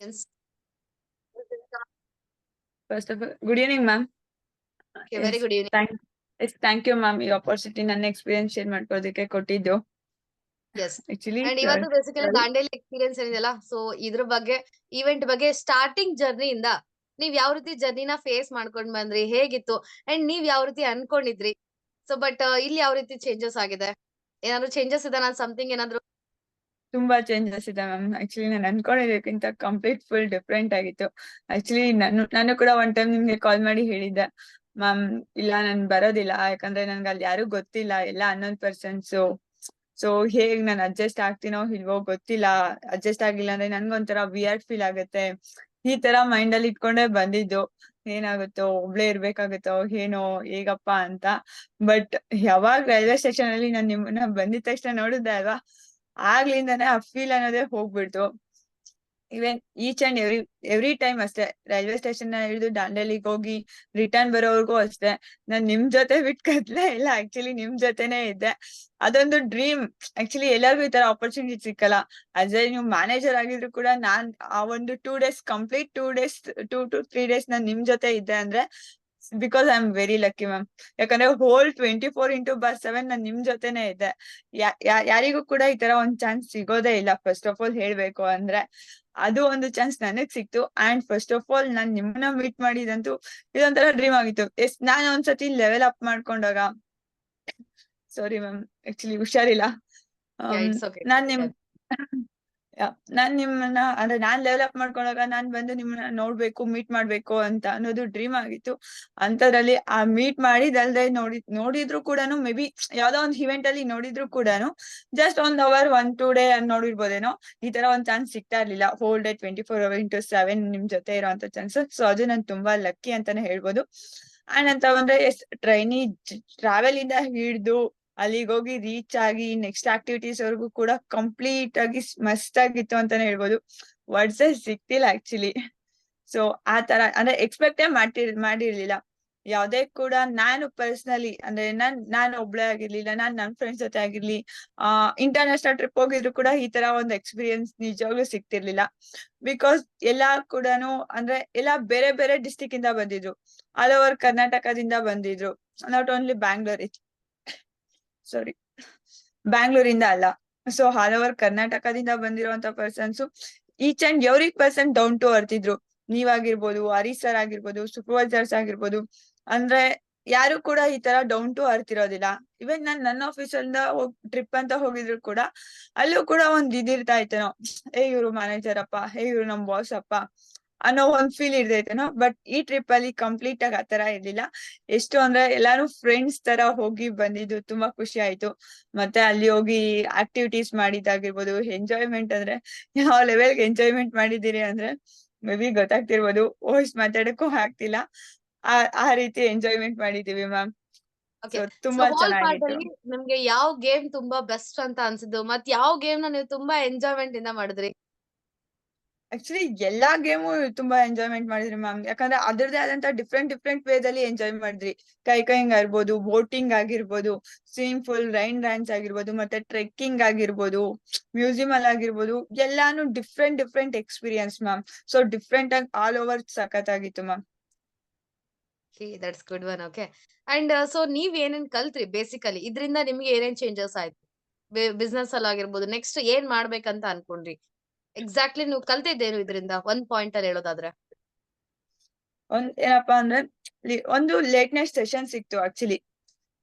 Yes. First of all, good evening, ma'am. Okay, very good evening. Thank you, ma'am. ಈ opportunity ನನ್ನ experience share ಮಾಡ್ಕೊಳ್ಳೋದಕ್ಕೆ ಕೊಟ್ಟಿದ್ದು. Yes. Actually, and ಇವತ್ತು basically Dandeli experience ಏನಿದೆಯಲ್ಲ, so ಇದ್ರ ಬಗ್ಗೆ ಈವೆಂಟ್ ಬಗ್ಗೆ ಸ್ಟಾರ್ಟಿಂಗ್ ಜರ್ನಿಯಿಂದ ನೀವ್ ಯಾವ ರೀತಿ ಜರ್ನಿನ ಫೇಸ್ ಮಾಡ್ಕೊಂಡ್ ಬಂದ್ರಿ, ಹೇಗಿತ್ತು ಅಂಡ್ ನೀವ್ ಯಾವ ರೀತಿ ಅನ್ಕೊಂಡಿದ್ರಿ? ಸೊ ಬಟ್ ಇಲ್ಲಿ ಯಾವ ರೀತಿ ಚೇಂಜಸ್ ಆಗಿದೆ? ಏನಾದ್ರು ಚೇಂಜಸ್ ಇದೆ? ನಾನು ಸಮಥಿಂಗ್ ಏನಾದ್ರು ತುಂಬಾ ಚೇಂಜಸ್ ಇದೆ ಮ್ಯಾಮ್. ಆಕ್ಚುಲಿ ನಾನು ಅನ್ಕೊಂಡಿದ್ದಕ್ಕಿಂತ ಕಂಪ್ಲೀಟ್ ಫುಲ್ ಡಿಫ್ರೆಂಟ್ ಆಗಿತ್ತು. ಆಕ್ಚುಲಿ ನಾನು ಕೂಡ ಒನ್ ಟೈಮ್ ನಿಮ್ಗೆ ಕಾಲ್ ಮಾಡಿ ಹೇಳಿದ್ದೆ, ಮ್ಯಾಮ್ ಇಲ್ಲ ನನ್ ಬರೋದಿಲ್ಲ, ಯಾಕಂದ್ರೆ ನನ್ಗೆ ಅಲ್ಲಿ ಯಾರು ಗೊತ್ತಿಲ್ಲ, ಎಲ್ಲ ಅನ್ನೋನ್ ಪರ್ಸನ್ಸ್. ಸೊ ಹೇಗ್ ನಾನು ಅಡ್ಜಸ್ಟ್ ಆಗ್ತೀನೋ ಇಲ್ವೋ ಗೊತ್ತಿಲ್ಲ. ಅಡ್ಜಸ್ಟ್ ಆಗಿಲ್ಲ ಅಂದ್ರೆ ನನ್ಗೊಂಥರ ವಿಯರ್ಡ್ ಫೀಲ್ ಆಗುತ್ತೆ. ಈ ತರ ಮೈಂಡ್ ಅಲ್ಲಿ ಇಟ್ಕೊಂಡೇ ಬಂದಿದ್ದು. ಏನಾಗುತ್ತೋ, ಒಬ್ಳೇ ಇರ್ಬೇಕಾಗುತ್ತೋ ಏನೋ, ಹೇಗಪ್ಪ ಅಂತ. ಬಟ್ ಯಾವಾಗ ರೈಲ್ವೆ ಸ್ಟೇಷನ್ ಅಲ್ಲಿ ನಾನು ನಿಮ್ಮನ್ನ ಬಂದಿದ ತಕ್ಷಣ ನೋಡಿದ್ದೆ ಅಲ್ವಾ, ಆಗ್ಲಿಂದಾನೇ ಆ ಫೀಲ್ ಅನ್ನೋದೇ ಹೋಗ್ಬಿಡ್ತು. ಇವನ್ ಈಚ್ ಅಂಡ್ ಎವ್ರಿ ಟೈಮ್ ಅಷ್ಟೇ, ರೈಲ್ವೆ ಸ್ಟೇಷನ್ ಹಿಡಿದು ದಾಂಡೇಲಿಗೆ ಹೋಗಿ ರಿಟರ್ನ್ ಬರೋವರೆಗೂ ಅಷ್ಟೇ, ನಾನ್ ನಿಮ್ ಜೊತೆ ಬಿಟ್ ಕದ್ಲೇ ಇಲ್ಲ. ಆಕ್ಚುಲಿ ನಿಮ್ ಜೊತೆನೆ ಇದ್ದೆ. ಅದೊಂದು ಡ್ರೀಮ್. ಆಕ್ಚುಲಿ ಎಲ್ಲರಿಗೂ ಈ ತರ ಆಪರ್ಚುನಿಟಿ ಸಿಕ್ಕಲ್ಲ. ಅದೇ ನೀವು ಮ್ಯಾನೇಜರ್ ಆಗಿದ್ರು ಕೂಡ ನಾನ್ ಆ ಒಂದು 2 days complete 2 days 2 to 3 days ನಾನ್ ನಿಮ್ ಜೊತೆ ಇದ್ದೆ ಅಂದ್ರೆ because I am very lucky ma'am. ಯಾಕಂದ್ರೆ ಹೋಲ್ 24/7 ನಾನ್ ನಿಮ್ ಜೊತೆನೆ ಇದ್ದೆ. ಯಾರಿಗೂ ಕೂಡ ಈ ತರ ಒಂದ್ ಚಾನ್ಸ್ ಸಿಗೋದೇ ಇಲ್ಲ. ಫಸ್ಟ್ ಆಫ್ ಆಲ್ ಹೇಳ್ಬೇಕು ಅಂದ್ರೆ ಅದು ಒಂದು ಚಾನ್ಸ್ ನನಗ್ ಸಿಕ್ತು. ಅಂಡ್ ಫಸ್ಟ್ ಆಫ್ ಆಲ್ ನಾನ್ ನಿಮ್ಮನ್ನ ಮೀಟ್ ಮಾಡಿದಂತೂ ಇದೊಂಥರ ಡ್ರೀಮ್ ಆಗಿತ್ತು. ನಾನು ಒಂದ್ಸತಿ ಲೆವೆಲ್ ಅಪ್ ಮಾಡ್ಕೊಂಡಾಗ, ಸಾರಿ ಮ್ಯಾಮ್ ಆಕ್ಚುಲಿ ಹುಷಾರಿಲ್ಲ. It's okay. ನಾನ್ ನಿಮ್ ನಾನ್ ನಿಮ್ಮನ್ನ ಅಂದ್ರೆ ನಾನ್ ಲೆವೆಲ್ ಅಪ್ ಮಾಡ್ಕೊಂಡಾಗ ನಾನ್ ಬಂದು ನಿಮ್ಮನ್ನ ನೋಡ್ಬೇಕು, ಮೀಟ್ ಮಾಡ್ಬೇಕು ಅಂತ ಅನ್ನೋದು ಡ್ರೀಮ್ ಆಗಿತ್ತು. ಅಂತದ್ರಲ್ಲಿ ಆ ಮೀಟ್ ಮಾಡಿದಲ್ದೆ ನೋಡಿದ್ರು ಕೂಡ ಮೇ ಬಿ ಯಾವ್ದೋ ಒಂದ್ ಇವೆಂಟ್ ಅಲ್ಲಿ ನೋಡಿದ್ರು ಕೂಡ ಜಸ್ಟ್ 1 hour 1-2 day ನೋಡಿರ್ಬೋದೇನೋ. ಈ ತರ ಒಂದ್ ಚಾನ್ಸ್ ಸಿಗ್ತಾ ಇರ್ಲಿಲ್ಲ. ಹೋಲ್ ಡೇ 24/7 ನಿಮ್ ಜೊತೆ ಇರೋಂತ ಚಾನ್ಸ್. ಸೊ ಅದು ನನ್ ತುಂಬಾ ಲಕ್ಕಿ ಅಂತಾನೆ ಹೇಳ್ಬೋದು. ಅಂಡ್ ಅಂತ ಬಂದ್ರೆ ಟ್ರಾವೆಲ್ ಇಂದ ಹಿಡ್ದು ಅಲ್ಲಿಗೆ ಹೋಗಿ ರೀಚ್ ಆಗಿ ನೆಕ್ಸ್ಟ್ ಆಕ್ಟಿವಿಟೀಸ್ ವರ್ಗು ಕೂಡ ಕಂಪ್ಲೀಟ್ ಆಗಿ ಮಸ್ತ್ ಆಗಿತ್ತು ಅಂತಾನೆ ಹೇಳ್ಬೋದು. Words ಸಿಕ್ತಿಲ್ಲ actually. ಸೊ ಆ ತರ ಅಂದ್ರೆ ಎಕ್ಸ್ಪೆಕ್ಟೇ ಮಾಡಿರ್ಲಿಲ್ಲ. ಯಾವ್ದೇ ಕೂಡ ನಾನು ಪರ್ಸನಲಿ ಅಂದ್ರೆ ನಾನು ಒಬ್ಳೆ ಆಗಿರ್ಲಿಲ್ಲ, ನನ್ ಫ್ರೆಂಡ್ಸ್ ಜೊತೆ ಆಗಿರ್ಲಿ, ಇಂಟರ್ನ್ಯಾಷನಲ್ ಟ್ರಿಪ್ ಹೋಗಿದ್ರು ಕೂಡ ಈ ತರ ಒಂದು ಎಕ್ಸ್ಪೀರಿಯನ್ಸ್ ನಿಜವಾಗ್ಲೂ ಸಿಕ್ತಿರ್ಲಿಲ್ಲ. ಬಿಕಾಸ್ ಎಲ್ಲಾ ಕೂಡನು ಅಂದ್ರೆ ಎಲ್ಲಾ ಬೇರೆ ಬೇರೆ ಡಿಸ್ಟಿಕ್ ಇಂದ ಬಂದಿದ್ರು. ಆಲ್ ಓವರ್ ಕರ್ನಾಟಕದಿಂದ ಬಂದಿದ್ರು. ನಾಟ್ ಓನ್ಲಿ ಸಾರಿ ಬ್ಯಾಂಗ್ಳೂರಿಂದ ಅಲ್ಲ. ಸೊ ಆಲ್ ಓವರ್ ಕರ್ನಾಟಕದಿಂದ ಬಂದಿರುವಂತ persons each and every person down to earth ಇದ್ರು. ನೀವಾಗಿರ್ಬೋದು, ಹರೀಶ್ ಸರ್ ಆಗಿರ್ಬೋದು, ಸೂಪರ್ವೈಸರ್ಸ್ ಆಗಿರ್ಬೋದು. ಅಂದ್ರೆ ಯಾರು ಕೂಡ ಈ ತರ ಡೌನ್ ಟು ಅರ್ತ್ ಇರೋದಿಲ್ಲ. ಇವನ್ ನನ್ನ ಆಫೀಸ್ ಇಂದ ಟ್ರಿಪ್ ಅಂತ ಹೋಗಿದ್ರು ಕೂಡ ಅಲ್ಲೂ ಕೂಡ ಒಂದ್ ಇದಿರ್ತಾ ಇತ್ತೇನೋ, ಇವ್ರು ಮ್ಯಾನೇಜರ್ ಅಪ್ಪ, ಇವ್ರು ನಮ್ ಬಾಸ್ ಅಪ್ಪ ಅನ್ನೋ ಒಂದ್ ಫೀಲ್ ಇರ್ತೈತೇನೋ. ಬಟ್ ಈ ಟ್ರಿಪ್ ಅಲ್ಲಿ ಕಂಪ್ಲೀಟ್ ಆಗಿ ಆತರ ಇರ್ಲಿಲ್ಲ. ಎಷ್ಟು ಅಂದ್ರೆ ಎಲ್ಲಾರು ಫ್ರೆಂಡ್ಸ್ ತರ ಹೋಗಿ ಬಂದಿದ್ದು ತುಂಬಾ ಖುಷಿ ಆಯ್ತು. ಮತ್ತೆ ಅಲ್ಲಿ ಹೋಗಿ ಆಕ್ಟಿವಿಟೀಸ್ ಮಾಡಿದಾಗಿರ್ಬೋದು, ಎಂಜಾಯ್ಮೆಂಟ್ ಅಂದ್ರೆ ಯಾವ ಲೆವೆಲ್ಗೆ ಎಂಜಾಯ್ಮೆಂಟ್ ಮಾಡಿದೀರಿ ಅಂದ್ರೆ ಮೇ ಬಿ ಗೊತ್ತಾಗ್ತಿರ್ಬೋದು, ವಾಯ್ಸ್ ಮಾತಾಡಕ್ಕೂ ಆಗ್ತಿಲ್ಲ. ಆ ರೀತಿ ಎಂಜಾಯ್ಮೆಂಟ್ ಮಾಡಿದೀವಿ ಮ್ಯಾಮ್. ಓಕೆ. ಸೊ ಸೊ ತುಂಬಾ ಹೋಲ್ ಪಾರ್ಟ್ ಚೆನ್ನಾಗಿತ್ತು. ಅಲ್ಲಿ ನಿಮ್ಗೆ ಯಾವ ಗೇಮ್ ತುಂಬಾ ಬೆಸ್ಟ್ ಅಂತ ಅನ್ಸಿದ್ದು? ಮತ್ ಯಾವ ಗೇಮ್ ನ ನೀವು ತುಂಬಾ ಎಂಜಾಯ್ಮೆಂಟ್ ಇಂದ ಮಾಡಿದ್ರಿ? ಆಕ್ಚುಲಿ ಎಲ್ಲಾ ಗೇಮು ತುಂಬಾ ಎಂಜಾಯ್ಮೆಂಟ್ ಮಾಡಿದ್ರಿ ಮ್ಯಾಮ್. ಯಾಕಂದ್ರೆ ಅದ್ರದೇ ಆದಂತ ಡಿಫ್ರೆಂಟ್ ವೇದಲ್ಲಿ ಎಂಜಾಯ್ ಮಾಡಿದ್ರಿ. ಕೈಯಿಂಗ್ ಆಗಿರ್ಬೋದು, ಬೋಟಿಂಗ್ ಆಗಿರ್ಬೋದು, ಸ್ವಿಮ್ಮಿಂಗ್ ಪೂಲ್, ರೈನ್ ಡ್ಯಾನ್ಸ್ ಆಗಿರ್ಬೋದು, ಮತ್ತೆ ಟ್ರೆಕ್ಕಿಂಗ್ ಆಗಿರ್ಬೋದು, ಮ್ಯೂಸಿಯಂ ಅಲ್ಲಿ ಆಗಿರ್ಬೋದು, ಎಲ್ಲಾನು different experience ma'am. So different ಆಗಿ ಆಲ್ ಓವರ್ ಸಖತ್ತಾಗಿತ್ತು ma'am. That's good one. Okay. And so ನೀವ್ ಏನೇನ್ ಕಲ್ತ್ರಿ ಬೇಸಿಕಲಿ? ಇದ್ರಿಂದ ನಿಮ್ಗೆ ಏನೇನ್ ಚೇಂಜಸ್ ಆಯ್ತು? ಬಿಸ್ನೆಸ್ ಅಲ್ಲಿ ಆಗಿರ್ಬೋದು, ನೆಕ್ಸ್ಟ್ ಏನ್ ಮಾಡ್ಬೇಕಂತ ಅನ್ಕೊಂಡ್ರಿ? ಎಕ್ಸಾಕ್ಟ್ಲಿ ನೀವು ಕಲ್ತಿದ್ದೇನು ಇದರಿಂದ ಒಂದ್ ಪಾಯಿಂಟ್ ಅಲ್ಲಿ ಹೇಳೋದಾದ್ರೆ? ಏನಪ್ಪಾ ಅಂದ್ರೆ ಒಂದು ಲೇಟ್ ನೈಟ್ ಸೆಷನ್ ಸಿಕ್ತು ಆಕ್ಚುಲಿ.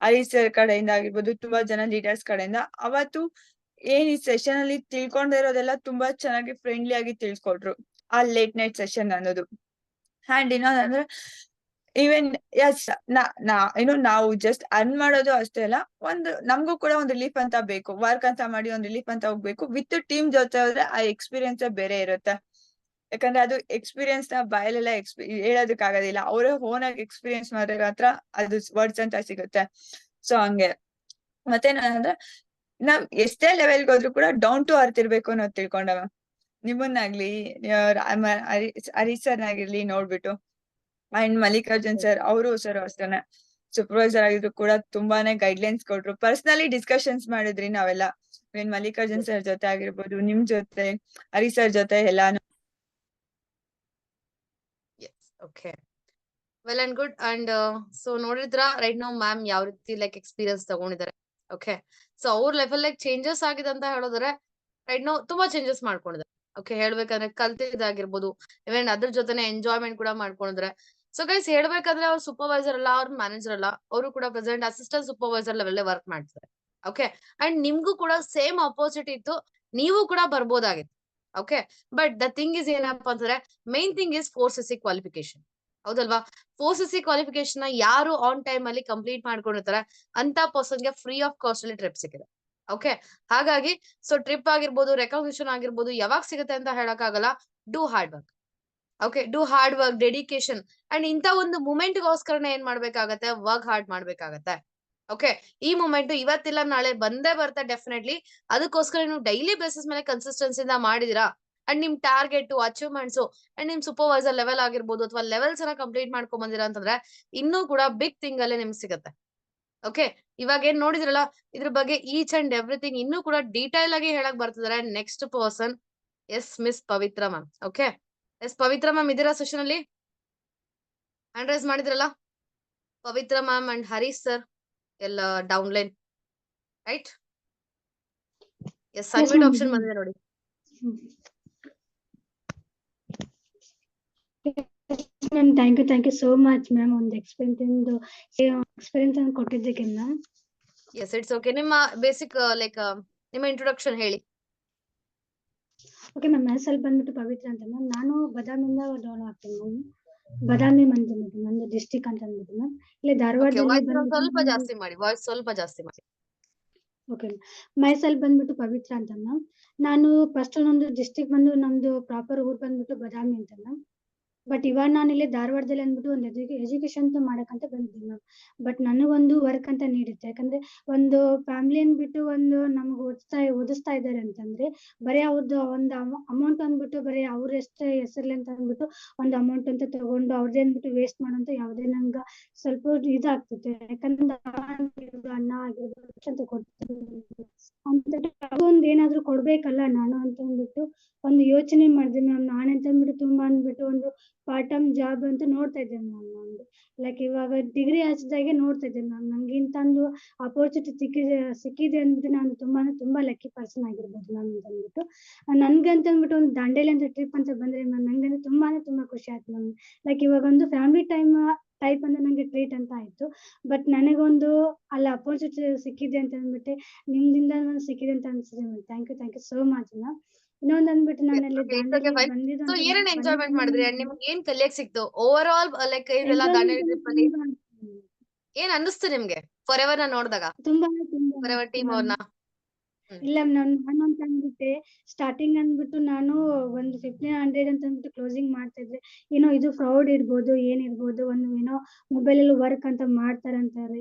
ಹರೀಶ್ ಸರ್ ಕಡೆಯಿಂದ ಆಗಿರ್ಬೋದು, ತುಂಬಾ ಜನ ಲೀಡರ್ಸ್ ಕಡೆಯಿಂದ. ಅವತ್ತು ಏನ್ ಈ ಸೆಷನ್ ಅಲ್ಲಿ ತಿಳ್ಕೊಂಡೇ ಇರೋದೆಲ್ಲ ತುಂಬಾ ಚೆನ್ನಾಗಿ ಫ್ರೆಂಡ್ಲಿ ಆಗಿ ತಿಳ್ಕೊಟ್ರು ಆ ಲೇಟ್ ನೈಟ್ ಸೆಷನ್ ಅನ್ನೋದು. ಅಂಡ್ ಇನ್ನೊಂದಂದ್ರೆ ಈವನ್ ಎಸ್ ನಾವು ಜಸ್ಟ್ ಅರ್ನ್ ಮಾಡೋದು ಅಷ್ಟೇ ಅಲ್ಲ, ನಮ್ಗೂ ಕೂಡ ಒಂದು ರಿಲೀಫ್ ಅಂತ ಬೇಕು. ವರ್ಕ್ ಅಂತ ಮಾಡಿ ಒಂದು ರಿಲೀಫ್ ಅಂತ ಹೋಗ್ಬೇಕು. ವಿತ್ ಟೀಮ್ ಜೊತೆ ಹೋದ್ರೆ ಆ ಎಕ್ಸ್ಪೀರಿಯನ್ಸ್ ಬೇರೆ ಇರುತ್ತೆ. ಯಾಕಂದ್ರೆ ಅದು ಎಕ್ಸ್ಪೀರಿಯನ್ಸ್ ನ ಬಾಯಲ್ಲೆಲ್ಲ ಹೇಳೋದಕ್ ಆಗೋದಿಲ್ಲ. ಅವರೇ ಓನ್ ಆಗಿ ಎಕ್ಸ್ಪೀರಿಯನ್ಸ್ ಮಾಡಿದ್ರೆ ಮಾತ್ರ ಅದು ವರ್ಡ್ಸ್ ಅಂತ ಸಿಗುತ್ತೆ. ಸೊ ಹಂಗೆ ಮತ್ತೆ ಅಂದ್ರೆ ನಾವ್ ಎಷ್ಟೇ ಲೆವೆಲ್ಗೆ ಹೋದ್ರು ಕೂಡ ಡೌನ್ ಟು ಅರ್ತ್ ಇರ್ಬೇಕು ಅನ್ನೋದು ತಿಳ್ಕೊಂಡವ. ನಿಮ್ಮನ್ನಾಗ್ಲಿ, ಹರೀಶ್ ಸರ್ನಾಗಿರ್ಲಿ ನೋಡ್ಬಿಟ್ಟು. ಅಂಡ್ ಮಲ್ಲಿಕಾರ್ಜುನ್ ಸರ್ ಅವರು ಅಷ್ಟೇನೆ ಸೂಪರ್ವೈಸರ್ ಆಗಿದ್ರು ಕೂಡ ತುಂಬಾನೇ ಗೈಡ್ಲೈನ್ಸ್ ಕೊಟ್ರು. ಪರ್ಸನಲಿ ಡಿಸ್ಕಷನ್ಸ್ ಮಾಡಿದ್ರಿ ನಾವೆಲ್ಲ. ಮಲ್ಲಿಕಾರ್ಜುನ್ ಸರ್ ಜೊತೆ ಆಗಿರ್ಬೋದು, ನಿಮ್ ಜೊತೆ, ಹರೀಶ್ ಸರ್ ಜೊತೆ ಎಲ್ಲಾನು. Okay, well and good. And so ನೋಡಿದ್ರ ರೈಟ್ ನಾವು ಮ್ಯಾಮ್ ಯಾವ ರೀತಿ ಲೈಕ್ ಎಕ್ಸ್ಪೀರಿಯನ್ಸ್ ತಗೊಂಡಿದ್ದಾರೆ. ಓಕೆ, ಸೊ ಅವ್ರ ಲೆವೆಲ್ ಲೈಕ್ ಚೇಂಜಸ್ ಆಗಿದೆ ಅಂತ ಹೇಳಿದ್ರೆ ರೈಟ್ ನಾವು ತುಂಬಾ ಚೇಂಜಸ್ ಮಾಡ್ಕೊಂಡಿದ್ದಾರೆ. ಓಕೆ, ಹೇಳ್ಬೇಕಂದ್ರೆ ಕಲ್ತಿದ್ದಾಗಿರ್ಬೋದು, ಇವನ್ ಅದ್ರ ಜೊತೆನೆ ಎಂಜಾಯ್ಮೆಂಟ್ ಕೂಡ ಮಾಡ್ಕೊಂಡಿದ್ರೆ. ಸೊ ಗೈಸ್ ಹೇಳ್ಬೇಕಂದ್ರೆ ಅವ್ರ ಸೂಪರ್ವೈಸರ್ ಅಲ್ಲ, ಅವ್ರ ಮ್ಯಾನೇಜರ್ ಅಲ್ಲ, ಅವರು ಕೂಡ present assistant supervisor level work ಮಾಡ್ತಾರೆ. ಓಕೆ, ಅಂಡ್ ನಿಮ್ಗೂ ಕೂಡ ಸೇಮ್ ಅಪೋಸಿಟ್ ಇತ್ತು, ನೀವು ಕೂಡ ಬರ್ಬೋದಾಗಿತ್ತು. Okay, but the thing is ಏನಪ್ಪಾ ಅಂತಂದ್ರೆ main thing is 4CC qualification. ಹೌದಲ್ವಾ? 4CC ಕ್ವಾಲಿಫಿಕೇಶನ್ ನ ಯಾರು ಆನ್ ಟೈಮ್ ಅಲ್ಲಿ ಕಂಪ್ಲೀಟ್ ಮಾಡ್ಕೊಂಡಿರ್ತಾರೆ ಅಂತ ಪರ್ಸನ್ ಗೆ ಫ್ರೀ ಆಫ್ ಕಾಸ್ಟ್ ಅಲ್ಲಿ ಟ್ರಿಪ್ ಸಿಕ್ಕಿದೆ. ಓಕೆ, ಹಾಗಾಗಿ ಸೊ ಟ್ರಿಪ್ ಆಗಿರ್ಬೋದು, ರೆಕಗ್ನಿಷನ್ ಆಗಿರ್ಬೋದು, ಯಾವಾಗ ಸಿಗುತ್ತೆ ಅಂತ ಹೇಳಕ್ ಆಗಲ್ಲ. Do hard work. Okay, do hard work, dedication. And ಇಂತ ಒಂದು ಮೂಮೆಂಟ್ ಗೋಸ್ಕರನೇ ಏನ್ ಮಾಡ್ಬೇಕಾಗತ್ತೆ, ವರ್ಕ್ ಹಾರ್ಡ್ ಮಾಡ್ಬೇಕಾಗತ್ತೆ. ಓಕೆ, ಈ ಮೂಮೆಂಟ್ ಇವತ್ತಿಲ್ಲ ನಾಳೆ ಬಂದೇ ಬರುತ್ತೆ ಡೆಫಿನೆಟ್ಲಿ. ಅದಕ್ಕೋಸ್ಕರ ನೀವು ಡೈಲಿ ಬೇಸಿಸ್ ಮೇಲೆ ಕನ್ಸಿಸ್ಟೆನ್ಸಿಂದ ಮಾಡಿದಿರಾ ಅಂಡ್ ನಿಮ್ ಟಾರ್ಗೆಟ್ ಅಚೀವ್ಮೆಂಟ್ಸ್ ಅಂಡ್ ನಿಮ್ ಸೂಪರ್ವೈಸರ್ ಲೆವೆಲ್ ಆಗಿರ್ಬೋದು ಅಥವಾ ಲೆವೆಲ್ಸ್ ಅನ್ನ ಕಂಪ್ಲೀಟ್ ಮಾಡ್ಕೊಂಡ್ ಬಂದಿರಾ ಅಂತಂದ್ರೆ ಇನ್ನೂ ಕೂಡ ಬಿಗ್ ಥಿಂಗ್ ಅಲ್ಲೇ ನಿಮ್ಗೆ ಸಿಗುತ್ತೆ. ಓಕೆ, ಇವಾಗ ಏನ್ ನೋಡಿದ್ರಲ್ಲ, ಇದ್ರ ಬಗ್ಗೆ ಈಚ್ ಅಂಡ್ ಎವ್ರಿಥಿಂಗ್ ಇನ್ನೂ ಕೂಡ ಡೀಟೈಲ್ ಆಗಿ ಹೇಳಕ್ ಬರ್ತಿದಾರೆ next person. Yes, Miss Pavitra ma'am. Okay, yes Pavitra ma'am ಇದೀರಾ ಸೆಷನ್ ಅಲ್ಲಿ? ಹ್ಯಾಂಡ್ ರೈಸ್ ಮಾಡಿದ್ರಲ್ಲ Pavitra ma'am and Harish sir ಎಲ್ಲ downline, right? Yes, unmute option ಬಂದಿದೆ ನೋಡಿ. Ma'am thank you so much ma'am. ಒಂದು ಎಕ್ಸ್ಪೀರಿಯನ್ಸ್ ಅನ್ನು ಕೊಟ್ಟಿದ್ದಕ್ಕೆ ಮ್ಯಾಮ್. Yes, it's okay. ನಿಮ್ಮ ಬೇಸಿಕ್ ಲೈಕ್ ನಿಮ್ಮ ಇಂಟ್ರೊಡಕ್ಷನ್ ಹೇಳಿ. ಓಕೆ ಮ್ಯಾಮ್, ನನ್ನ ಸ್ವಲ್ಪ ಬಂದ್ಬಿಟ್ಟು ಪವಿತ್ರ ಅಂತ ಮ್ಯಾಮ್. ನಾನು ಬದಾಮಿಂದ ಡೌನ್ ಆಗ್ತೀನಿ ಮ್ಯಾಮ್. ಬದಾಮಿ ಅಂದ್ಬಿಟ್ಟು ನಂದು ಡಿಸ್ಟಿಕ್ ಅಂತ ಅಂದ್ಬಿಟ್ಟು ಮ್ಯಾಮ್. ಇಲ್ಲಿ ಧಾರವಾಡದಲ್ಲಿ ಸ್ವಲ್ಪ ಜಾಸ್ತಿ ಮಾಡಿ, ವಾಯ್ಸ್ ಸ್ವಲ್ಪ ಜಾಸ್ತಿ ಮಾಡಿ. ಓಕೆ, ಮೈಸೆಲ್ಫ್ ಬಂದ್ಬಿಟ್ಟು ಪವಿತ್ರ ಅಂತ ಮ್ಯಾಮ್. ನಾನು ಫಸ್ಟ್ ನಂದು ಡಿಸ್ಟಿಕ್ ಬಂದು ನಮ್ದು ಪ್ರಾಪರ್ ಊರ್ ಬಂದ್ಬಿಟ್ಟು ಬದಾಮಿ ಅಂತ ಮ್ಯಾಮ್. ಬಟ್ ಇವಾಗ ನಾನು ಇಲ್ಲಿ ಧಾರವಾಡದಲ್ಲಿ ಅಂದ್ಬಿಟ್ಟು ಒಂದು ಎಜುಕೇಶನ್ ಮಾಡಕಂತ ಬಂದಿದ್ದೀನಿ ಮ್ಯಾಮ್. ಬಟ್ ನನಗೊಂದು ವರ್ಕ್ ಅಂತ ನೀಡುತ್ತೆ. ಯಾಕಂದ್ರೆ ಒಂದು ಫ್ಯಾಮಿಲಿ ಅಂದ್ಬಿಟ್ಟು ಒಂದು ನಮ್ಗೆ ಓದಿಸ್ತಾ ಇದ್ದಾರೆ ಅಂತಂದ್ರೆ ಬರೀ ಅವ್ರದ್ದು ಒಂದು ಅಮೌಂಟ್ ಅಂದ್ಬಿಟ್ಟು ಬರೀ ಅವ್ರ ಹೆಸರ್ಲಿ ಅಂತ ಅಂದ್ಬಿಟ್ಟು ಒಂದು ಅಮೌಂಟ್ ಅಂತ ತಗೊಂಡು ಅವ್ರದ್ದೇ ಅಂದ್ಬಿಟ್ಟು ವೇಸ್ಟ್ ಮಾಡೋಂತ ಯಾವುದೇ ನಂಗೆ ಸ್ವಲ್ಪ ಇದಾಗ್ತದೆ. ಯಾಕಂದ್ರೆ ಅನ್ನ ಆಗಿರ್ಬೋದು ಅಂತ ಕೊಡ್ತೀನಿ ಅಂತ ಒಂದು ಏನಾದ್ರು ಕೊಡ್ಬೇಕಲ್ಲ ನಾನು ಅಂತ ಅಂದ್ಬಿಟ್ಟು ಒಂದು ಯೋಚನೆ ಮಾಡಿದೆ ಮ್ಯಾಮ್. ನಾನಂತ ಅಂದ್ಬಿಟ್ಟು ತುಂಬಾ ಅಂದ್ಬಿಟ್ಟು ಒಂದು ಪಾರ್ಟ್ ಟೈಮ್ ಜಾಬ್ ಅಂತ ನೋಡ್ತಾ ಇದ್ದೆ ಮ್ಯಾಮ್. ಒಂದು ಲೈಕ್ ಇವಾಗ ಡಿಗ್ರಿ ಹಚ್ಚಿದಾಗೆ ನೋಡ್ತಾ ಇದ್ದೆ ಮ್ಯಾಮ್. ನಂಗೆ ಇಂತಂದು ಅಪರ್ಚುನಿಟಿ ಸಿಕ್ಕಿದೆ ಅಂದ್ಬಿಟ್ಟು ನಾನು ತುಂಬಾ ಲಕ್ಕಿ ಪರ್ಸನ್ ಆಗಿರ್ಬೋದು ಮ್ಯಾಮ್ ಅಂತ ಅಂದ್ಬಿಟ್ಟು. ನನ್ಗಂತ ಅಂದ್ಬಿಟ್ಟು ಒಂದು ದಾಂಡೇಲಿ ಅಂತ ಟ್ರಿಪ್ ಅಂತ ಬಂದ್ರೆ ಮ್ಯಾಮ್ ನಂಗಂದ್ರೆ ತುಂಬಾ ಖುಷಿ ಆಯ್ತು ಮ್ಯಾಮ್. ಲೈಕ್ ಇವಾಗ ಒಂದು ಫ್ಯಾಮಿಲಿ ಟೈಪ್ ಅಂದ್ರೆ ನಂಗೆ ಟ್ರೀಟ್ ಅಂತ ಆಯ್ತು. ಬಟ್ ನನಗೊಂದು ಅಲ್ಲಿ ಅಪರ್ಚುನಿಟಿ ಸಿಕ್ಕಿದೆ ಅಂತ ಅಂದ್ಬಿಟ್ಟು ನಿಮ್ದಿಂದ ಸಿಕ್ಕಿದೆ ಅಂತ ಅನ್ಸಿದೆ ma'am. Thank you so much ma'am. ಇನ್ನೊಂದ್ ಅಂದ್ಬಿಟ್ಟು ನಾನು ಅಲ್ಲಿ ಸೊ ಏನೇನ್ ಎಂಜಾಯ್ಮೆಂಟ್ ಮಾಡಿದ್ರಿ ಅಂಡ್ ನಿಮ್ಗೆ ಏನ್ ಕಲಿಯಕ್ ಸಿಕ್ತು ಓವರ್ ಆಲ್ ಲೈಕ್ ಇದೆಲ್ಲ ದಾಂಡೇಲಿ ಟ್ರಿಪ್ ಅಲ್ಲಿ ಏನ್ ಅನ್ನಿಸ್ತು ನಿಮ್ಗೆ ಫಾರ್ ಎವರ್ ನ ನೋಡಿದಾಗ? ತುಂಬಾ ಫಾರ್ ಎವರ್ ಟೀಮ್ ಅವ್ರನ್ನ ಇಲ್ಲ ನಾನು ಅಂತ ಅಂದ್ಬಿಟ್ಟೆ ಸ್ಟಾರ್ಟಿಂಗ್ ಅಂದ್ಬಿಟ್ಟು ನಾನು ಒಂದು 1500 ಅಂತ ಅಂದ್ಬಿಟ್ಟು ಕ್ಲೋಸಿಂಗ್ ಮಾಡ್ತಾ ಇದ್ರೆ ಏನೋ ಇದು ಫ್ರಾಡ್ ಇರ್ಬೋದು ಏನಿರ್ಬೋದು ಒಂದು ಏನೋ ಮೊಬೈಲ್ ಅಲ್ಲಿ ವರ್ಕ್ ಅಂತ ಮಾಡ್ತಾರೆ ಅಂತಾರೆ.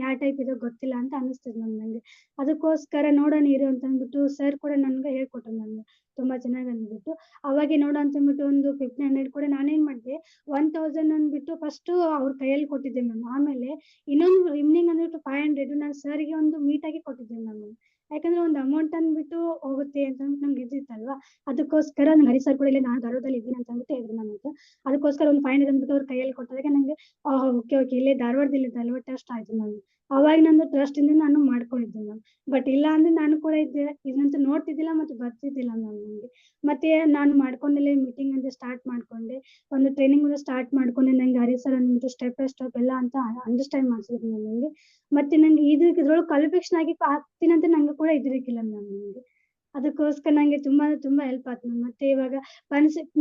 ಯಾವ ಟೈಪ್ ಇದೋ ಗೊತ್ತಿಲ್ಲ ಅಂತ ಅನಿಸ್ತದೆ ನಂಗೆ. ಅದಕ್ಕೋಸ್ಕರ ನೋಡೋಣ ಇರು ಅಂತ ಅಂದ್ಬಿಟ್ಟು ಸರ್ ಕೂಡ ನನ್ಗೆ ಹೇಳ್ಕೊಟ್ರು ನನ್ಗೆ ತುಂಬಾ ಚೆನ್ನಾಗಿ ಅಂದ್ಬಿಟ್ಟು. ಅವಾಗೆ ನೋಡ ಅಂತ ಅಂದ್ಬಿಟ್ಟು ಒಂದು 1500 ಕೂಡ ನಾನೇನ್ ಮಾಡಿದೆ 1000 ಅಂದ್ಬಿಟ್ಟು ಫಸ್ಟ್ ಅವ್ರ ಕೈಯಲ್ಲಿ ಕೊಟ್ಟಿದ್ದೆ ಮ್ಯಾಮ್. ಆಮೇಲೆ ಇನ್ನೊಂದು ರಿಮ್ನಿಂಗ್ ಅಂದ್ಬಿಟ್ಟು 500 ನಾನು ಸರ್ಗೆ ಒಂದು ಮೀಟ್ ಆಗಿ ಕೊಟ್ಟಿದ್ದೆ ಮ್ಯಾಮ್. ಯಾಕಂದ್ರೆ ಒಂದು ಅಮೌಂಟ್ ಅಂದ್ಬಿಟ್ಟು ಹೋಗುತ್ತೆ ಅಂತ ನಮ್ಗೆ ಇದ್ದಿತ್ತಲ್ವಾ. ಅದಕ್ಕೋಸ್ಕರ ನಂಗೆ ಹರಿ ಸರ್ ಕೂಡ ಇಲ್ಲ ನಾನು ಧಾರವಾಡದಲ್ಲಿ ಇದ್ದೀನಿ ಅಂತ ಅಂದ್ಬಿಟ್ಟು ಹೇಳಿದ್ರು ನಮಗೆ. ಅದಕ್ಕೋಸ್ಕರ ಒಂದು 500 ಅಂದ್ಬಿಟ್ಟು ಅವ್ರ ಕೈಯಲ್ಲಿ ಕೊಟ್ಟಾಗ ನಂಗೆ ಓಕೆ ಇಲ್ಲೇ ಧಾರವಾಡದಲ್ಲಿ ಟ್ರಸ್ಟ್ ಆಯ್ತು ಮ್ಯಾಮ್. ಅವಾಗ ನಂದು ಟ್ರಸ್ಟ್ ಇಂದ ನಾನು ಮಾಡ್ಕೊಂಡಿದ್ದೆ ಮ್ಯಾಮ್. ಬಟ್ ಇಲ್ಲ ಅಂದ್ರೆ ನಾನು ಕೂಡ ಇದಂತ ನೋಡ್ತಿದ್ದಿಲ್ಲ ಮತ್ತೆ ಬರ್ತಿದ್ದಿಲ್ಲ ಮ್ಯಾಮ್ ನಂಗೆ. ಮತ್ತೆ ನಾನು ಮಾಡ್ಕೊಂಡಲ್ಲೇ ಮೀಟಿಂಗ್ ಅಂತ ಸ್ಟಾರ್ಟ್ ಮಾಡ್ಕೊಂಡೆ, ಒಂದು ಟ್ರೈನಿಂಗ್ ಸ್ಟಾರ್ಟ್ ಮಾಡ್ಕೊಂಡೆ. ನಂಗೆ ಹರಿ ಸರ್ ಅಂದ್ಬಿಟ್ಟು ಸ್ಟೆಪ್ ಬೈ ಸ್ಟೆಪ್ ಎಲ್ಲ ಅಂತ ಅಂಡರ್ಸ್ಟ್ಯಾಂಡ್ ಮಾಡ್ಸಿದ್ರು ನನಗೆ. ಮತ್ತೆ ನಂಗೆ ಇದ್ರೊಳಗೆ ಕ್ವಾಲಿಫಿಕೇಶನ್ ಆಗಿ ಆಗ್ತೀನಿ ಅಂತ ನಂಗೆ ಕೂಡ ಇದ್ರಿಕ್ಕಿಲ್ಲ ಮ್ಯಾಮ್ ನಂಗೆ. ಅದಕ್ಕೋಸ್ಕರ ನಂಗೆ ತುಂಬಾ ಹೆಲ್ಪ್ ಆಯ್ತು ಮ್ಯಾಮ್. ಮತ್ತೆ ಇವಾಗ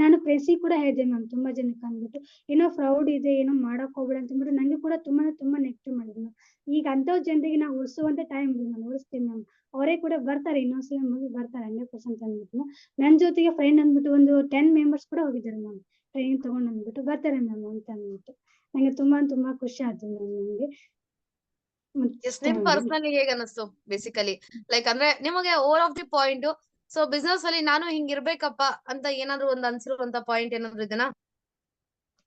ನಾನು ಫ್ರೆಂಡ್ಸಿಗೆ ಕೂಡ ಹೇಳಿದೆ ಮ್ಯಾಮ್ ತುಂಬಾ ಜನಕ್ಕೆ ಅಂದ್ಬಿಟ್ಟು ಏನೋ ಫ್ರೌಡ್ ಇದೆ ಏನೋ ಮಾಡಕ್ ಹೋಗ್ಬೇಡ ಅಂತ ಅಂದ್ಬಿಟ್ಟು ನಂಗೆ ಕೂಡ ತುಂಬಾ ನೆಗೆಟಿವ್ ಮಾಡಿದ್ರು ಮ್ಯಾಮ್. ಈಗ ಅಂಥವ್ ಜನರಿಗೆ ನಾವು ಉಳಿಸುವಂತ ಟೈಮ್ ಇದೆ ನಾನು ಉಳಿಸ್ತೀನಿ ಮ್ಯಾಮ್. ಅವರೇ ಕೂಡ ಬರ್ತಾರೆ ಇನ್ನೊಂದ್ಸಲ ಮುಗಿ ಬರ್ತಾರೆ 100% ಅಂದ್ಬಿಟ್ಟು. ನನ್ನ ಜೊತೆಗೆ ಫ್ರೆಂಡ್ ಅಂದ್ಬಿಟ್ಟು ಒಂದು 10 ಮೆಂಬರ್ಸ್ ಕೂಡ ಹೋಗಿದ್ದಾರೆ ಮ್ಯಾಮ್ ಟ್ರೈನಿಂಗ್ ತಗೊಂಡ್ ಅಂದ್ಬಿಟ್ಟು ಬರ್ತಾರೆ ಮ್ಯಾಮ್ ಅಂತ ಅಂದ್ಬಿಟ್ಟು. ನಂಗೆ ತುಂಬಾ ಖುಷಿ ಆಯ್ತು ಮ್ಯಾಮ್ ನಂಗೆ. ನಿಮ್ ಪರ್ಸನಲಿ ಹೇಗ್ ಅನಿಸ್ತು ಬೇಸಿಕಲಿ ಲೈಕ್ ಅಂದ್ರೆ ನಿಮಗೆ over of the point so business ಅಲ್ಲಿ ನಾನು ಹಿಂಗಿರ್ಬೇಕಪ್ಪ ಅಂತ ಏನಾದ್ರು ಒಂದ್ ಅನ್ಸಿರುವಂತ ಪಾಯಿಂಟ್ ಏನಾದ್ರು ಇದೆನಾ?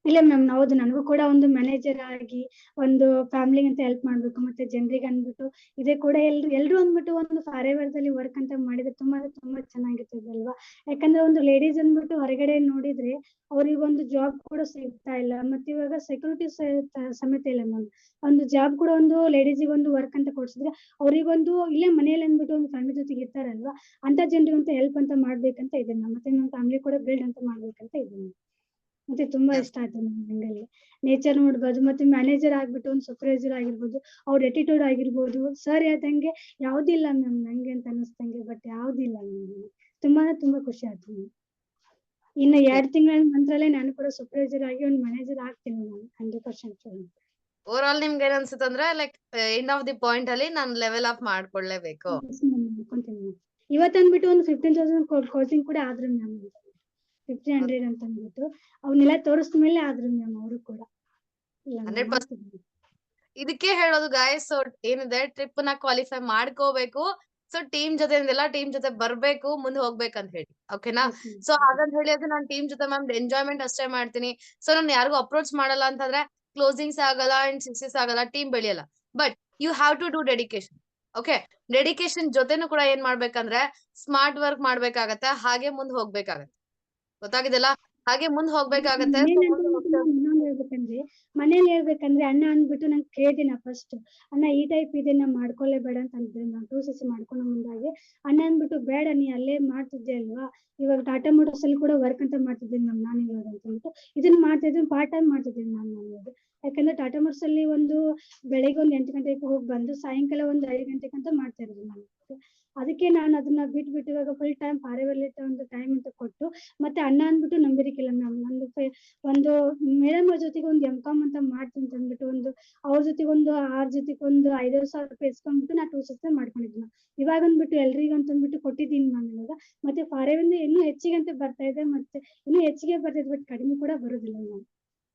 ಇಲ್ಲ ಮ್ಯಾಮ್ ಹೌದು, ನನಗೂ ಕೂಡ ಒಂದು ಮ್ಯಾನೇಜರ್ ಆಗಿ ಒಂದು ಫ್ಯಾಮಿಲಿ ಅಂತ ಹೆಲ್ಪ್ ಮಾಡ್ಬೇಕು, ಮತ್ತೆ ಜನರಿಗೆ ಅಂದ್ಬಿಟ್ಟು ಇದೇ ಕೂಡ ಎಲ್ರು ಅಂದ್ಬಿಟ್ಟು ಒಂದು ಫಾರೆವರ್ದಲ್ಲಿ ವರ್ಕ್ ಅಂತ ಮಾಡಿದ್ರೆ ತುಂಬಾ ಅಂದ್ರೆ ತುಂಬಾ ಚೆನ್ನಾಗಿರ್ತದೆ ಅಲ್ವಾ. ಯಾಕಂದ್ರೆ ಒಂದು ಲೇಡೀಸ್ ಅಂದ್ಬಿಟ್ಟು ಹೊರಗಡೆ ನೋಡಿದ್ರೆ ಅವ್ರಿಗೆ ಒಂದು ಜಾಬ್ ಕೂಡ ಸಿಗ್ತಾ ಇಲ್ಲ, ಮತ್ತೆ ಇವಾಗ ಸೆಕ್ಯೂರಿಟಿ ಸಮೇತ ಇಲ್ಲ ಮ್ಯಾಮ್. ಒಂದು ಜಾಬ್ ಕೂಡ ಒಂದು ಲೇಡೀಸಿಗೆ ಒಂದು ವರ್ಕ್ ಅಂತ ಕೊಡ್ಸಿದ್ರೆ ಅವ್ರಿಗೊಂದು ಇಲ್ಲೇ ಮನೇಲಿ ಅಂದ್ಬಿಟ್ಟು ಒಂದು ಫ್ಯಾಮಿಲಿ ಜೊತೆಗೆ ಇರ್ತಾರಲ್ವಾ, ಅಂತ ಜನರಿಗಂತ ಹೆಲ್ಪ್ ಅಂತ ಮಾಡ್ಬೇಕಂತ ಇದೆ ಮ್ಯಾಮ್. ಮತ್ತೆ ನಮ್ಮ ಫ್ಯಾಮಿಲಿ ಕೂಡ ಬಿಲ್ಡ್ ಅಂತ ಮಾಡ್ಬೇಕಂತ ಇದೆ ಮ್ಯಾಮ್. ಮತ್ತೆ ತುಂಬಾ Yes. ಇಷ್ಟ ಆಯ್ತು ನಂಗಲ್ಲಿ ನೇಚರ್ ನೋಡ್ಬೋದು, ಮತ್ತೆ ಮ್ಯಾನೇಜರ್ ಆಗ್ಬಿಟ್ಟು ಒಂದು ಸೂಪರ್ವೈಸರ್ ಆಗಿರ್ಬೋದು, ಅವ್ರ ಎಟಿಟ್ಯೂಡ್ ಆಗಿರ್ಬೋದು, ಸರ್ ಹೇಳ್ದಂಗೆ ಯಾವ್ದಿಲ್ಲ ಮ್ಯಾಮ್ ನಂಗೆ ಅಂತ ಅನಿಸ್ತಂಗೆ, ಬಟ್ ಯಾವ್ದಿಲ್ಲ ಮ್ಯಾಮ್. ತುಂಬಾ ಅಂದ್ರೆ ತುಂಬಾ ಖುಷಿ ಆಯ್ತು ಮ್ಯಾಮ್. ಇನ್ನು Okay. 2 ತಿಂಗಳ ನಂತರಲ್ಲೇ ನಾನು ಕೂಡ ಸೂಪರ್ವೈಸರ್ ಆಗಿ ಒಂದು ಮ್ಯಾನೇಜರ್ ಆಗ್ತೀನಿ ಮ್ಯಾಮ್, 100%. ಓವರ್ ಆಲ್ ನಿಮ್ಗೆ ಏನ್ ಅನ್ಸುತ್ತಂದ್ರೆ like end of the point ಅಲ್ಲಿ ನಾನು ಲೆವೆಲ್ ಅಪ್ ಮಾಡ್ಕೊಳ್ಳೇಬೇಕು. ಅನ್ಕೊಂತೀನಿ ಮ್ಯಾಮ್. ಇವತ್ತಂದ್ಬಿಟ್ಟು ಒಂದು 15,000 ಕೋಚಿಂಗ್ ಕೂಡ ಆದ್ರು ಮ್ಯಾಮ್, 1500 ಅಂತ ಅಂದ್ಬಿಟ್ಟು ಅವನ್ನೆಲ್ಲ ತೋರಿಸಿದ ಮೇಲೆ ಆದ್ರು ಮ್ಯಾಮ್ ಅವರು ಕೂಡ. ಇಲ್ಲ ಮ್ಯಾಮ್ 100% ಮಾಡ್ತಿದ್ದೀನಿ. ಇದಕ್ಕೆ ಹೇಳೋದು ಗಾಯ್ಸ್. ಸೊ ಏನಿದೆ ಟ್ರಿಪ್ ನ ಕ್ವಾಲಿಫೈ ಮಾಡ್ಕೋಬೇಕು. ಸೊ ಟೀಮ್ ಜೊತೆ ಬರ್ಬೇಕು, ಮುಂದೆ ಹೋಗ್ಬೇಕಂತ ಹೇಳಿ, ಓಕೆನಾ? Yes, ma'am. ಸೊ ಹಾಗಂತ ಹೇಳಿ ಅದು ನಾನು ಟೀಮ್ ಜೊತೆ ಮ್ಯಾಮ್ ಎಂಜಾಯ್ಮೆಂಟ್ ಅಷ್ಟೇ ಮಾಡ್ತೀನಿ, ಸೊ ನಾನು ಯಾರಿಗೂ ಅಪ್ರೋಚ್ ಮಾಡಲ್ಲ ಅಂತಂದ್ರೆ ಕ್ಲೋಸಿಂಗ್ಸ್ ಆಗಲ್ಲ ಅಂಡ್ ಸಕ್ಸಸ್ ಆಗಲ್ಲ, ಟೀಮ್ ಬೆಳೆಯಲ್ಲ. But you have to do dedication. Okay, dedication ಜೊತೆನೂ ಕೂಡ ಏನ್ ಮಾಡ್ಬೇಕಂದ್ರೆ ಸ್ಮಾರ್ಟ್ ವರ್ಕ್ ಮಾಡ್ಬೇಕಾಗತ್ತೆ, ಹಾಗೆ ಮುಂದ್ ಹೋಗ್ಬೇಕಾಗತ್ತೆ. ಗೊತ್ತಾಗಿದೆಲ್ಲ? ಹಾಗೆ ಮುಂದ್ ಹೋಗ್ಬೇಕಾಗತ್ತೆ. So ಮನೇಲಿ ಹೇಳ್ಬೇಕಂದ್ರೆ ಅಣ್ಣ ಅಂದ್ಬಿಟ್ಟು ನಂಗೆ ಕೇಳ್ದಿನ ಫಸ್ಟ್, ಅಣ್ಣ ಈ ಟೈಪ್ ಇದೆ ನಾ ಮಾಡ್ಕೊಳ್ಳೇಬೇಡ ಅಂತ ಅಂದಿದ್ದೆ ನಾನು 2cc ಮಾಡ್ಕೊಳ್ಳೋ ಮುಂದಾಗೆ. ಅಣ್ಣ ಅಂದ್ಬಿಟ್ಟು ಬೇಡ ನೀ ಅಲ್ಲೇ ಮಾಡ್ತಿದ್ದೆ ಅಲ್ವಾ, ಇವಾಗ ಟಾಟಾ ಮೋಟರ್ಸ್ ಅಲ್ಲಿ ಕೂಡ ವರ್ಕ್ ಅಂತ ಮಾಡ್ತಿದ್ದೀನಿ ಮ್ಯಾಮ್ ನಾನು ಇವಾಗ ಅಂತ ಅಂದ್ಬಿಟ್ಟು ಇದನ್ನ ಮಾಡ್ತಿದ್ದೀನಿ, ಪಾರ್ಟ್ ಟೈಮ್ ಮಾಡ್ತಿದ್ದೀನಿ ಮ್ಯಾಮ್ ನಾನು ಇವಾಗ. ಯಾಕಂದ್ರೆ ಟಾಟಾ ಮೋಟರ್ಸ್ ಅಲ್ಲಿ ಒಂದು ಬೆಳಿಗ್ಗೆ ಒಂದು 8 ಗಂಟೆಗೆ ಹೋಗಿ ಬಂದು ಸಾಯಂಕಾಲ ಒಂದು 5 ಗಂಟೆಗೆ ಅಂತ ಮಾಡ್ತಾ ಇರೋದು ನಾನು. ಅದಕ್ಕೆ ನಾನು ಅದನ್ನ ಬಿಟ್ಬಿಟ್ಟು ಇವಾಗ ಫುಲ್ ಟೈಮ್ ಫಾರೆವರ್ಲಿ ಒಂದು ಟೈಮ್ ಅಂತ ಕೊಟ್ಟು, ಮತ್ತೆ ಅಣ್ಣ ಅಂದ್ಬಿಟ್ಟು ನಂಬಿರಿಕಿಲ್ಲ ಮ್ಯಾಮ್. ನಂದು ಒಂದು ಮೇಡಮ್ ಅವ್ರ ಜೊತೆಗೆ ಒಂದು M.Com ಅಂತ ಮಾಡ್ತೀನಿ ಅಂತ ಅಂದ್ಬಿಟ್ಟು ಒಂದು ಅವ್ರ ಜೊತೆಗೆ ಒಂದು ಅವ್ರ ಜೊತೆಗೆ ಒಂದು 5,000 ರೂಪಾಯಿ ಇಸ್ಕೊಂಡ್ಬಿಟ್ಟು ನಾ 2 ಮಾಡ್ಕೊಂಡಿದ್ದೀನಿ. ಇವಾಗ ಅಂದ್ಬಿಟ್ಟು ಎಲ್ರಿಗೂ ಅಂತ ಅಂದ್ಬಿಟ್ಟು ಕೊಟ್ಟಿದ್ದೀನಿ ಮ್ಯಾಮ್ ಇವಾಗ. ಮತ್ತೆ ಫಾರೆವರ್ಲಿ ಇನ್ನೂ ಹೆಚ್ಚಿಗೆ ಅಂತ ಬರ್ತಾ ಇದೆ, ಮತ್ತೆ ಇನ್ನೂ ಹೆಚ್ಚಿಗೆ ಬರ್ತಿದೆ, ಬಟ್ ಕಡಿಮೆ ಕೂಡ ಬರುದಿಲ್ಲ ಮ್ಯಾಮ್.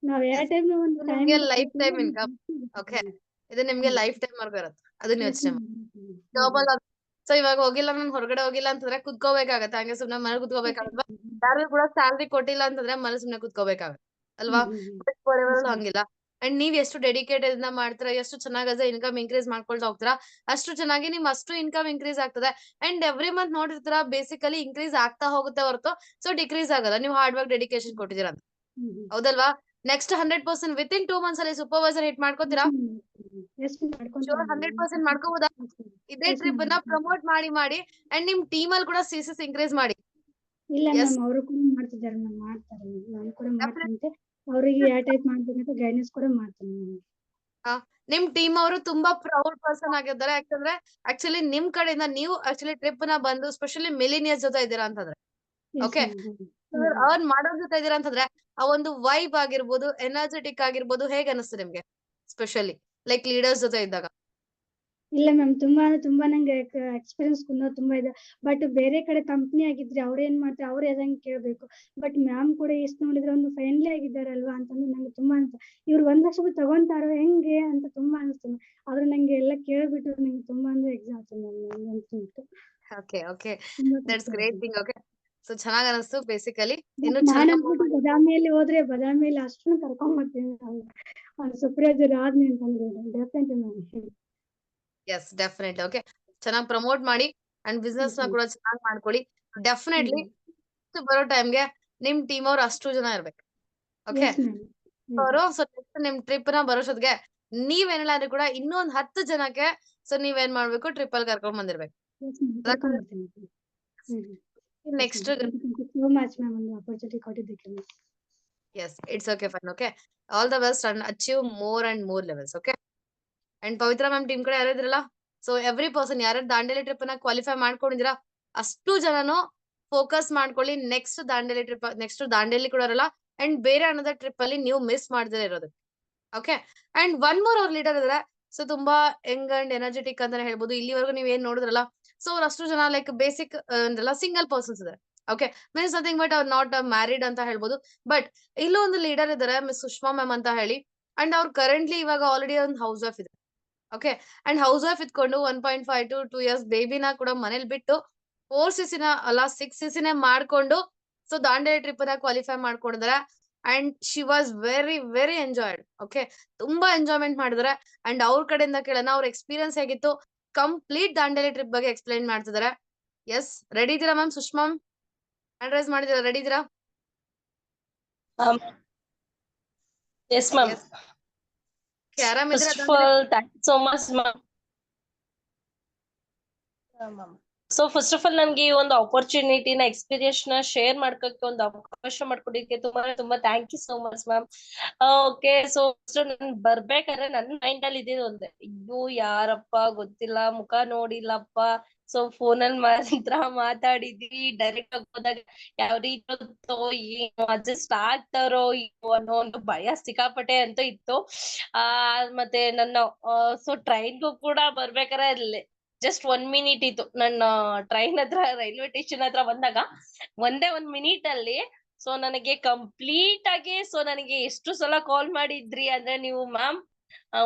ನಾವ್ ಯಾವ ಟೈಮ್ ಒಂದು ಟೈಮ್ ನಿಮ್ಗೆ ಲೈಫ್ ಟೈಮ್ ಇನ್ಕಮ್. ಓಕೆ, ಇದು ನಿಮ್ಗೆ ಲೈಫ್ ಟೈಮ್ ವರ್ಗ ಇರುತ್ತೆ, ಅದನ್ನ ಯೋಚನೆ ಮಾಡಿ. ಜಾಬ್ ಅಲ್ಲ. ಸೊ ಇವಾಗ ಹೋಗಿಲ್ಲ, ನಾನು ಹೊರಗಡೆ ಹೋಗಿಲ್ಲ ಅಂತಂದ್ರೆ ಕುತ್ಕೋಬೇಕಾಗತ್ತೆ, ಹಂಗೆ ಸುಮ್ನೆ ಮನೆ ಕುತ್ಕೋಬೇಕಾಗಲ್ವಾ? ಯಾರು ಕೂಡ ಸ್ಯಾಲ್ರಿ ಕೊಟ್ಟಿಲ್ಲ ಅಂತಂದ್ರೆ ಮನೆ ಸುಮ್ನೆ ಕುತ್ಕೋಬೇಕಾಗತ್ತೆ ಅಲ್ವಾ? ಬಟ್ ಫಾರೆವರ್ ಹಂಗಿಲ್ಲ. ಅಂಡ್ ನೀವ್ ಎಷ್ಟು ಡೆಡಿಕೇಟೆಡ್ ಇಂದ ಮಾಡ್ತೀರಾ, ಎಷ್ಟು ಚೆನ್ನಾಗಿ ಇನ್ಕಮ್ ಇನ್ಕ್ರೀಸ್ ಮಾಡ್ಕೊಳ್ತಾ ಹೋಗ್ತೀರಾ, ಅಷ್ಟು ಚೆನ್ನಾಗಿ ನಿಮ್ ಅಷ್ಟು ಇನ್ಕಮ್ ಇನ್ಕ್ರೀಸ್ ಆಗ್ತದೆ. ಅಂಡ್ ಎವ್ರಿ ಮಂತ್ ನೋಡಿರ್ತೀರಾ ಬೇಸಿಕಲಿ ಇನ್ಕ್ರೀಸ್ ಆಗ್ತಾ ಹೋಗುತ್ತೆ ಹೊರತು ಸೊ ಡಿಕ್ರೀಸ್ ಆಗಲ್ಲ, ನೀವು ಹಾರ್ಡ್ ವರ್ಕ್ ಡೆಡಿಕೇಶನ್ ಕೊಟ್ಟಿದ್ದೀರಾ ಅಂತ. ಹೌದಲ್ವಾ? ನೆಕ್ಸ್ಟ್ 100% ವಿತಿನ್ 2 ಮಂತ್ಸ್ ಅಲ್ಲಿ ಸೂಪರ್ವೈಸರ್ ಹಿಟ್ ಮಾಡ್ಕೋತೀರಾ? ಶೋರ್ 100% ಮಾಡ್ಕೋಬಹುದಾ? ಇದೇ ಟ್ರಿಪ್ ನ ಪ್ರಮೋಟ್ ಮಾಡಿ ಅಂಡ್ ನಿಮ್ ಟೀಮ್ ಅಲ್ಲಿ ಕೂಡ ಸಿಸಿಸ್ ಇನ್ಕ್ರೀಸ್ ಮಾಡಿ. ಇಲ್ಲ Yes. ಮ್ಯಾಮ್, ಅವರು ಕೂಡ ಮಾಡ್ತಿದ್ದಾರೆ ಮ್ಯಾಮ್, ಮಾಡ್ತಾರೆ ನಾನು ಕೂಡ ಮಾಡ್ತಂತೆ. ಅವ್ರಿಗೆ ಯಾವ ಟೈಪ್ ಮಾಡ್ಬೇಕಂತ ಗೈಡೆನ್ಸ್ ಕೂಡ ಮಾಡ್ತೀನಿ ಮ್ಯಾಮ್. ನಿಮ್ ಟೀಮ್ ಅವರು ತುಂಬಾ ಪ್ರೌಡ್ ಪರ್ಸನ್ ಆಗಿದ್ದಾರೆ, ಯಾಕಂದ್ರೆ ಆಕ್ಚುಲಿ ನಿಮ್ ಕಡೆಯಿಂದ ನೀವು ಆಕ್ಚುಲಿ ಟ್ರಿಪ್ ನ ಬಂದು ಸ್ಪೆಷಲಿ ಮಿಲಿನಿಯರ್ಸ್ ಜೊತೆ ಇದ್ದೀರಾ ಅಂತಂದ್ರೆ, ಓಕೆ, ಅರ್ನ್ ಮಾಡೋರ್ ಜೊತೆ ಇದ್ದೀರಾ ಅಂತಂದ್ರೆ ಆ ಒಂದು ವೈಬ್ ಆಗಿರ್ಬೋದು, ಎನರ್ಜೆಟಿಕ್ ಆಗಿರ್ಬೋದು, ಹೇಗ್ ಅನಿಸ್ತು ನಿಮ್ಗೆ? ಸ್ಪೆಷಲಿ ಲೈಕ್ ಲೀಡರ್ಸ್ ಜೊತೆ ಇದ್ದಾಗ. ಇಲ್ಲ ಮ್ಯಾಮ್, ತುಂಬಾ ಅಂದ್ರೆ ತುಂಬಾ ನಂಗೆ ಎಕ್ಸ್ಪೀರಿಯನ್ಸ್ ತುಂಬಾ ಇದೆ. ಬಟ್ ಬೇರೆ ಕಡೆ ಕಂಪ್ನಿ ಆಗಿದ್ರೆ ಅವ್ರು ಏನ್ ಮಾಡ್ತಾರೆ, ಅವ್ರು ಹೇಳ್ದಂಗೆ ಕೇಳ್ಬೇಕು. ಬಟ್ ಮ್ಯಾಮ್ ಕೂಡ ಎಷ್ಟು ನೋಡಿದ್ರೆ ಒಂದು ಫ್ರೆಂಡ್ಲಿ ಆಗಿದ್ದಾರಲ್ವಾ ಅಂತಂದ್ರೆ ನಂಗೆ ತುಂಬಾ ಅನ್ಸ, ಇವ್ರು 1 ಲಕ್ಷ ರೂಪಾಯಿ ತಗೊಂತಾರೋ ಹೆಂಗೆ ಅಂತ ತುಂಬಾ ಅನಿಸ್ತು. ಆದ್ರೆ ನಂಗೆ ಎಲ್ಲ ಕೇಳ್ಬಿಟ್ಟು ನಂಗೆ ತುಂಬಾ ಅಂದ್ರೆ ಎಕ್ಸಾಮ್ ಆಗ್ತದೆ ಮ್ಯಾಮ್ ಅಂದ್ಬಿಟ್ಟು. ಓಕೆ ಓಕೆ, ತುಂಬಾ ದಟ್ಸ್ ಖುಷಿ ಗ್ರೇಟ್ ಆಯ್ತು. ಥಿಂಗ್. ಓಕೆ, ಸೊ ಚೆನ್ನಾಗ್ ಅನಿಸ್ತು ಬೇಸಿಕಲಿ. ಬಟ್ ಇನ್ನು ನಾನ್ ಚೆನ್ನಾಗಿ ಅಂದ್ಬಿಟ್ಟು ಬದಾಮಿಯಲ್ಲಿ ಹೋದ್ರೆ ಬದಾಮಿಯಲ್ಲಿ ಅಷ್ಟನ್ನು ಕರ್ಕೊಂಡ್ ಬರ್ತೀನಿ ಒಂದು ಸೂಪರ್ವೈಸರ್ ಆದ್ನಿ ಅಂತಂದ್ರೆ definitely ma'am. Yes definitely. Okay, ಚೆನ್ನಾಗಿ ಪ್ರಮೋಟ್ ಮಾಡಿ ಅಂಡ್ ಬಿಸ್ನೆಸ್ ನ ಕೂಡ ಚೆನ್ನಾಗಿ ಮಾಡ್ಕೊಳ್ಳಿ. ಡೆಫಿನೆಟ್ಲಿ ಬರೋ ಟೈಮ್ಗೆ ನಿಮ್ ಟೀಮ್ ಅವ್ರು ಅಷ್ಟು ಜನ ಇರ್ಬೇಕು. Okay, yes ma'am. ಅವರು ಸೊ ನೆಕ್ಸ್ಟ್ ನಿಮ್ ಟ್ರಿಪ್ ನ ಬರೋಷ್ಟೊತ್ತಿಗೆ ನೀವೇನಿಲ್ಲ ಅಂದ್ರೂ ಕೂಡ ಇನ್ನೂ ಒಂದು 10 ಜನಕ್ಕೆ ಸೊ ನೀವೇನ್ ಮಾಡ್ಬೇಕು, ಟ್ರಿಪ್ ಅಲ್ಲಿ ಕರ್ಕೊಂಡ್ ಬಂದಿರ್ಬೇಕು. ಕರ್ಕೊಂಡ್ ಬರ್ತೀನಿ. ನೆಕ್ಸ್ಟ್ ಸೋ ಮಚ್ ಮ್ಯಾಮ್ ಒಂದು ಅಪರ್ಚುನಿಟಿ ಕೊಟ್ಟಿದ್ದಕ್ಕೆ. Yes, it's okay fine. Okay, all the best and achieve more and more levels. Okay, and Pavitra ma'am team ಕಡೆ ಯಾರಿದ್ರಲ್ಲ, ಸೊ ಎವ್ರಿ ಪರ್ಸನ್ ಯಾರ್ಯಾರು ದಾಂಡೇಲಿ ಟ್ರಿಪ್ ನ ಕ್ವಾಲಿಫೈ ಮಾಡ್ಕೊಂಡಿದ್ದೀರಾ ಅಷ್ಟು ಜನನು ಫೋಕಸ್ ಮಾಡ್ಕೊಳ್ಳಿ. Next Dandeli trip, next Dandeli ಕೂಡ ಇರಲ್ಲ ಅಂಡ್ ಬೇರೆ ಅನ್ನೋದ ಟ್ರಿಪ್ ಅಲ್ಲಿ ನೀವು ಮಿಸ್ ಮಾಡದೇ ಇರೋದು. ಓಕೆ, ಅಂಡ್ ಒನ್ ಮೋರ್ ಅವ್ರ ಲೀಡರ್ ಇದಾರೆ, ಸೊ ತುಂಬಾ ಯಂಗ್ ಅಂಡ್ ಎನರ್ಜೆಟಿಕ್ ಅಂತಾನೆ ಹೇಳ್ಬೋದು. ಇಲ್ಲಿವರೆಗೂ ನೀವ್ ಏನ್ ನೋಡಿದ್ರಲ್ಲ, ಸೊ ಅವ್ರ ಅಷ್ಟು ಜನ ಲೈಕ್ ಬೇಸಿಕ್ ಅಂದ್ರಲ್ಲ ಸಿಂಗಲ್ ಪರ್ಸನ್ಸ್ ಇದಾರೆ. ಓಕೆ, ಮೀನ್ಸ್ ನಥಿಂಗ್ ಬಟ್ ಅವ್ರು ನಾಟ್ ಮ್ಯಾರಿಡ್ ಅಂತ ಹೇಳ್ಬೋದು. ಬಟ್ ಇಲ್ಲೂ ಒಂದು ಲೀಡರ್ ಇದಾರೆ, ಮಿಸ್ ಸುಷ್ಮಾ ಮ್ಯಾಮ್ ಅಂತ ಹೇಳಿ. ಅಂಡ್ ಅವ್ರು ಕರೆಂಟ್ಲಿ ಇವಾಗ ಆಲ್ರೆಡಿ ಒಂದು ಹೌಸ್ ವೈಫ್ ಇದೆ. ಓಕೆ, ಅಂಡ್ ಹೌಸ್ ವೈಫ್ ಇದ್ಕೊಂಡು 1.5 to 2 years ಬೇಬಿನ ಕೂಡ ಮನೇಲಿ ಬಿಟ್ಟು 4cc ಅಲ್ಲ 6cc ಮಾಡ್ಕೊಂಡು ಸೊ ದಾಂಡೇಲಿ ಟ್ರಿಪ್ ನ ಕ್ವಾಲಿಫೈ ಮಾಡ್ಕೊಂಡಿದ್ದಾರೆ. And she was very very enjoyed. Okay, ತುಂಬಾ ಎಂಜಾಯ್ಮೆಂಟ್ ಮಾಡಿದಾರೆ. ಅಂಡ್ ಅವ್ರ ಕಡೆಯಿಂದ ಕೇಳೋಣ, ಅವ್ರ ಎಕ್ಸ್ಪೀರಿಯನ್ಸ್ ಹೇಗಿತ್ತು, ಕಂಪ್ಲೀಟ್ ದಾಂಡೇಲಿ ಟ್ರಿಪ್ ಬಗ್ಗೆ ಎಕ್ಸ್ಪ್ಲೈನ್ ಮಾಡ್ತಿದ್ದಾರೆ. ಎಸ್, ರೆಡಿ ಇದೀರಾ ಮ್ಯಾಮ್? ಸುಷ್ಮಾ ಹ್ಯಾಂಡ್ ರೈಸ್ ಮಾಡಿದಿರಾ, ರೆಡಿ ಇದೀರಾ? Yes, ma'am. ಎಸ್, ಆರಾಮ್ First ಇದೀರಾ? of all, thank you so much, ma'am. So first of all ನನ್ಗೆ ಈ ಒಂದು ಆಪರ್ಚುನಿಟಿನ ಎಕ್ಸ್ಪೀರಿಯನ್ಸ್ ನ ಶೇರ್ ಮಾಡ್ಕೊಕ್ಕೆ ಒಂದು ಅವಕಾಶ ಮಾಡ್ಕೊಡಿಕ್ಕೆ ತುಂಬಾ ತುಂಬಾ thank you so much ma'am. Okay, so ನನ್ ಬರ್ಬೇಕಾದ್ರೆ ನನ್ ಮೈಂಡ್ ಅಲ್ಲಿ ಇದ್ದಿದ್ದು ಒಂದೇ, ಅಯ್ಯೋ ಯಾರಪ್ಪ ಗೊತ್ತಿಲ್ಲ, ಮುಖ ನೋಡಿಲ್ಲಪ್ಪ, ಸೊ ಫೋನಲ್ಲಿ ಮಾತ್ರ ಮಾತಾಡಿದ್ವಿ, ಡೈರೆಕ್ಟ್ ಆಗಿ ಹೋದಾಗ ಯಾವ ರೀತಿ ಏನು ಅಡ್ಜಸ್ಟ್ ಆಗ್ತಾರೋ ಅನ್ನೋ ಒಂದು ಭಯ ಸಿಕ್ಕಾಪಟ್ಟೆ ಅಂತ ಇತ್ತು. ಮತ್ತೆ ನನ್ನ ಸೊ ಟ್ರೈನ್ಗೂ ಕೂಡ ಬರ್ಬೇಕಾದ್ರೆ ಜಸ್ಟ್ 1 ಮಿನಿಟ್ ಇತ್ತು. ನನ್ನ ಟ್ರೈನ್ ಹತ್ರ ರೈಲ್ವೆ ಸ್ಟೇಷನ್ ಹತ್ರ ಬಂದಾಗ ಒಂದೇ 1 ಮಿನಿಟ್ ಅಲ್ಲಿ ಸೊ ನನಗೆ ಕಂಪ್ಲೀಟ್ ಆಗಿ ಸೊ ನನಗೆ ಎಷ್ಟು ಸಲ ಕಾಲ್ ಮಾಡಿದ್ರಿ ಅಂದ್ರೆ ನೀವು ಮ್ಯಾಮ್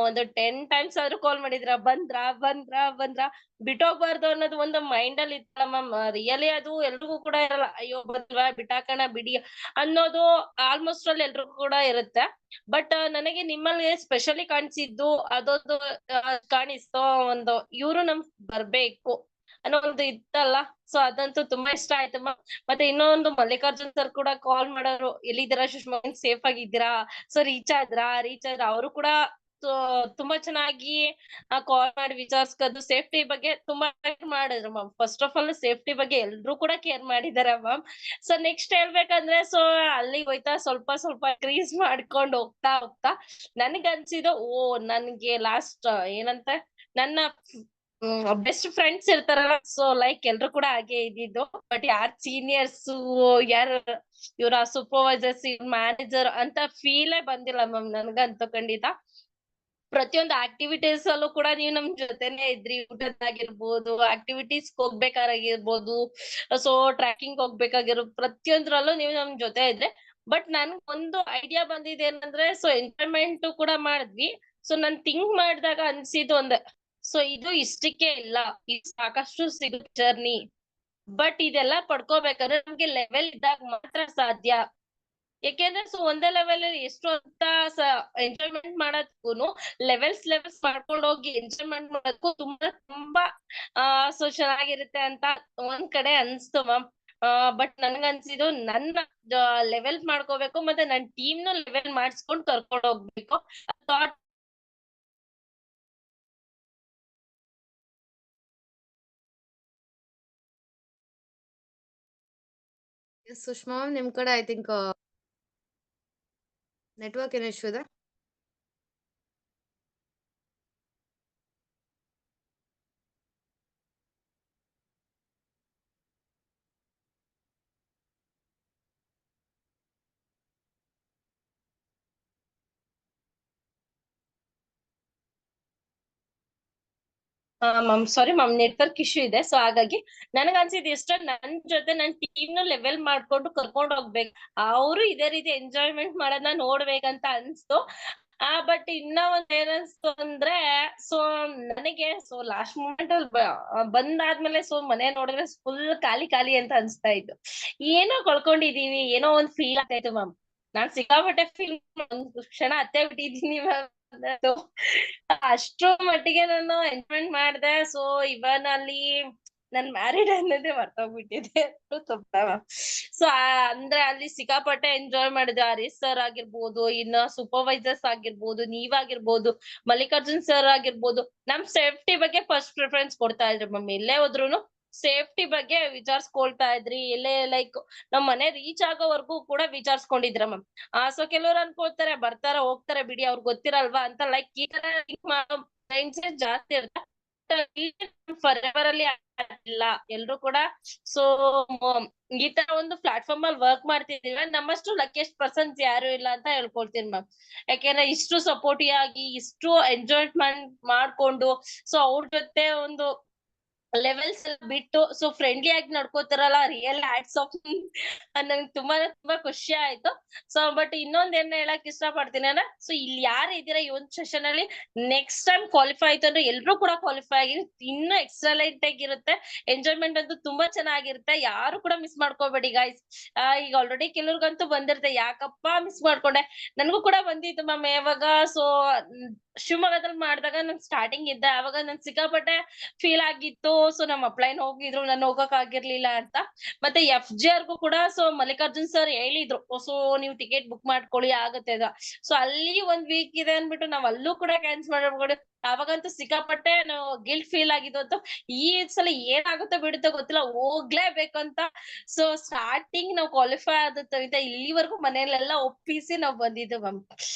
ಒಂದು 10 ಟೈಮ್ಸ್ ಆದ್ರೂ ಕಾಲ್ ಮಾಡಿದ್ರ, ಬಂದ್ರ ಬಿಟ್ಟೋಗ್ಬಾರ್ದು ಅನ್ನೋದು ಒಂದು ಮೈಂಡ್ ಅಲ್ಲಿ ಇತ್ತಲ್ಲ ಮ್ಯಾಮ್. ರಿಯಲಿ ಅದು ಎಲ್ರಿಗೂ ಕೂಡ ಇರಲ್ಲ, ಅಯ್ಯೋ ಬಂದ್ವಾ ಬಿಟ್ಟಾಕಣ ಬಿಡಿ ಅನ್ನೋದು ಆಲ್ಮೋಸ್ಟ್ ಅಲ್ಲಿ ಎಲ್ರಿಗೂ ಕೂಡ ಇರುತ್ತೆ. ಬಟ್ ನನಗೆ ನಿಮ್ಮಲ್ಲಿ ಸ್ಪೆಷಲಿ ಕಾಣಿಸಿದ್ದು ಅದೊಂದು ಕಾಣಿಸ್ತೋ ಒಂದು ಇವ್ರು ನಮ್ಗ್ ಬರ್ಬೇಕು ಅನ್ನೋ ಒಂದು ಇತ್ತಲ್ಲ, ಸೊ ಅದಂತೂ ತುಂಬಾ ಇಷ್ಟ ಆಯ್ತು ಮ್ಯಾಮ್. ಮತ್ತೆ ಇನ್ನೊಂದು ಮಲ್ಲಿಕಾರ್ಜುನ್ ಸರ್ ಕೂಡ ಕಾಲ್ ಮಾಡೋರು, ಎಲ್ಲಿದ್ದೀರಾ ಸುಷ್ಮಾ, ಸೇಫ್ ಆಗಿದ್ದೀರಾ, ಸೊ ರೀಚ್ ಆದ್ರ ಅವರು ಕೂಡ ತುಂಬಾ ಚೆನ್ನಾಗಿ ಕಾಲ್ ಮಾಡಿ ವಿಚಾರಿಸ್ಕೊಂಡು ಸೇಫ್ಟಿ ಬಗ್ಗೆ ತುಂಬಾ ಕೇರ್ ಮಾಡಿದ್ರು ma'am. First of all safety ಬಗ್ಗೆ ಎಲ್ರು ಕೂಡ ಕೇರ್ ಮಾಡಿದಾರೆ ಮ್ಯಾಮ್. ಸೊ ನೆಕ್ಸ್ಟ್ ಹೇಳ್ಬೇಕಂದ್ರೆ ಸೊ ಅಲ್ಲಿ ಹೋಯ್ತಾ ಸ್ವಲ್ಪ ಕ್ರೀಸ್ ಮಾಡ್ಕೊಂಡು ಹೋಗ್ತಾ ನನ್ಗ್ ಅನ್ಸಿದ್ದು, ನನ್ಗೆ ಲಾಸ್ಟ್ ಏನಂತ ನನ್ನ ಬೆಸ್ಟ್ ಫ್ರೆಂಡ್ಸ್ ಇರ್ತಾರಲ್ಲ, ಸೊ ಲೈಕ್ ಎಲ್ರು ಕೂಡ ಹಾಗೆ ಇದ್ದಿದ್ದು. ಬಟ್ ಯಾರ್ ಸೀನಿಯರ್ಸ್, ಯಾರು ಇವ್ರ ಸೂಪರ್ವೈಸರ್ಸ್, ಮ್ಯಾನೇಜರ್ ಅಂತ ಫೀಲೇ ಬಂದಿಲ್ಲ ಮ್ಯಾಮ್ ನನ್ಗಂತೂ ಖಂಡಿತ. ಪ್ರತಿಯೊಂದು ಆಕ್ಟಿವಿಟೀಸ್ ಅಲ್ಲೂ ಕೂಡ ನೀವು ನಮ್ ಜೊತೆನೆ ಇದ್ರಿ, ಊಟದಾಗಿರ್ಬೋದು, ಆಕ್ಟಿವಿಟೀಸ್ ಹೋಗ್ಬೇಕಾಗಿರ್ಬೋದು, ಸೊ ಟ್ರ್ಯಾಕಿಂಗ್ ಹೋಗ್ಬೇಕಾಗಿರ್ಬೋದು, ಪ್ರತಿಯೊಂದ್ರಲ್ಲೂ ನೀವು ನಮ್ ಜೊತೆ ಇದ್ರೆ. ಬಟ್ ನನ್ಗ್ ಒಂದು ಐಡಿಯಾ ಬಂದಿದೆ ಏನಂದ್ರೆ, ಸೊ ಎಂಜಾಯ್ಮೆಂಟ್ ಕೂಡ ಮಾಡಿದ್ವಿ. ಸೊ ನಾನ್ ಥಿಂಕ್ ಮಾಡಿದಾಗ ಅನ್ಸಿದ್ದು ಒಂದೇ, ಸೊ ಇದು ಇಷ್ಟಕ್ಕೆ ಇಲ್ಲ, ಇದು ಸಾಕಷ್ಟು ಸಿಗುತ್ತೆ ಜರ್ನಿ. ಬಟ್ ಇದೆಲ್ಲ ಪಡ್ಕೋಬೇಕಾದ್ರೆ ನಮ್ಗೆ ಲೆವೆಲ್ ಇದ್ದಾಗ ಮಾತ್ರ ಸಾಧ್ಯ. ಯಾಕೆಂದ್ರೆ ಸೊ ಒಂದೇ ಲೆವೆಲ್ ಅಲ್ಲಿ ಎಷ್ಟು ಅಂತ ಎಂಜಾಯ್ಮೆಂಟ್ ಮಾಡೋದಕ್ಕೂನು ಲೆವೆಲ್ಸ್ ಮಾಡ್ಕೊಂಡು ಹೋಗಿ ಎಂಜಾಯ್ಮೆಂಟ್ ಮಾಡೋದಕ್ಕೂ ತುಂಬಾ ಸೊ ಚೆನ್ನಾಗಿರುತ್ತೆ ಅಂತ ಒಂದ್ ಕಡೆ ಅನ್ಸ್ತು ಮ್ಯಾಮ್. ಬಟ್ ನನ್ಗನ್ಸಿದ್ದು ನನ್ನ ಲೆವೆಲ್ ಮಾಡ್ಕೋಬೇಕು, ಮತ್ತೆ ನನ್ ಟೀಮ್ ನ ಲೆವೆಲ್ ಮಾಡಿಸ್ಕೊಂಡು ಕರ್ಕೊಂಡು ಹೋಗ್ಬೇಕು. ಥಾಟ್ ಸುಷ್ಮಾ ಮ್ಯಾಮ್, ನಿಮ್ ಕಡೆ ಐ ಥಿಂಕ್ ನೆಟ್ವರ್ಕ್ ಏನೋ ಇಶ್ಯೂ ಇದೆ. Ma'am sorry ma'am, network issue ಇದೆ. ಸೊ ಹಾಗಾಗಿ ನನಗ್ ಅನ್ಸಿದ್ ಇಷ್ಟ, ನನ್ ಜೊತೆ ನನ್ ಟೀಮ್ ನು ಲೆವೆಲ್ ಮಾಡ್ಕೊಂಡು ಕರ್ಕೊಂಡ್ ಹೋಗ್ಬೇಕು, ಅವರು ಇದೇ ರೀತಿ ಎಂಜಾಯ್ಮೆಂಟ್ ಮಾಡೋದನ್ನ ನೋಡ್ಬೇಕಂತ ಅನ್ಸ್ತು. ಬಟ್ ಇನ್ನ ಒಂದ್ ಏನನ್ಸ್ತು ಅಂದ್ರೆ, ಸೊ ನನಗೆ ಸೊ ಲಾಸ್ಟ್ ಮೂಮೆಂಟ್ ಅಲ್ಲಿ ಬಂದಾದ್ಮೇಲೆ ಸೊ ಮನೆ ನೋಡಿದ್ರೆ ಫುಲ್ ಖಾಲಿ ಅಂತ ಅನ್ಸ್ತಾ ಇತ್ತು. ಏನೋ ಕಳ್ಕೊಂಡಿದೀವಿ, ಏನೋ ಒಂದ್ ಫೀಲ್ ಆಗ್ತಾ ಇತ್ತು ಮ್ಯಾಮ್. ನಾನ್ ಸಿಕ್ಕಾಪಟ್ಟೆ ಫೀಲ್ ಒಂದ್ ಕ್ಷಣ ಅತ್ತೇ ಬಿಟ್ಟಿದೀನಿ ಮ್ಯಾಮ್. ಅಷ್ಟ್ರ ಮಟ್ಟಿಗೆ ನಾನು ಎಂಜಾಯ್ಮೆಂಟ್ ಮಾಡ್ದೆ. ಸೊ ಇವನ್ ಅಲ್ಲಿ ನನ್ ಮ್ಯಾರಿಡ್ ಅನ್ನೋದೇ ಮರ್ತೋಗ್ಬಿಟ್ಟಿದೆ. ಸೊ ಅಂದ್ರೆ ಅಲ್ಲಿ ಸಿಕ್ಕಾಪಟ್ಟೆ ಎಂಜಾಯ್ ಮಾಡಿದೆ. ಹರೀಶ್ ಸರ್ ಆಗಿರ್ಬೋದು, ಇನ್ನ ಸೂಪರ್ವೈಸರ್ಸ್ ಆಗಿರ್ಬೋದು, ನೀವಾಗಿರ್ಬೋದು, ಮಲ್ಲಿಕಾರ್ಜುನ್ ಸರ್ ಆಗಿರ್ಬೋದು, ನಮ್ ಸೇಫ್ಟಿ ಬಗ್ಗೆ ಫಸ್ಟ್ ಪ್ರಿಫರೆನ್ಸ್ ಕೊಡ್ತಾ ಇದ್ರು ಮ್ಯಾಮ್. ಎಲ್ಲೇ ಹೋದ್ರುನು ಸೇಫ್ಟಿ ಬಗ್ಗೆ ವಿಚಾರಿಸ್ಕೊಳ್ತಾ ಇದ್ರಿ. ಎಲ್ಲೇ ಲೈಕ್ ನಮ್ ಮನೆ ರೀಚ್ ಆಗೋವರೆಗೂ ಕೂಡ ವಿಚಾರಿಸ್ಕೊಂಡಿದ್ರ ಮ್ಯಾಮ್. ಸೊ ಕೆಲವ್ರು ಅನ್ಕೊಳ್ತಾರೆ ಬರ್ತಾರ ಹೋಗ್ತಾರೆ ಬಿಡಿ, ಅವ್ರಿಗೆ ಗೊತ್ತಿರಲ್ವಾ ಅಂತ, ಲೈಕ್ ಈ ತರ ಥಿಂಕ್ ಮಾಡೋ ಮೈಂಡ್ ಸೆಟ್ ಜಾಸ್ತಿ ಇರುತ್ತೆ. ಫಾರ್ ಎವರ್ ಅಲ್ಲಿ ಇಲ್ಲ, ಎಲ್ರು ಕೂಡ ಸೊ ಈ ತರ ಒಂದು ಪ್ಲಾಟ್ಫಾರ್ಮ್ ಅಲ್ಲಿ ವರ್ಕ್ ಮಾಡ್ತಿದೀವಿ. ನಮ್ಮಷ್ಟು ಲಕ್ಕಿಯಸ್ಟ್ ಪರ್ಸನ್ಸ್ ಯಾರು ಇಲ್ಲ ಅಂತ ಹೇಳ್ಕೊಳ್ತೀನಿ ಮ್ಯಾಮ್. ಯಾಕೆಂದ್ರೆ ಇಷ್ಟು ಸಪೋರ್ಟಿವ್ ಆಗಿ, ಇಷ್ಟು ಎಂಜಾಯ್ಮೆಂಟ್ ಮಾಡ್ಕೊಂಡು, ಸೊ ಅವ್ರ ಜೊತೆ ಒಂದು ಲೆವೆಲ್ಸ್ ಬಿಟ್ಟು ಸೊ ಫ್ರೆಂಡ್ಲಿ ಆಗಿ ನಡ್ಕೋತಾರಲ್ಲ ರಿಯಲ್ ಹ್ಯಾಟ್ಸ್ ಆಫ್ ನನ್ಗೆ ತುಂಬಾ ಖುಷಿ ಆಯ್ತು. ಸೊ ಬಟ್ ಇನ್ನೊಂದ್ ಏನ್ ಹೇಳಕ್ ಇಷ್ಟ ಪಡ್ತೀನಿ ಅಂದ್ರೆ ಸೊ ಇಲ್ಲಿ ಯಾರು ಇದೀರಾ ಈ ಒಂದ್ ಸೆಷನ್ ಅಲ್ಲಿ ನೆಕ್ಸ್ಟ್ ಟೈಮ್ ಕ್ವಾಲಿಫೈ ಆಯ್ತು ಅಂದ್ರೆ ಎಲ್ರು ಕೂಡ ಕ್ವಾಲಿಫೈ ಆಗಿ ಇನ್ನೂ ಎಕ್ಸಲೆಂಟ್ ಆಗಿರುತ್ತೆ. ಎಂಜಾಯ್ಮೆಂಟ್ ಅಂತೂ ತುಂಬಾ ಚೆನ್ನಾಗಿರುತ್ತೆ. ಯಾರು ಕೂಡ ಮಿಸ್ ಮಾಡ್ಕೋಬೇಡಿ ಗಾಯ್ಸ್. ಈಗ ಆಲ್ರೆಡಿ ಕೆಲವ್ರಿಗಂತೂ ಬಂದಿರುತ್ತೆ ಯಾಕಪ್ಪ ಮಿಸ್ ಮಾಡ್ಕೊಂಡೆ, ನನ್ಗೂ ಕೂಡ ಬಂದಿತ್ತು ಮ್ಯಾಮ್. ಯಾವಾಗ ಸೊ ಶಿವಮೊಗ್ಗದಲ್ಲಿ ಮಾಡಿದಾಗ ನಾನು ಸ್ಟಾರ್ಟಿಂಗ್ ಇದ್ದೆ, ಅವಾಗ ನನ್ ಸಿಕ್ಕಾಪಟ್ಟೆ ಫೀಲ್ ಆಗಿತ್ತು. ಸೊ ನಮ್ಮ ಅಪ್ಲೈನ್ ಹೋಗಿದ್ರು, ನಾನು ಹೋಗಕ್ ಆಗಿರ್ಲಿಲ್ಲ ಅಂತ. ಮತ್ತೆ FGR ಗೂ ಕೂಡ ಸೊ ಮಲ್ಲಿಕಾರ್ಜುನ್ ಸರ್ ಹೇಳಿದ್ರು, ಸೊ ನೀವು ಟಿಕೆಟ್ ಬುಕ್ ಮಾಡ್ಕೊಳ್ಳಿ ಆಗತ್ತೆ ಅಂತ. ಸೊ ಅಲ್ಲಿ ಒಂದ್ ವೀಕ್ ಇದೆ ಅನ್ಬಿಟ್ಟು ನಾವ್ ಅಲ್ಲೂ ಕೂಡ ಕ್ಯಾನ್ಸಲ್ ಮಾಡ್ಕೊಂಡು ಅವಾಗಂತೂ ಸಿಕ್ಕಾಪಟ್ಟೆ ನಾವು ಗಿಲ್ಟ್ ಫೀಲ್ ಆಗಿದ್ದು ಅಂತ. ಈ ಸಲ ಏನಾಗುತ್ತೋ ಬಿಡುತ್ತೋ ಗೊತ್ತಿಲ್ಲ, ಹೋಗ್ಲೇಬೇಕಂತ. ಸೊ ಸ್ಟಾರ್ಟಿಂಗ್ ನಾವು ಕ್ವಾಲಿಫೈ ಆದ ಇಲ್ಲಿವರೆಗೂ ಮನೇಲೆಲ್ಲ ಒಪ್ಪಿಸಿ ನಾವ್ ಬಂದಿದ್ದು ಮ್ಯಾಮ್.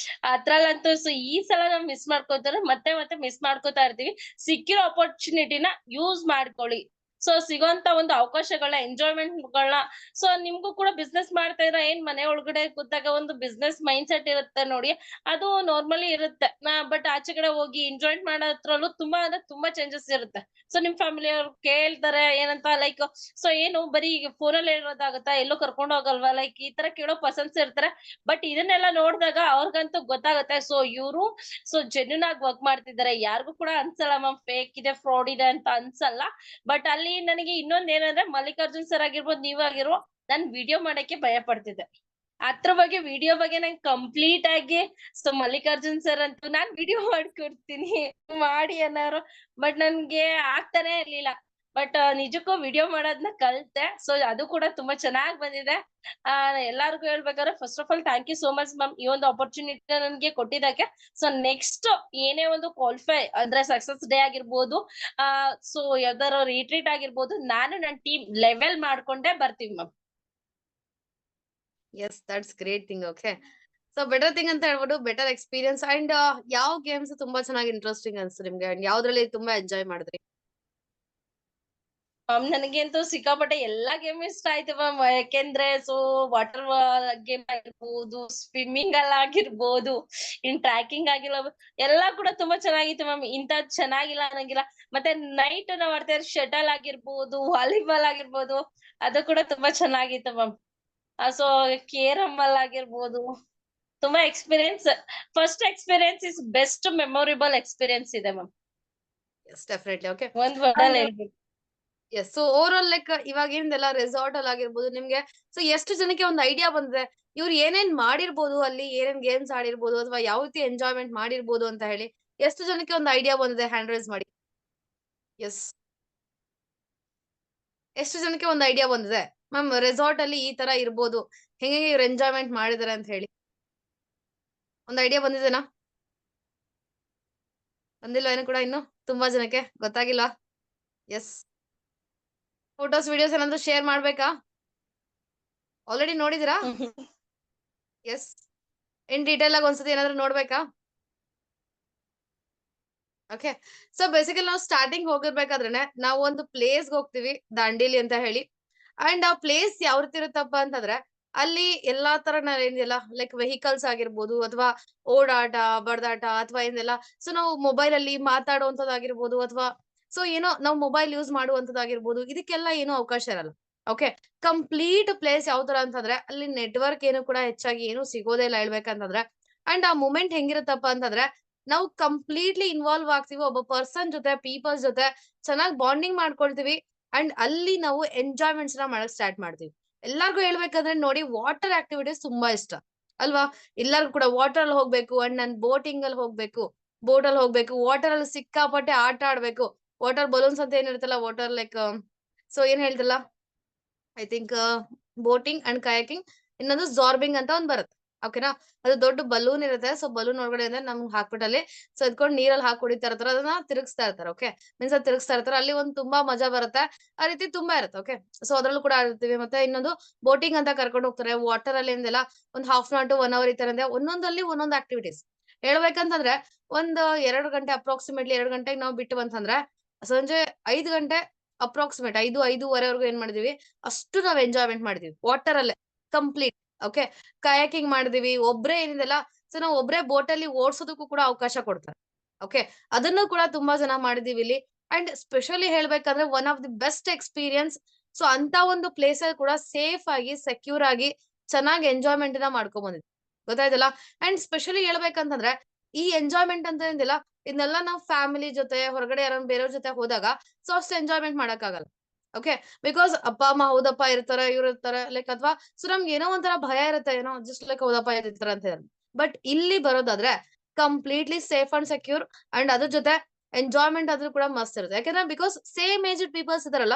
ಅದ್ರಲ್ಲಂತೂ ಸೊ ಈ ಸಲ ನಾವ್ ಮಿಸ್ ಮಾಡ್ಕೋತಾರೆ ಮತ್ತೆ ಮಿಸ್ ಮಾಡ್ಕೋತಾ ಇರ್ತೀವಿ. ಸಿಕ್ಕಿರೋ ಅಪರ್ಚುನಿಟಿನ ಯೂಸ್ ಮಾಡ್ಕೊಳ್ಳಿ. ಸೊ ಸಿಗೋಂತ ಒಂದು ಅವಕಾಶಗಳನ್ನ ಎಂಜಾಯ್ಮೆಂಟ್ಗಳನ್ನ ಸೊ ನಿಮ್ಗೂ ಕೂಡ ಬಿಸ್ನೆಸ್ ಮಾಡ್ತಾ ಇದ್ರೆ ಏನ್ ಮನೆ ಒಳಗಡೆ ಕೂತಾಗ ಒಂದು ಬಿಸ್ನೆಸ್ ಮೈಂಡ್ ಸೆಟ್ ಇರುತ್ತೆ ನೋಡಿ, ಅದು ನಾರ್ಮಲಿ ಇರುತ್ತೆ. ಬಟ್ ಆಚೆ ಕಡೆ ಹೋಗಿ ಎಂಜಾಯ್ ಮಾಡೋದ್ರಲ್ಲೂ ತುಂಬಾ ಅಂದ್ರೆ ತುಂಬಾ ಚೇಂಜಸ್ ಇರುತ್ತೆ. ಸೊ ನಿಮ್ ಫ್ಯಾಮಿಲಿ ಅವ್ರು ಕೇಳ್ತಾರೆ ಏನಂತ ಲೈಕ್ ಸೊ ಏನು ಬರೀ ಫೋನಲ್ಲಿ ಹೇಳೋದಾಗತ್ತಾ, ಎಲ್ಲೋ ಕರ್ಕೊಂಡು ಹೋಗಲ್ವಾ, ಲೈಕ್ ಈ ತರ ಕೇಳೋ ಪರ್ಸನ್ಸ್ ಇರ್ತಾರೆ. ಬಟ್ ಇದನ್ನೆಲ್ಲ ನೋಡಿದಾಗ ಅವ್ರಿಗಂತೂ ಗೊತ್ತಾಗುತ್ತೆ ಸೊ ಇವ್ರು ಸೊ ಜೆನ್ಯೂನ್ ಆಗಿ ವರ್ಕ್ ಮಾಡ್ತಿದ್ದಾರೆ. ಯಾರಿಗೂ ಕೂಡ ಅನ್ಸಲ್ಲ ಮ್ಯಾಮ್ ಫೇಕ್ ಇದೆ ಫ್ರಾಡ್ ಇದೆ ಅಂತ ಅನ್ಸಲ್ಲ. ಬಟ್ ಅಲ್ಲಿ ನನಗೆ ಇನ್ನೊಂದ್ ಏನಂದ್ರೆ ಮಲ್ಲಿಕಾರ್ಜುನ್ ಸರ್ ಆಗಿರ್ಬೋದು ನೀವಾಗಿರೋ ನಾನ್ ವಿಡಿಯೋ ಮಾಡಕ್ಕೆ ಭಯ ಪಡ್ತಿದ್ದೆ. ಅದ್ರ ಬಗ್ಗೆ ವಿಡಿಯೋ ಬಗ್ಗೆ ನಂಗೆ ಕಂಪ್ಲೀಟ್ ಆಗಿ ಸೊ ಮಲ್ಲಿಕಾರ್ಜುನ್ ಸರ್ ಅಂತೂ ನಾನ್ ವಿಡಿಯೋ ಮಾಡ್ಕೊಡ್ತೀನಿ ಮಾಡಿ ಅನ್ನೋರು, ಬಟ್ ನನ್ಗೆ ಆಗ್ತಾನೆ ಇರ್ಲಿಲ್ಲ. ಬಟ್ ನಿಜಕ್ಕೂ ವಿಡಿಯೋ ಮಾಡೋದನ್ನ ಕಲ್ತೆ. ಸೊ ಅದು ಕೂಡ ತುಂಬಾ ಚೆನ್ನಾಗ್ ಬಂದಿದೆ. ಎಲ್ಲಾರ್ಗು ಹೇಳ್ಬೇಕಾದ್ರೆ first of all thank you so much ma'am ಈ ಒಂದು ಅಪರ್ಚುನಿಟಿ ನನ್ಗೆ ಕೊಟ್ಟಿದ್ದಕ್ಕೆ. ಸೊ ನೆಕ್ಸ್ಟ್ ಏನೇ ಒಂದು ಕ್ವಾಲಿಫೈ ಅಂದ್ರೆ ಸಕ್ಸಸ್ ಡೇ ಆಗಿರ್ಬೋದು, ಸೊ ಯಾವ್ದಾರ ರಿಟ್ರೀಟ್ ಆಗಿರ್ಬೋದು, ನಾನು ನನ್ನ ಟೀಮ್ ಲೆವೆಲ್ ಮಾಡ್ಕೊಂಡೇ ಬರ್ತೀವಿ ma'am. Yes, that's great thing. Okay, so better thing ಅಂತ ಹೇಳ್ಬೋದು, ಬೆಟರ್ ಎಕ್ಸ್ಪೀರಿಯನ್ಸ್. ಅಂಡ್ ಯಾವ ಗೇಮ್ಸ್ ತುಂಬಾ ಚೆನ್ನಾಗಿ ಇಂಟ್ರೆಸ್ಟಿಂಗ್ ಅನ್ಸ್ತು ನಿಮ್ಗೆ? ಅಂಡ್ ಯಾವ್ದ್ರಲ್ಲಿ ತುಂಬಾ ಎಂಜಾಯ್ ಮಾಡಿದ್ರಿ? ನನಗಂತೂ ಸಿಕ್ಕಾಪಟ್ಟೆ ಎಲ್ಲಾ ಗೇಮ್ ಇಷ್ಟ ಆಯ್ತು ಮ್ಯಾಮ್. ಯಾಕೆಂದ್ರೆ ಸೊ ವಾಟರ್ ಗೇಮ್ ಆಗಿರ್ಬೋದು, ಸ್ವಿಮ್ಮಿಂಗ್ ಅಲ್ಲಿ ಆಗಿರ್ಬೋದು, ಇನ್ ಟ್ರ್ಯಾಕಿಂಗ್ ಆಗಿಲ್ಲ, ಎಲ್ಲಾ ಕೂಡ ತುಂಬಾ ಚೆನ್ನಾಗಿತ್ತು ಮ್ಯಾಮ್. ಇಂಥದ್ ಚೆನ್ನಾಗಿಲ್ಲ ಅನ್ನಂಗಿಲ್ಲ. ಮತ್ತೆ ನೈಟ್ ನಾವ್ ಆಡ್ತಾ ಇರೋ ಶಟಲ್ ಆಗಿರ್ಬೋದು, ವಾಲಿಬಾಲ್ ಆಗಿರ್ಬೋದು, ಅದು ಕೂಡ ತುಂಬಾ ಚೆನ್ನಾಗಿತ್ತು ಮ್ಯಾಮ್. ಸೊ ಕೇರಮ್ ಅಲ್ಲಿ ಆಗಿರ್ಬೋದು ತುಂಬಾ experience. First experience is best memorable experience ಇದೆ ಮ್ಯಾಮ್. Yes, definitely. ಓಕೆ, ಒಂದ್ ವರ್ಡ್ ಅಲ್ಲಿ ಹೇಳ್ಬೇಕು. Yes. So over all like ಇವಾಗ ಏನಿದೆಲ್ಲ ರೆಸಾರ್ಟ್ ಅಲ್ಲಿ ಆಗಿರ್ಬೋದು ನಿಮ್ಗೆ, ಸೊ ಎಷ್ಟು ಜನಕ್ಕೆ ಒಂದು ಐಡಿಯಾ ಬಂದಿದೆ ಇವ್ರು ಏನೇನ್ ಮಾಡಿರ್ಬೋದು, ಅಲ್ಲಿ ಏನೇನ್ ಗೇಮ್ಸ್ ಆಡಿರ್ಬೋದು, ಅಥವಾ ಯಾವ ರೀತಿ ಎಂಜಾಯ್ಮೆಂಟ್ ಮಾಡಿರ್ಬೋದು ಅಂತ ಹೇಳಿ ಎಷ್ಟು ಜನಕ್ಕೆ ಒಂದು ಐಡಿಯಾ ಬಂದಿದೆ? ಹ್ಯಾಂಡ್ ರೈಸ್ ಮಾಡಿ. ಎಸ್, ಎಷ್ಟು ಜನಕ್ಕೆ ಒಂದು ಐಡಿಯಾ ಬಂದಿದೆ ಮ್ಯಾಮ್ ರೆಸಾರ್ಟ್ ಅಲ್ಲಿ ಈ ತರ ಇರ್ಬೋದು, ಹೆಂಗೆ ಇವ್ರು ಎಂಜಾಯ್ಮೆಂಟ್ ಮಾಡಿದಾರೆ ಅಂತ ಹೇಳಿ? ಒಂದು ಐಡಿಯಾ ಬಂದಿದೆನಾ? ಬಂದಿಲ್ಲ ಏನು ಕೂಡ ಇನ್ನು ತುಂಬಾ ಜನಕ್ಕೆ ಗೊತ್ತಾಗಿಲ್ಲ. ಎಸ್, ಫೋಟೋಸ್ ವಿಡಿಯೋಸ್ ಏನಾದ್ರು ಶೇರ್ ಮಾಡ್ಬೇಕಾ? ಆಲ್ರೆಡಿ ನೋಡಿದಿರಾ? ಎಸ್, ಇನ್ ಡೀಟೇಲ್ ಆಗಿ ಒಂದ್ಸತಿ ಏನಾದ್ರು ನೋಡ್ಬೇಕಾ? ಓಕೆ, ಸೊ ಬೇಸಿಕಲಿ ನಾವು ಸ್ಟಾರ್ಟಿಂಗ್ ಹೋಗಿರ್ಬೇಕಾದ್ರೇನೆ ನಾವು ಒಂದು ಪ್ಲೇಸ್ ಹೋಗ್ತೀವಿ, ದಾಂಡೇಲಿ ಅಂತ ಹೇಳಿ. ಅಂಡ್ ಆ ಪ್ಲೇಸ್ ಯಾವ ರೀತಿ ಇರುತ್ತಪ್ಪ ಅಂತಂದ್ರೆ ಅಲ್ಲಿ ಎಲ್ಲಾ ತರ ಏನಿಲ್ಲ ಲೈಕ್ ವೆಹಿಕಲ್ಸ್ ಆಗಿರ್ಬೋದು, ಅಥವಾ ಓಡಾಟ ಬಡದಾಟ, ಅಥವಾ ಏನಿಲ್ಲ ಸೊ ನಾವು ಮೊಬೈಲ್ ಅಲ್ಲಿ ಮಾತಾಡುವಂತದ್ದಾಗಿರ್ಬೋದು, ಅಥವಾ ಸೊ ಏನೋ ನಾವು ಮೊಬೈಲ್ ಯೂಸ್ ಮಾಡುವಂತದ್ದಾಗಿರ್ಬೋದು, ಇದಕ್ಕೆಲ್ಲ ಏನೂ ಅವಕಾಶ ಇರಲ್ಲ. ಓಕೆ, ಕಂಪ್ಲೀಟ್ ಪ್ಲೇಸ್ ಯಾವ ತರ ಅಂತಂದ್ರೆ ಅಲ್ಲಿ ನೆಟ್ವರ್ಕ್ ಏನು ಕೂಡ ಹೆಚ್ಚಾಗಿ ಏನು ಸಿಗೋದೇ ಇಲ್ಲ ಹೇಳ್ಬೇಕಂತಂದ್ರೆ. ಅಂಡ್ ಆ ಮೂಮೆಂಟ್ ಹೆಂಗಿರುತ್ತಪ್ಪ ಅಂತಂದ್ರೆ ನಾವು ಕಂಪ್ಲೀಟ್ಲಿ ಇನ್ವಾಲ್ವ್ ಆಗ್ತೀವಿ ಒಬ್ಬ ಪರ್ಸನ್ ಜೊತೆ, ಪೀಪಲ್ಸ್ ಜೊತೆ ಚೆನ್ನಾಗಿ ಬಾಂಡಿಂಗ್ ಮಾಡ್ಕೊಳ್ತೀವಿ. ಅಂಡ್ ಅಲ್ಲಿ ನಾವು ಎಂಜಾಯ್ಮೆಂಟ್ಸ್ ನ ಮಾಡಕ್ ಸ್ಟಾರ್ಟ್ ಮಾಡ್ತೀವಿ. ಎಲ್ಲಾರ್ಗು ಹೇಳ್ಬೇಕಂದ್ರೆ ನೋಡಿ, ವಾಟರ್ ಆಕ್ಟಿವಿಟೀಸ್ ತುಂಬಾ ಇಷ್ಟ ಅಲ್ವಾ? ಎಲ್ಲಾರ್ಗು ಕೂಡ ವಾಟರ್ ಅಲ್ಲಿ ಹೋಗ್ಬೇಕು. ಅಂಡ್ ನನ್ ಬೋಟಿಂಗ್ ಅಲ್ಲಿ ಹೋಗ್ಬೇಕು, ಬೋಟ್ ಅಲ್ಲಿ ಹೋಗ್ಬೇಕು, ವಾಟರ್ ಅಲ್ಲಿ ಸಿಕ್ಕಾಪಟ್ಟೆ ಆಟ ಆಡ್ಬೇಕು. ವಾಟರ್ ಬಲೂನ್ಸ್ ಅಂತ ಏನಿರುತ್ತಲ್ಲ, ವಾಟರ್ ಲೈಕ್ ಸೊ ಏನ್ ಹೇಳ್ತಲ್ಲ, I think boating and kayaking. ಇನ್ನೊಂದು ಜಾರ್ಬಿಂಗ್ ಅಂತ ಒಂದ್ ಬರುತ್ತೆ. ಓಕೆನಾ? ಅದು ದೊಡ್ಡ ಬಲೂನ್ ಇರುತ್ತೆ. ಸೊ ಬಲೂನ್ ಒಳಗಡೆ ಅಂದ್ರೆ ನಮ್ಗೆ ಹಾಕ್ಬಿಟ್ಟಲ್ಲಿ ಸೊ ಎದ್ಕೊಂಡು ನೀರಲ್ಲಿ ಹಾಕಿ ಹೊಡಿತಾ ಇರ್ತಾರೆ, ಅದನ್ನ ತಿರುಗಿಸ್ತಾ ಇರ್ತಾರೆ. ಓಕೆ, ಮೀನ್ಸ್ ಅದು ತಿರುಗಿಸ್ತಾ ಇರ್ತಾರೆ. ಅಲ್ಲಿ ಒಂದ್ ತುಂಬಾ ಮಜಾ ಬರುತ್ತೆ. ಆ ರೀತಿ ತುಂಬಾ ಇರುತ್ತೆ. ಓಕೆ, ಸೊ ಅದ್ರಲ್ಲೂ ಕೂಡ ಆಡ್ತೀವಿ. ಮತ್ತೆ ಇನ್ನೊಂದು ಬೋಟಿಂಗ್ ಅಂತ ಕರ್ಕೊಂಡು ಹೋಗ್ತಾರೆ. ವಾಟರ್ ಅಲ್ಲಿ ಏನಿಲ್ಲ ಒಂದ್ half an hour to 1 hour ಈ ತರ ಇದೆ. ಒಂದೊಂದಲ್ಲಿ ಒಂದೊಂದು ಆಕ್ಟಿವಿಟೀಸ್. ಹೇಳ್ಬೇಕಂತಂದ್ರೆ ಒಂದ್ 2 ಗಂಟೆ ಅಪ್ರಾಕ್ಸಿಮೇಟ್ಲಿ 2 ಗಂಟೆಗೆ ನಾವು ಬಿಟ್ಟು ಬಂತಂದ್ರೆ ಸಂಜೆ 5 ಗಂಟೆ ಅಪ್ರಾಕ್ಸಿಮೇಟ್ 5:30ವರೆಗೂ ಏನ್ ಮಾಡಿದೀವಿ, ಅಷ್ಟು ನಾವ್ ಎಂಜಾಯ್ಮೆಂಟ್ ಮಾಡಿದೀವಿ ವಾಟರ್ ಅಲ್ಲೇ ಕಂಪ್ಲೀಟ್. ಓಕೆ, ಕಯಾಕಿಂಗ್ ಮಾಡಿದೀವಿ. ಒಬ್ರೇ ಏನಿದೆಲ್ಲ ಸೊ ನಾವು ಒಬ್ರೇ ಬೋಟ್ ಅಲ್ಲಿ ಓಡ್ಸೋದಕ್ಕೂ ಕೂಡ ಅವಕಾಶ ಕೊಡ್ತಾರೆ. ಓಕೆ, ಅದನ್ನು ಕೂಡ ತುಂಬಾ ಜನ ಮಾಡಿದೀವಿ ಇಲ್ಲಿ. ಅಂಡ್ ಸ್ಪೆಷಲಿ ಹೇಳ್ಬೇಕಂದ್ರೆ one of the best experience. So ಅಂತ ಒಂದು ಪ್ಲೇಸ್ ಅಲ್ಲಿ ಕೂಡ ಸೇಫ್ ಆಗಿ ಸೆಕ್ಯೂರ್ ಆಗಿ ಚೆನ್ನಾಗಿ ಎಂಜಾಯ್ಮೆಂಟ್ ನ ಮಾಡ್ಕೊಂಡ್ ಬಂದಿದ್ವಿ, ಗೊತ್ತಾಯ್ತಲ್ಲ. ಅಂಡ್ ಸ್ಪೆಷಲಿ ಹೇಳ್ಬೇಕಂತಂದ್ರೆ ಈ ಎಂಜಾಯ್ಮೆಂಟ್ ಅಂತ ಏನಿಲ್ಲ, ಇದನ್ನೆಲ್ಲ ನಾವು ಫ್ಯಾಮಿಲಿ ಜೊತೆ ಹೊರಗಡೆ ಯಾರನ್ನ ಬೇರೆಯವ್ರ ಜೊತೆ ಹೋದಾಗ ಸೊ ಅಷ್ಟು ಎಂಜಾಯ್ಮೆಂಟ್ ಮಾಡಕ್ ಆಗಲ್ಲ. ಓಕೆ, ಬಿಕಾಸ್ ಅಪ್ಪ ಅಮ್ಮ ಹೌದಪ್ಪ ಇರ್ತಾರೆ, ಇವ್ರು ಇರ್ತಾರೆ, ಲೈಕ್ ಅಥವಾ ಸೊ ನಮ್ಗೆ ಏನೋ ಒಂಥರ ಭಯ ಇರುತ್ತೆ, ಏನೋ ಜಸ್ಟ್ ಲೈಕ್ ಹೌದಪ್ಪ ಇರ್ತಾರೆ ಅಂತ ಹೇಳಿ. ಬಟ್ ಇಲ್ಲಿ ಬರೋದಾದ್ರೆ completely safe and secure and ಅದ್ರ ಜೊತೆ ಎಂಜಾಯ್ಮೆಂಟ್ ಆದ್ರೂ ಕೂಡ ಮಸ್ತ್ ಇರುತ್ತೆ. ಯಾಕಂದ್ರೆ ಬಿಕಾಸ್ ಸೇಮ್ ಏಜ್ ಪೀಪಲ್ಸ್ ಇದಾರಲ್ಲ,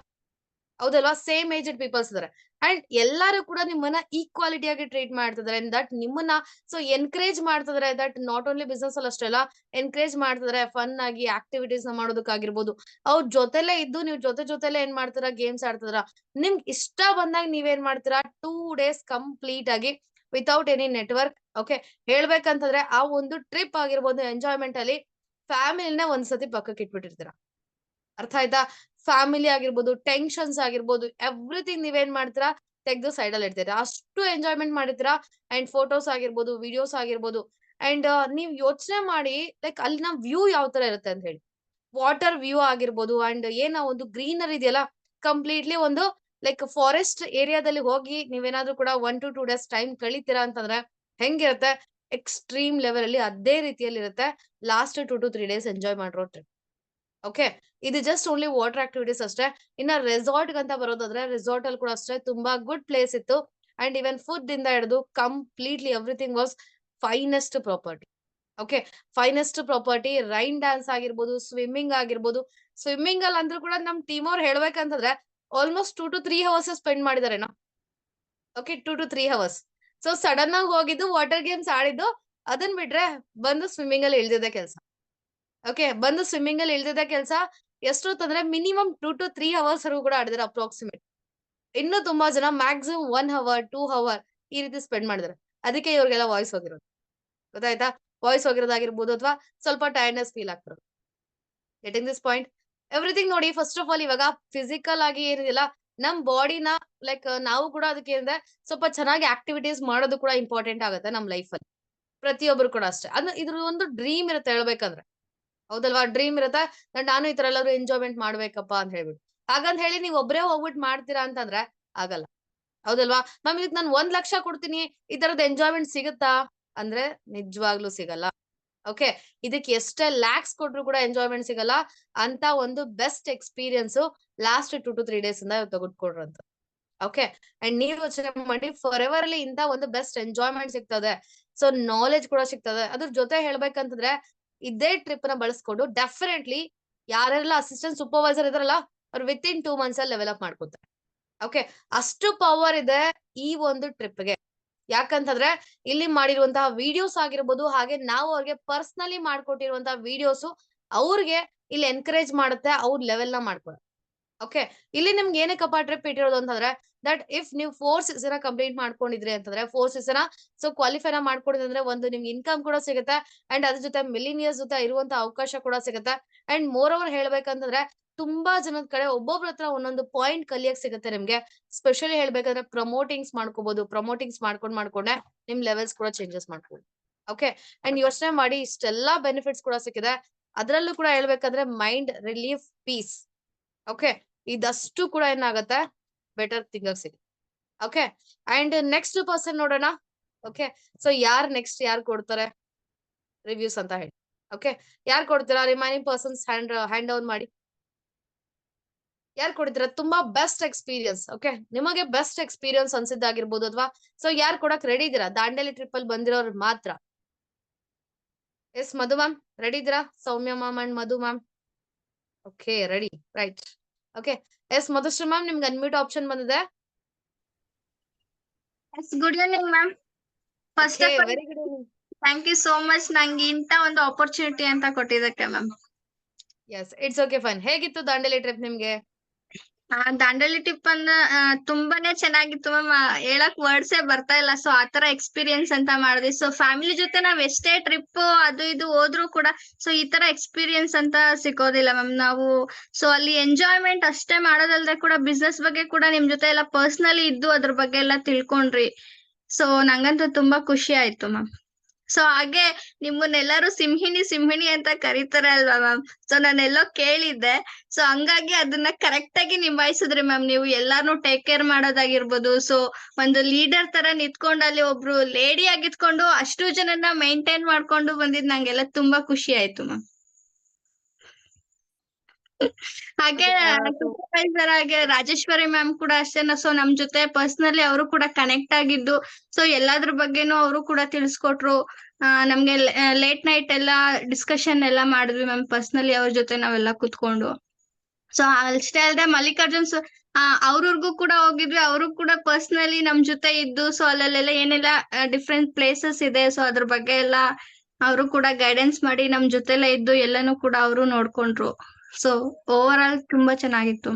ಹೌದಲ್ವಾ, ಸೇಮ್ ಏಜ್ ಪೀಪಲ್ಸ್ ಇದಾರೆ. ಅಂಡ್ ಎಲ್ಲಾರು ಕೂಡ ನಿಮ್ಮನ್ನ ಈಕ್ವಾಲಿಟಿ ಆಗಿ ಟ್ರೀಟ್ ಮಾಡ್ತಿದಾರೆ. ದಟ್ ನಿಮ್ಮನ್ನ ಸೊ ಎನ್ಕರೇಜ್ ಮಾಡ್ತಿದಾರೆ. ದಟ್ ನಾಟ್ ಓನ್ಲಿ ಬಿಸ್ನೆಸ್ ಅಲ್ಲಿ ಅಷ್ಟೇ ಅಲ್ಲ, ಎನ್ಕರೇಜ್ ಮಾಡ್ತಿದಾರೆ ಫನ್ ಆಗಿ ಆಕ್ಟಿವಿಟೀಸ್ ನ ಮಾಡೋದಕ್ಕಾಗಿರ್ಬೋದು. ಅವ್ರ ಜೊತೆಲೆ ಇದ್ದು ನೀವು ಜೊತೆಲೆ ಏನ್ ಮಾಡ್ತೀರಾ, ಗೇಮ್ಸ್ ಆಡ್ತಿದ್ರ. ನಿಮ್ಗೆ ಇಷ್ಟ ಬಂದಾಗ ನೀವೇನ್ ಮಾಡ್ತೀರಾ, 2 days ಕಂಪ್ಲೀಟ್ ಆಗಿ ವಿತೌಟ್ ಎನಿ ನೆಟ್ವರ್ಕ್. ಓಕೆ, ಹೇಳ್ಬೇಕಂತಂದ್ರೆ ಆ ಒಂದು ಟ್ರಿಪ್ ಆಗಿರ್ಬೋದು, ಎಂಜಾಯ್ಮೆಂಟ್ ಅಲ್ಲಿ ಫ್ಯಾಮಿಲಿನ ಒಂದ್ಸತಿ ಪಕ್ಕಕ್ಕೆ ಇಟ್ಬಿಟ್ಟಿರ್ತೀರಾ. ಅರ್ಥ ಆಯ್ತಾ? ಫ್ಯಾಮಿಲಿ ಆಗಿರ್ಬೋದು, ಟೆನ್ಷನ್ಸ್ ಆಗಿರ್ಬೋದು, ಎವ್ರಿಥಿಂಗ್ ನೀವೇನ್ ಮಾಡ್ತೀರಾ, ತೆಗ್ದು ಸೈಡ್ ಅಲ್ಲಿ ಇಡ್ತೀರಾ. ಅಷ್ಟು ಎಂಜಾಯ್ಮೆಂಟ್ ಮಾಡಿರ್ತೀರಾ. ಅಂಡ್ ಫೋಟೋಸ್ ಆಗಿರ್ಬೋದು, ವಿಡಿಯೋಸ್ ಆಗಿರ್ಬೋದು. ಅಂಡ್ ನೀವ್ ಯೋಚನೆ ಮಾಡಿ ಲೈಕ್ ಅಲ್ಲಿನ ವ್ಯೂ ಯಾವ ತರ ಇರುತ್ತೆ ಅಂತ ಹೇಳಿ. ವಾಟರ್ ವ್ಯೂ ಆಗಿರ್ಬೋದು. ಅಂಡ್ ಏನ ಒಂದು ಗ್ರೀನರಿ ಇದೆಯಲ್ಲ, ಕಂಪ್ಲೀಟ್ಲಿ ಒಂದು ಲೈಕ್ ಫಾರೆಸ್ಟ್ ಏರಿಯಾದಲ್ಲಿ ಹೋಗಿ ನೀವೇನಾದ್ರೂ ಕೂಡ 1 to 2 days ಟೈಮ್ ಕಳಿತೀರಾ ಅಂತಂದ್ರೆ ಹೆಂಗಿರುತ್ತೆ, ಎಕ್ಸ್ಟ್ರೀಮ್ ಲೆವೆಲ್ ಅಲ್ಲಿ ಅದೇ ರೀತಿಯಲ್ಲಿ ಇರುತ್ತೆ. ಲಾಸ್ಟ್ 2 to 3 days ಎಂಜಾಯ್ ಮಾಡಿರೋ ಟ್ರಿಪ್. ಓಕೆ, ಇದು ಜಸ್ಟ್ ಓನ್ಲಿ ವಾಟರ್ ಆಕ್ಟಿವಿಟೀಸ್ ಅಷ್ಟೇ. ಇನ್ನ ರೆಸಾರ್ಟ್ ಅಂತ ಬರೋದಾದ್ರೆ ರೆಸಾರ್ಟ್ ಅಲ್ಲಿ ಕೂಡ ಅಷ್ಟೇ ತುಂಬಾ ಗುಡ್ ಪ್ಲೇಸ್ ಇತ್ತು. ಅಂಡ್ ಇವನ್ ಫುಡ್ ಇಂದ ಹಿಡಿದು completely everything was finest property. Okay, finest property. Rain dance ಆಗಿರ್ಬೋದು, ಸ್ವಿಮ್ಮಿಂಗ್ ಆಗಿರ್ಬೋದು. ಸ್ವಿಮ್ಮಿಂಗ್ ಅಲ್ಲಿ ಅಂದ್ರೂ ಕೂಡ ನಮ್ ಟೀಮ್ ಅವ್ರು ಹೇಳ್ಬೇಕಂತಂದ್ರೆ ಆಲ್ಮೋಸ್ಟ್ 2 to 3 hours ಸ್ಪೆಂಡ್ ಮಾಡಿದಾರೇನೋ. Okay, 2 to 3 hours. So sudden ಆಗಿ ಹೋಗಿದ್ದು ವಾಟರ್ ಗೇಮ್ಸ್ ಆಡಿದ್ದು, ಅದನ್ ಬಿಟ್ರೆ ಬಂದು ಸ್ವಿಮ್ಮಿಂಗ್ ಅಲ್ಲಿ ಇಳ್ದಿದ್ದೆ ಕೆಲಸ. ಓಕೆ, ಬಂದು ಸ್ವಿಮ್ಮಿಂಗ್ ಅಲ್ಲಿ ಇಳ್ದಿದ್ದ ಕೆಲಸ. ಎಷ್ಟೊತ್ತಂದ್ರೆ ಮಿನಿಮಮ್ 2 to 3 hours ವರೆಗೂ ಕೂಡ ಆಡಿದಾರೆ ಅಪ್ರಾಕ್ಸಿಮೇಟ್. ಇನ್ನು ತುಂಬಾ ಜನ ಮ್ಯಾಕ್ಸಿಮಮ್ 1 hour 2 hour ಈ ರೀತಿ ಸ್ಪೆಂಡ್ ಮಾಡಿದಾರೆ. ಅದಕ್ಕೆ ಇವ್ರಿಗೆಲ್ಲ ವಾಯ್ಸ್ ಹೋಗಿರೋದು, ಗೊತ್ತಾಯ್ತಾ? ವಾಯ್ಸ್ ಹೋಗಿರೋದಾಗಿರ್ಬೋದು ಅಥವಾ ಸ್ವಲ್ಪ ಟೈರ್ಡ್ನೆಸ್ ಫೀಲ್ ಆಗ್ತಿರೋದು. Getting this point. ಎವ್ರಿಥಿಂಗ್ ನೋಡಿ, ಫಸ್ಟ್ ಆಫ್ ಆಲ್ ಇವಾಗ ಫಿಸಿಕಲ್ ಆಗಿ ಏನಿಲ್ಲ, ನಮ್ ಬಾಡಿನ ಲೈಕ್ ನಾವು ಕೂಡ ಅದಕ್ಕೆ ಏನಂದ್ರೆ ಸ್ವಲ್ಪ ಚೆನ್ನಾಗಿ ಆಕ್ಟಿವಿಟೀಸ್ ಮಾಡೋದು ಕೂಡ ಇಂಪಾರ್ಟೆಂಟ್ ಆಗುತ್ತೆ ನಮ್ ಲೈಫ್ ಅಲ್ಲಿ. ಪ್ರತಿಯೊಬ್ರು ಕೂಡ ಅಷ್ಟೇ. ಅದು ಇದ್ರ ಒಂದು ಡ್ರೀಮ್ ಇರುತ್ತೆ ಹೇಳ್ಬೇಕಂದ್ರೆ, ಹೌದಲ್ವಾ? ಡ್ರೀಮ್ ಇರುತ್ತೆ, ನಾನು ಈ ತರ ಎಲ್ಲಾದ್ರೂ ಎಂಜಾಯ್ಮೆಂಟ್ ಮಾಡ್ಬೇಕಪ್ಪ ಅಂತ ಹೇಳ್ಬಿಟ್ಟು. ಹಾಗಂತ ಹೇಳಿ ನೀವ್ ಒಬ್ರೇ ಹೋಗ್ಬಿಟ್ಟು ಮಾಡ್ತೀರಾ ಅಂತಂದ್ರೆ ಆಗಲ್ಲ, ಹೌದಲ್ವಾ? ಮ್ಯಾಮ್ ಇದಕ್ ನಾನು 1 ಲಕ್ಷ ಕೊಡ್ತೀನಿ, ಈ ತರದ ಎಂಜಾಯ್ಮೆಂಟ್ ಸಿಗುತ್ತಾ ಅಂದ್ರೆ ನಿಜವಾಗ್ಲೂ ಸಿಗಲ್ಲ. ಓಕೆ, ಇದಕ್ಕೆ ಎಷ್ಟೇ ಲ್ಯಾಕ್ಸ್ ಕೊಟ್ರು ಕೂಡ ಎಂಜಾಯ್ಮೆಂಟ್ ಸಿಗಲ್ಲ. ಅಂತ ಒಂದು best experience last 2 to 3 days ಇಂದ ತೆಗೆದುಕೊಡ್ರಂತ. ಓಕೆ, ಅಂಡ್ ನೀವ್ ಯೋಚನೆ ಮಾಡಿ, ಫಾರ್ ಎವರ್ ಅಲ್ಲಿ ಇಂತ ಒಂದು ಬೆಸ್ಟ್ ಎಂಜಾಯ್ಮೆಂಟ್ ಸಿಗ್ತದೆ. ಸೊ ನಾಲೆಜ್ ಕೂಡ ಸಿಗ್ತದೆ. ಅದ್ರ ಜೊತೆ ಹೇಳ್ಬೇಕಂತಂದ್ರೆ ಇದೇ ಟ್ರಿಪ್ ನ ಬಳಸ್ಕೊಂಡು ಡೆಫಿನೆಟ್ಲಿ ಯಾರೆಲ್ಲ ಅಸಿಸ್ಟೆಂಟ್ ಸೂಪರ್ವೈಸರ್ ಇದಾರಲ್ಲ, ಅವ್ರು ವಿತಿನ್ 2 months ಅಲ್ಲಿ ಲೆವೆಲ್ ಅಪ್ ಮಾಡ್ಕೊತಾರೆ. ಓಕೆ, ಅಷ್ಟು ಪವರ್ ಇದೆ ಈ ಒಂದು ಟ್ರಿಪ್ ಗೆ. ಯಾಕಂತಂದ್ರೆ ಇಲ್ಲಿ ಮಾಡಿರುವಂತಹ ವಿಡಿಯೋಸ್ ಆಗಿರ್ಬೋದು, ಹಾಗೆ ನಾವು ಅವ್ರಿಗೆ ಪರ್ಸನಲಿ ಮಾಡ್ಕೊಟ್ಟಿರುವಂತಹ ವಿಡಿಯೋಸ್ ಅವ್ರಿಗೆ ಇಲ್ಲಿ ಎನ್ಕರೇಜ್ ಮಾಡುತ್ತೆ, ಅವ್ರ ಲೆವೆಲ್ ನ ಮಾಡ್ಕೊಡ. ಓಕೆ, ಇಲ್ಲಿ ನಿಮ್ಗೆ ಏನಕ್ಕಪ್ಪ ಟ್ರಿಪ್ ಇಟ್ಟಿರೋದು ಅಂತಂದ್ರೆ ದಟ್ ಇಫ್ ನೀವು 4 season ಕಂಪ್ಲೀಟ್ ಮಾಡ್ಕೊಂಡಿದ್ರಿ ಅಂತಂದ್ರೆ 4 season ಸೊ ಕ್ವಾಲಿಫೈನ ಮಾಡ್ಕೊಂಡಿದ್ರೆ ಒಂದು ನಿಮ್ಗೆ ಇನ್ಕಮ್ ಕೂಡ ಸಿಗುತ್ತೆ. ಅಂಡ್ ಅದ್ರ ಜೊತೆ ಮಿಲಿನಿಯರ್ಸ್ ಜೊತೆ ಇರುವಂತ ಅವಕಾಶ ಕೂಡ ಸಿಗುತ್ತೆ. ಅಂಡ್ ಮೋರ್ ಓವರ್ ಹೇಳ್ಬೇಕಂತಂದ್ರೆ ತುಂಬಾ ಜನದ ಕಡೆ ಒಬ್ಬೊಬ್ರ ಹತ್ರ ಒಂದೊಂದು ಪಾಯಿಂಟ್ ಕಲಿಯಕ್ ಸಿಗುತ್ತೆ ನಿಮ್ಗೆ. ಸ್ಪೆಷಲಿ ಹೇಳ್ಬೇಕಂದ್ರೆ ಪ್ರಮೋಟಿಂಗ್ಸ್ ಮಾಡ್ಕೋಬಹುದು. ಪ್ರಮೋಟಿಂಗ್ಸ್ ಮಾಡ್ಕೊಂಡೆ ನಿಮ್ ಲೆವೆಲ್ಸ್ ಕೂಡ ಚೇಂಜಸ್ ಮಾಡ್ಬೋದು. ಓಕೆ, ಅಂಡ್ ಯೋಚನೆ ಮಾಡಿ, ಇಷ್ಟೆಲ್ಲಾ ಬೆನಿಫಿಟ್ಸ್ ಕೂಡ ಸಿಕ್ಕಿದೆ. ಅದ್ರಲ್ಲೂ ಕೂಡ ಹೇಳ್ಬೇಕಂದ್ರೆ ಮೈಂಡ್ ರಿಲೀಫ್, ಪೀಸ್. ಓಕೆ, ಇದಷ್ಟು ಕೂಡ ಏನಾಗುತ್ತೆ, ಬೆಟರ್ ಥಿಂಗರ್ಸ್ ಇದೆ. ಓಕೆ, ಅಂಡ್ ನೆಕ್ಸ್ಟ್ ಪರ್ಸನ್ ನೋಡೋಣ. ಓಕೆ, ಸೊ ಯಾರು ಕೊಡ್ತಾರೆ ರಿವ್ಯೂಸ್ ಅಂತ ಹೇಳಿ. ಓಕೆ, ಯಾರು ಕೊಡ್ತೀರಾ? ರಿಮೈನಿಂಗ್ ಪರ್ಸನ್ಸ್ ಹ್ಯಾಂಡ್ ಡೌನ್ ಮಾಡಿ. ಯಾರು ಕೊಡ್ತೀರಾ ತುಂಬಾ ಬೆಸ್ಟ್ ಎಕ್ಸ್ಪೀರಿಯನ್ಸ್? ಓಕೆ, ನಿಮಗೆ ಬೆಸ್ಟ್ ಎಕ್ಸ್ಪೀರಿಯನ್ಸ್ ಅನ್ಸಿದ್ದಾಗಿರ್ಬೋದು ಅಥವಾ ಸೊ ಯಾರು ಕೊಡಕ್ ರೆಡಿ ಇದೀರಾ? ದಾಂಡೇಲಿ ಟ್ರಿಪ್ ಅಲ್ಲಿ ಬಂದಿರೋರು ಮಾತ್ರ. ಎಸ್, ಮಧು ಮ್ಯಾಮ್ ರೆಡಿ ಇದೀರಾ? Soumya ma'am and Madhu ma'am. Okay, ready, right. Okay, yes Madhushree ma'am, ನಿಮ್ಗೆ ಅನ್ಮ್ಯೂಟ್ ಆಪ್ಷನ್ ಬಂದಿದೆ. Good evening ma'am. First of all very good evening. Thank you so much ನಂಗೆ ಇಂತ ಒಂದು ಆಪರ್ಚುನಿಟಿ ಅಂತ ಕೊಟ್ಟಿದ್ದಕ್ಕೆ ma'am. Yes, it's okay, fine. ಹೇಗಿತ್ತು Dandeli trip ನಿಮ್ಗೆ? Dandeli trip ಅಂದ್ರ ತುಂಬಾನೇ ಚೆನ್ನಾಗಿತ್ತು ಮ್ಯಾಮ್. ಹೇಳಕ್ ವರ್ಡ್ಸೇ ಬರ್ತಾ ಇಲ್ಲ. ಸೊ ಆತರ ಎಕ್ಸ್ಪೀರಿಯನ್ಸ್ ಅಂತ ಮಾಡಿದ್ವಿ. ಸೊ ಫ್ಯಾಮಿಲಿ ಜೊತೆ ನಾವ್ ಎಷ್ಟೇ ಟ್ರಿಪ್ ಅದು ಇದು ಹೋದ್ರು ಕೂಡ ಸೊ ಈ ತರ ಎಕ್ಸ್ಪೀರಿಯನ್ಸ್ ಅಂತ ಸಿಗೋದಿಲ್ಲ ಮ್ಯಾಮ್. ನಾವು ಸೊ ಅಲ್ಲಿ ಎಂಜಾಯ್ಮೆಂಟ್ ಅಷ್ಟೇ ಮಾಡೋದಲ್ದೆ ಕೂಡ ಬಿಸ್ನೆಸ್ ಬಗ್ಗೆ ಕೂಡ ನಿಮ್ ಜೊತೆ ಎಲ್ಲ ಪರ್ಸನಲಿ ಇದ್ದು ಅದ್ರ ಬಗ್ಗೆ ಎಲ್ಲ ತಿಳ್ಕೊಂಡ್ರಿ. ಸೊ ನಂಗಂತೂ ತುಂಬಾ ಖುಷಿ ಆಯ್ತು ಮ್ಯಾಮ್. ಸೊ ಹಾಗೆ ನಿಮ್ಮನ್ನೆಲ್ಲರೂ ಸಿಂಹಿಣಿ ಸಿಂಹಿಣಿ ಅಂತ ಕರೀತಾರೆ ಅಲ್ವಾ ಮ್ಯಾಮ್? ಸೊ ನಾನೆಲ್ಲೋ ಕೇಳಿದ್ದೆ. ಸೊ ಹಂಗಾಗಿ ಅದನ್ನ ಕರೆಕ್ಟ್ ಆಗಿ ನಿಭಾಯಿಸಿದ್ರಿ ಮ್ಯಾಮ್ ನೀವು. ಎಲ್ಲಾರ್ನು ಟೇಕ್ ಕೇರ್ ಮಾಡೋದಾಗಿರ್ಬೋದು. ಸೊ ಒಂದು ಲೀಡರ್ ತರ ನಿಂತ್ಕೊಂಡು ಅಲ್ಲಿ ಒಬ್ರು ಲೇಡಿ ಆಗಿದ್ಕೊಂಡು ಅಷ್ಟು ಜನನ್ನ ಮೇಂಟೈನ್ ಮಾಡ್ಕೊಂಡು ಬಂದಿದ್ ನಂಗೆಲ್ಲ ತುಂಬಾ ಖುಷಿ ಆಯ್ತು ಮ್ಯಾಮ್. ಹಾಗೆ ಸೂಪರ್ವೈಸರ್ ಆಗಿ ರಾಜೇಶ್ವರಿ ಮ್ಯಾಮ್ ಕೂಡ ಅಷ್ಟೇನ. ಸೊ ನಮ್ ಜೊತೆ ಪರ್ಸನಲಿ ಅವರು ಕೂಡ ಕನೆಕ್ಟ್ ಆಗಿದ್ದು, ಸೊ ಎಲ್ಲಾದ್ರ ಬಗ್ಗೆನೂ ಅವರು ಕೂಡ ತಿಳಿಸ್ಕೊಟ್ರು. ನಮ್ಗೆ ಲೇಟ್ ನೈಟ್ ಎಲ್ಲಾ ಡಿಸ್ಕಷನ್ ಎಲ್ಲಾ ಮಾಡಿದ್ವಿ ಮ್ಯಾಮ್ ಪರ್ಸನಲಿ ಅವ್ರ ಜೊತೆ ನಾವೆಲ್ಲ ಕುತ್ಕೊಂಡು. ಸೊ ಅಷ್ಟೇ ಅಲ್ಲದೆ ಮಲ್ಲಿಕಾರ್ಜುನ್ ಅವ್ರಿಗೂ ಕೂಡ ಹೋಗಿದ್ವಿ. ಅವರು ಕೂಡ ಪರ್ಸನಲಿ ನಮ್ ಜೊತೆ ಇದ್ದು, ಸೊ ಅಲ್ಲೆಲ್ಲ ಏನೆಲ್ಲ ಡಿಫ್ರೆಂಟ್ ಪ್ಲೇಸಸ್ ಇದೆ, ಸೊ ಅದ್ರ ಬಗ್ಗೆ ಎಲ್ಲ ಅವರು ಕೂಡ ಗೈಡೆನ್ಸ್ ಮಾಡಿ ನಮ್ ಜೊತೆಲೆ ಇದ್ದು ಎಲ್ಲಾನು ಕೂಡ ಅವರು ನೋಡ್ಕೊಂಡ್ರು. ಸೊ ಓವರ್ ಆಲ್ ತುಂಬಾ ಚೆನ್ನಾಗಿತ್ತು.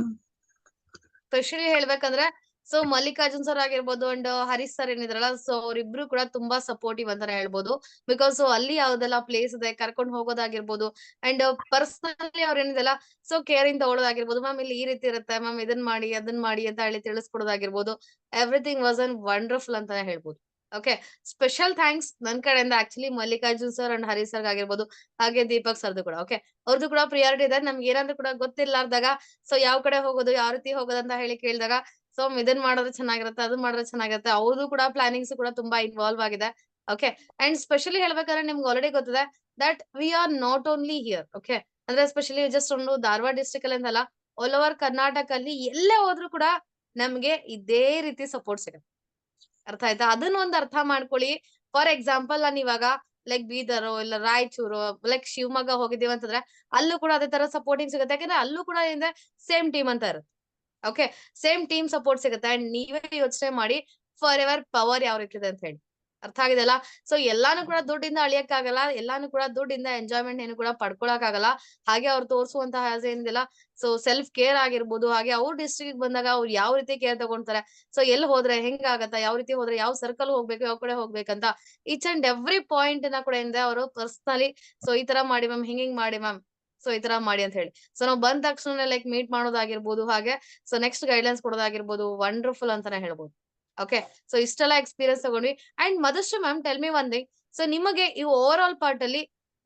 ಸ್ಪೆಷಲಿ ಹೇಳ್ಬೇಕಂದ್ರೆ ಸೊ ಮಲ್ಲಿಕಾರ್ಜುನ್ ಸರ್ ಆಗಿರ್ಬೋದು ಅಂಡ್ ಹರೀಶ್ ಸರ್ ಏನಿದ್ರಲ್ಲ, ಸೊ ಅವ್ರಿಬ್ರು ಕೂಡ ತುಂಬಾ ಸಪೋರ್ಟಿವ್ ಅಂತಾನೆ ಹೇಳ್ಬೋದು. ಬಿಕಾಸ್ ಅಲ್ಲಿ ಯಾವ್ದೆಲ್ಲ ಪ್ಲೇಸ್ ಇದೆ ಕರ್ಕೊಂಡ್ ಹೋಗೋದಾಗಿರ್ಬೋದು ಅಂಡ್ ಪರ್ಸನಲಿ ಅವ್ರ ಏನಿದೆಲ್ಲ ಸೊ ಕೇರಿಂಗ್ ತಗೊಳ್ಳೋದಾಗಿರ್ಬೋದು. ಮ್ಯಾಮ್ ಇಲ್ಲಿ ಈ ರೀತಿ ಇರುತ್ತೆ ಮ್ಯಾಮ್, ಇದನ್ ಮಾಡಿ ಅದನ್ ಮಾಡಿ ಅಂತ ಹೇಳಿ ತಿಳಿಸ್ಕೊಡೋದಾಗಿರ್ಬೋದು. ಎವ್ರಿಥಿಂಗ್ ವಾಸ್ ಅನ್ ವಂಡರ್ಫುಲ್ ಅಂತಾನೆ ಹೇಳ್ಬೋದು. ಓಕೆ, ಸ್ಪೆಷಲ್ ಥ್ಯಾಂಕ್ಸ್ ನನ್ ಕಡೆಯಿಂದ actually Mallikarjun sir and Harish sir ಆಗಿರ್ಬೋದು, ಹಾಗೆ ದೀಪಕ್ ಸರ್ದು ಕೂಡ. ಓಕೆ, ಅವ್ರದ್ದು ಕೂಡ ಪ್ರಿಯಾರಿಟಿ ಇದೆ. ನಮ್ಗೆ ಏನಾದ್ರು ಕೂಡ ಗೊತ್ತಿರ್ಲಾರ್ದಾಗ ಸೊ ಯಾವ ಕಡೆ ಹೋಗೋದು, ಯಾವ ರೀತಿ ಹೋಗೋದು ಅಂತ ಹೇಳಿ ಕೇಳಿದಾಗ ಸೊ ಇದನ್ ಮಾಡಿದ್ರೆ ಚೆನ್ನಾಗಿರುತ್ತೆ, ಅದನ್ ಮಾಡಿದ್ರೆ ಚೆನ್ನಾಗಿರುತ್ತೆ. ಅವ್ರದ್ದು ಕೂಡ ಪ್ಲಾನಿಂಗ್ಸ್ ಕೂಡ ತುಂಬಾ ಇನ್ವಾಲ್ವ್ ಆಗಿದೆ. ಓಕೆ, ಅಂಡ್ ಸ್ಪೆಷಲಿ ಹೇಳ್ಬೇಕಾದ್ರೆ ನಿಮ್ಗೆ ಆಲ್ರೆಡಿ ಗೊತ್ತಿದೆ that we are not only here. Okay, ಅಂದ್ರೆ ಸ್ಪೆಷಲಿ ಜಸ್ಟ್ ಒಂದು ಧಾರವಾಡ ಡಿಸ್ಟ್ರಿಕ್ಟ್ ಅಲ್ಲಿ ಅಂತಲ್ಲ, ಆಲ್ ಓವರ್ ಕರ್ನಾಟಕ ಅಲ್ಲಿ ಎಲ್ಲೇ ಹೋದ್ರು ಕೂಡ ನಮ್ಗೆ ಇದೇ ರೀತಿ ಸಪೋರ್ಟ್ ಸಿಗುತ್ತೆ. ಅರ್ಥ ಆಯ್ತಾ? ಅದನ್ನ ಒಂದ್ ಅರ್ಥ ಮಾಡ್ಕೊಳ್ಳಿ. ಫಾರ್ ಎಕ್ಸಾಂಪಲ್ ನಾನು ಇವಾಗ ಲೈಕ್ ಬೀದರ್ ಇಲ್ಲ ರಾಯಚೂರು ಲೈಕ್ ಶಿವಮೊಗ್ಗ ಹೋಗಿದ್ದೀವಿ ಅಂತಂದ್ರೆ ಅಲ್ಲೂ ಕೂಡ ಅದೇ ತರ ಸಪೋರ್ಟಿಂಗ್ ಸಿಗುತ್ತೆ. ಯಾಕಂದ್ರೆ ಅಲ್ಲೂ ಕೂಡ ಏನಿದೆ ಸೇಮ್ ಟೀಮ್ ಅಂತ ಇರುತ್ತೆ. ಓಕೆ, ಸೇಮ್ ಟೀಮ್ ಸಪೋರ್ಟ್ ಸಿಗುತ್ತೆ. ಅಂಡ್ ನೀವೇ ಯೋಚನೆ ಮಾಡಿ ಫಾರ್ ಎವರ್ ಪವರ್ ಯಾವ ರೀತಿ ಇದೆ ಅಂತ ಹೇಳಿ. ಅರ್ಥ ಆಗಿದೆಲ್ಲ? ಸೊ ಎಲ್ಲಾನು ಕೂಡ ದುಡ್ಡಿಂದ ಅಳಿಯಕ್ಕಾಗಲ್ಲ, ಎಲ್ಲಾನು ಕೂಡ ದುಡ್ಡಿಂದ ಎಂಜಾಯ್ಮೆಂಟ್ ಏನು ಕೂಡ ಪಡ್ಕೊಳಕ್ ಆಗಲ್ಲ. ಹಾಗೆ ಅವ್ರು ತೋರಿಸುವಂತಹ ಏನಿದೆಲ್ಲ ಸೊ ಸೆಲ್ಫ್ ಕೇರ್ ಆಗಿರ್ಬೋದು, ಹಾಗೆ ಅವ್ರ ಡಿಸ್ಟ್ರಿಕ್ಟ್ ಬಂದಾಗ ಅವ್ರು ಯಾವ ರೀತಿ ಕೇರ್ ತಗೊಂತಾರೆ, ಸೊ ಎಲ್ಲಿ ಹೋದ್ರೆ ಹೆಂಗಾಗತ್ತ, ಯಾವ ರೀತಿ ಹೋದ್ರೆ ಯಾವ ಸರ್ಕಲ್ ಹೋಗ್ಬೇಕು, ಯಾವ ಕಡೆ ಹೋಗ್ಬೇಕಂತ ಈಚ್ ಅಂಡ್ ಎವ್ರಿ ಪಾಯಿಂಟ್ ನ ಕೂಡ ಏನಿದೆ ಅವರು ಪರ್ಸನಲಿ ಸೊ ಈ ತರ ಮಾಡಿ ಮ್ಯಾಮ್, ಹಿಂಗ್ ಮಾಡಿ ಮ್ಯಾಮ್, ಸೊ ಈ ತರ ಮಾಡಿ ಅಂತ ಹೇಳಿ. ಸೊ ನಾವು ಬಂದ ತಕ್ಷಣ ಲೈಕ್ ಮೀಟ್ ಮಾಡೋದಾಗಿರ್ಬೋದು, ಹಾಗೆ ಸೊ ನೆಕ್ಸ್ಟ್ ಗೈಡ್ಲೈನ್ಸ್ ಕೊಡೋದಾಗಿರ್ಬೋದು, ವಂಡರ್ಫುಲ್ ಅಂತಾನೆ ಹೇಳ್ಬೋದು. ಓಕೆ, ಸೊ ಇಷ್ಟೆಲ್ಲ ಎಕ್ಸ್ಪೀರಿಯನ್ಸ್ ತಗೊಂಡ್ವಿ. And Madhushree ma'am tell me one thing. So ನಿಮಗೆ ಈ ಓವರ್ ಆಲ್ ಪಾರ್ಟ್ ಅಲ್ಲಿ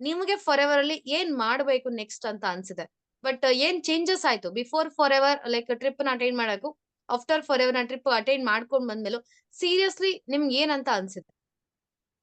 ನಿಮಗೆ ಫಾರ್ ಎವರ್ ಅಲ್ಲಿ ಏನ್ ಮಾಡ್ಬೇಕು ನೆಕ್ಸ್ಟ್ ಅಂತ ಅನ್ಸಿದೆ? ಬಟ್ ಏನ್ ಚೇಂಜಸ್ ಆಯ್ತು before for ever like trip ನ ಅಟೆಂಡ್ ಮಾಡಬೇಕು, ಆಫ್ಟರ್ ಫಾರ್ ಎವರ್ ನ ಟ್ರಿಪ್ ಅಟೆಂಡ್ ಮಾಡ್ಕೊಂಡ್ ಬಂದ್ಮೇಲೆ ಸೀರಿಯಸ್ಲಿ ನಿಮ್ಗೆ ಏನಂತ ಅನ್ಸಿದೆ?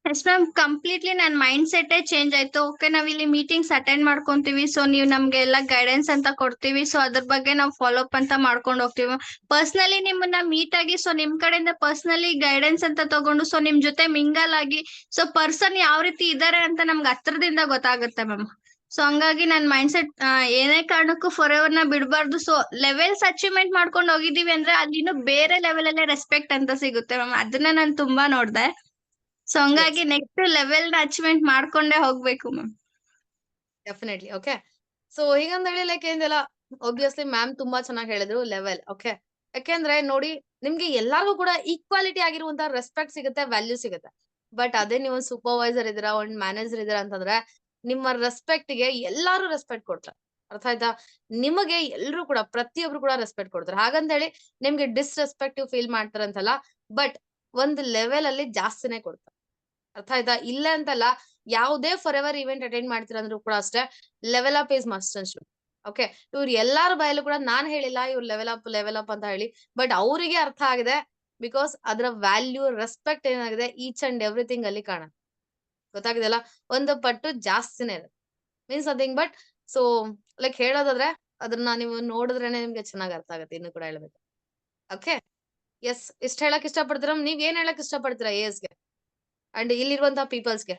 ಎಸ್ ಮ್ಯಾಮ್, ಕಂಪ್ಲೀಟ್ಲಿ ನನ್ನ ಮೈಂಡ್ ಸೆಟ್ ಚೇಂಜ್ ಆಯ್ತು. ಓಕೆ, ನಾವ್ ಇಲ್ಲಿ ಮೀಟಿಂಗ್ಸ್ ಅಟೆಂಡ್ ಮಾಡ್ಕೊಂತೀವಿ, ಸೊ ನೀವು ನಮ್ಗೆ ಎಲ್ಲ ಗೈಡೆನ್ಸ್ ಅಂತ ಕೊಡ್ತೀವಿ, ಸೊ ಅದ್ರ ಬಗ್ಗೆ ನಾವು ಫಾಲೋ ಅಪ್ ಅಂತ ಮಾಡ್ಕೊಂಡು ಹೋಗ್ತೀವಿ. ಪರ್ಸನಲಿ ನಿಮ್ಮನ್ನ ಮೀಟ್ ಆಗಿ ಸೊ ನಿಮ್ ಕಡೆಯಿಂದ ಪರ್ಸನಲಿ ಗೈಡೆನ್ಸ್ ಅಂತ ತಗೊಂಡು ಸೊ ನಿಮ್ ಜೊತೆ ಮಿಂಗಲ್ ಆಗಿ ಸೊ ಪರ್ಸನ್ ಯಾವ ರೀತಿ ಇದಾರೆ ಅಂತ ನಮ್ಗೆ ಹತ್ರದಿಂದ ಗೊತ್ತಾಗುತ್ತೆ ಮ್ಯಾಮ್. ಸೊ ಹಂಗಾಗಿ ನನ್ ಮೈಂಡ್ ಸೆಟ್ ಏನೇ ಕಾರಣಕ್ಕೂ ಫಾರ್ ಎವರ್ ನ ಬಿಡಬಾರ್ದು. ಸೊ ಲೆವೆಲ್ಸ್ ಅಚೀವ್ಮೆಂಟ್ ಮಾಡ್ಕೊಂಡು ಹೋಗಿದೀವಿ ಅಂದ್ರೆ ಅಲ್ಲಿ ಇನ್ನು ಬೇರೆ ಲೆವೆಲ್ ಅಲ್ಲೇ ರೆಸ್ಪೆಕ್ಟ್ ಅಂತ ಸಿಗುತ್ತೆ ಮ್ಯಾಮ್. ಅದನ್ನ ನಾನು ತುಂಬಾ ನೋಡ್ದೆ. ಸೊ ಹಂಗಾಗಿ ನೆಕ್ಸ್ಟ್ ಲೆವೆಲ್ ನ ಅಚೀವ್ಮೆಂಟ್ ಮಾಡ್ಕೊಂಡೇ ಹೋಗ್ಬೇಕು ಮ್ಯಾಮ್. ಡೆಫಿನೆಟ್ಲಿ. ಓಕೆ, ಸೊ ಹೀಗಂತ ಹೇಳಿ ಲೈಕ್ ಏನಿಲ್ಲ, ಒಬ್ವಿಯಸ್ಲಿ ಮ್ಯಾಮ್ ತುಂಬಾ ಚೆನ್ನಾಗಿ ಹೇಳಿದ್ರು ಲೆವೆಲ್. ಓಕೆ, ಯಾಕೆಂದ್ರೆ ನೋಡಿ ನಿಮ್ಗೆ ಎಲ್ಲಾರ್ಗೂ ಕೂಡ ಈಕ್ವಾಲಿಟಿ ಆಗಿರುವಂತ ರೆಸ್ಪೆಕ್ಟ್ ಸಿಗುತ್ತೆ, ವ್ಯಾಲ್ಯೂ ಸಿಗುತ್ತೆ. ಬಟ್ ಅದೇ ನೀವು ಸೂಪರ್ವೈಸರ್ ಇದ್ದೀರಾ, ಒಂದ್ ಮ್ಯಾನೇಜರ್ ಇದ್ದೀರಾ ಅಂತಂದ್ರೆ ನಿಮ್ಮ ರೆಸ್ಪೆಕ್ಟ್ ಗೆ ಎಲ್ಲಾರು ರೆಸ್ಪೆಕ್ಟ್ ಕೊಡ್ತಾರೆ. ಅರ್ಥ ಆಯ್ತಾ? ನಿಮಗೆ ಎಲ್ರು ಕೂಡ ಪ್ರತಿಯೊಬ್ರು ಕೂಡ ರೆಸ್ಪೆಕ್ಟ್ ಕೊಡ್ತಾರೆ. ಹಾಗಂತ ಹೇಳಿ ನಿಮ್ಗೆ ಡಿಸ್ರೆಸ್ಪೆಕ್ಟಿವ್ ಫೀಲ್ ಮಾಡ್ತಾರೆ ಅಂತಲ್ಲ, ಬಟ್ ಒಂದ್ ಲೆವೆಲ್ ಅಲ್ಲಿ ಜಾಸ್ತಿನೇ ಕೊಡ್ತಾರೆ. ಅರ್ಥ ಆಯ್ತಾ? ಇಲ್ಲ ಅಂತಲ್ಲ, ಯಾವುದೇ ಫಾರ್ ಎವರ್ ಇವೆಂಟ್ ಅಟೆಂಡ್ ಮಾಡ್ತೀರಾ ಅಂದ್ರೂ ಕೂಡ ಅಷ್ಟೇ level up is must and should. Okay, ಇವ್ರು ಎಲ್ಲಾರ ಬಾಯಲ್ಲೂ ಕೂಡ ನಾನ್ ಹೇಳಿಲ್ಲ ಇವ್ರು ಲೆವೆಲ್ ಅಪ್ ಅಂತ ಹೇಳಿ, ಬಟ್ ಅವರಿಗೆ ಅರ್ಥ ಆಗಿದೆ. ಬಿಕಾಸ್ ಅದರ ವ್ಯಾಲ್ಯೂ ರೆಸ್ಪೆಕ್ಟ್ ಏನಾಗಿದೆ ಈಚ್ ಅಂಡ್ ಎವ್ರಿಥಿಂಗ್ ಅಲ್ಲಿ ಕಾಣ ಗೊತ್ತಾಗಿದೆಲ್ಲ, ಒಂದು ಪಟ್ಟು ಜಾಸ್ತಿನೇ ಇದೆ means nothing but. So like ಹೇಳೋದಾದ್ರೆ ಅದನ್ನ ನೀವು ನೋಡಿದ್ರೇನೆ ನಿಮ್ಗೆ ಚೆನ್ನಾಗಿ ಅರ್ಥ ಆಗುತ್ತೆ. ಇನ್ನು ಕೂಡ ಹೇಳ್ಬೇಕು. ಓಕೆ, ಎಸ್, ಇಷ್ಟ ಹೇಳಕ್ ಇಷ್ಟಪಡ್ತೀರಾ? ನೀವ್ ಏನ್ ಹೇಳಕ್ ಇಷ್ಟಪಡ್ತೀರಾ ಏಸ್ಗೆ ಅಂಡ್ ಇಲ್ಲಿರುವಂತಹ ಪೀಪಲ್ಸ್ಗೆ?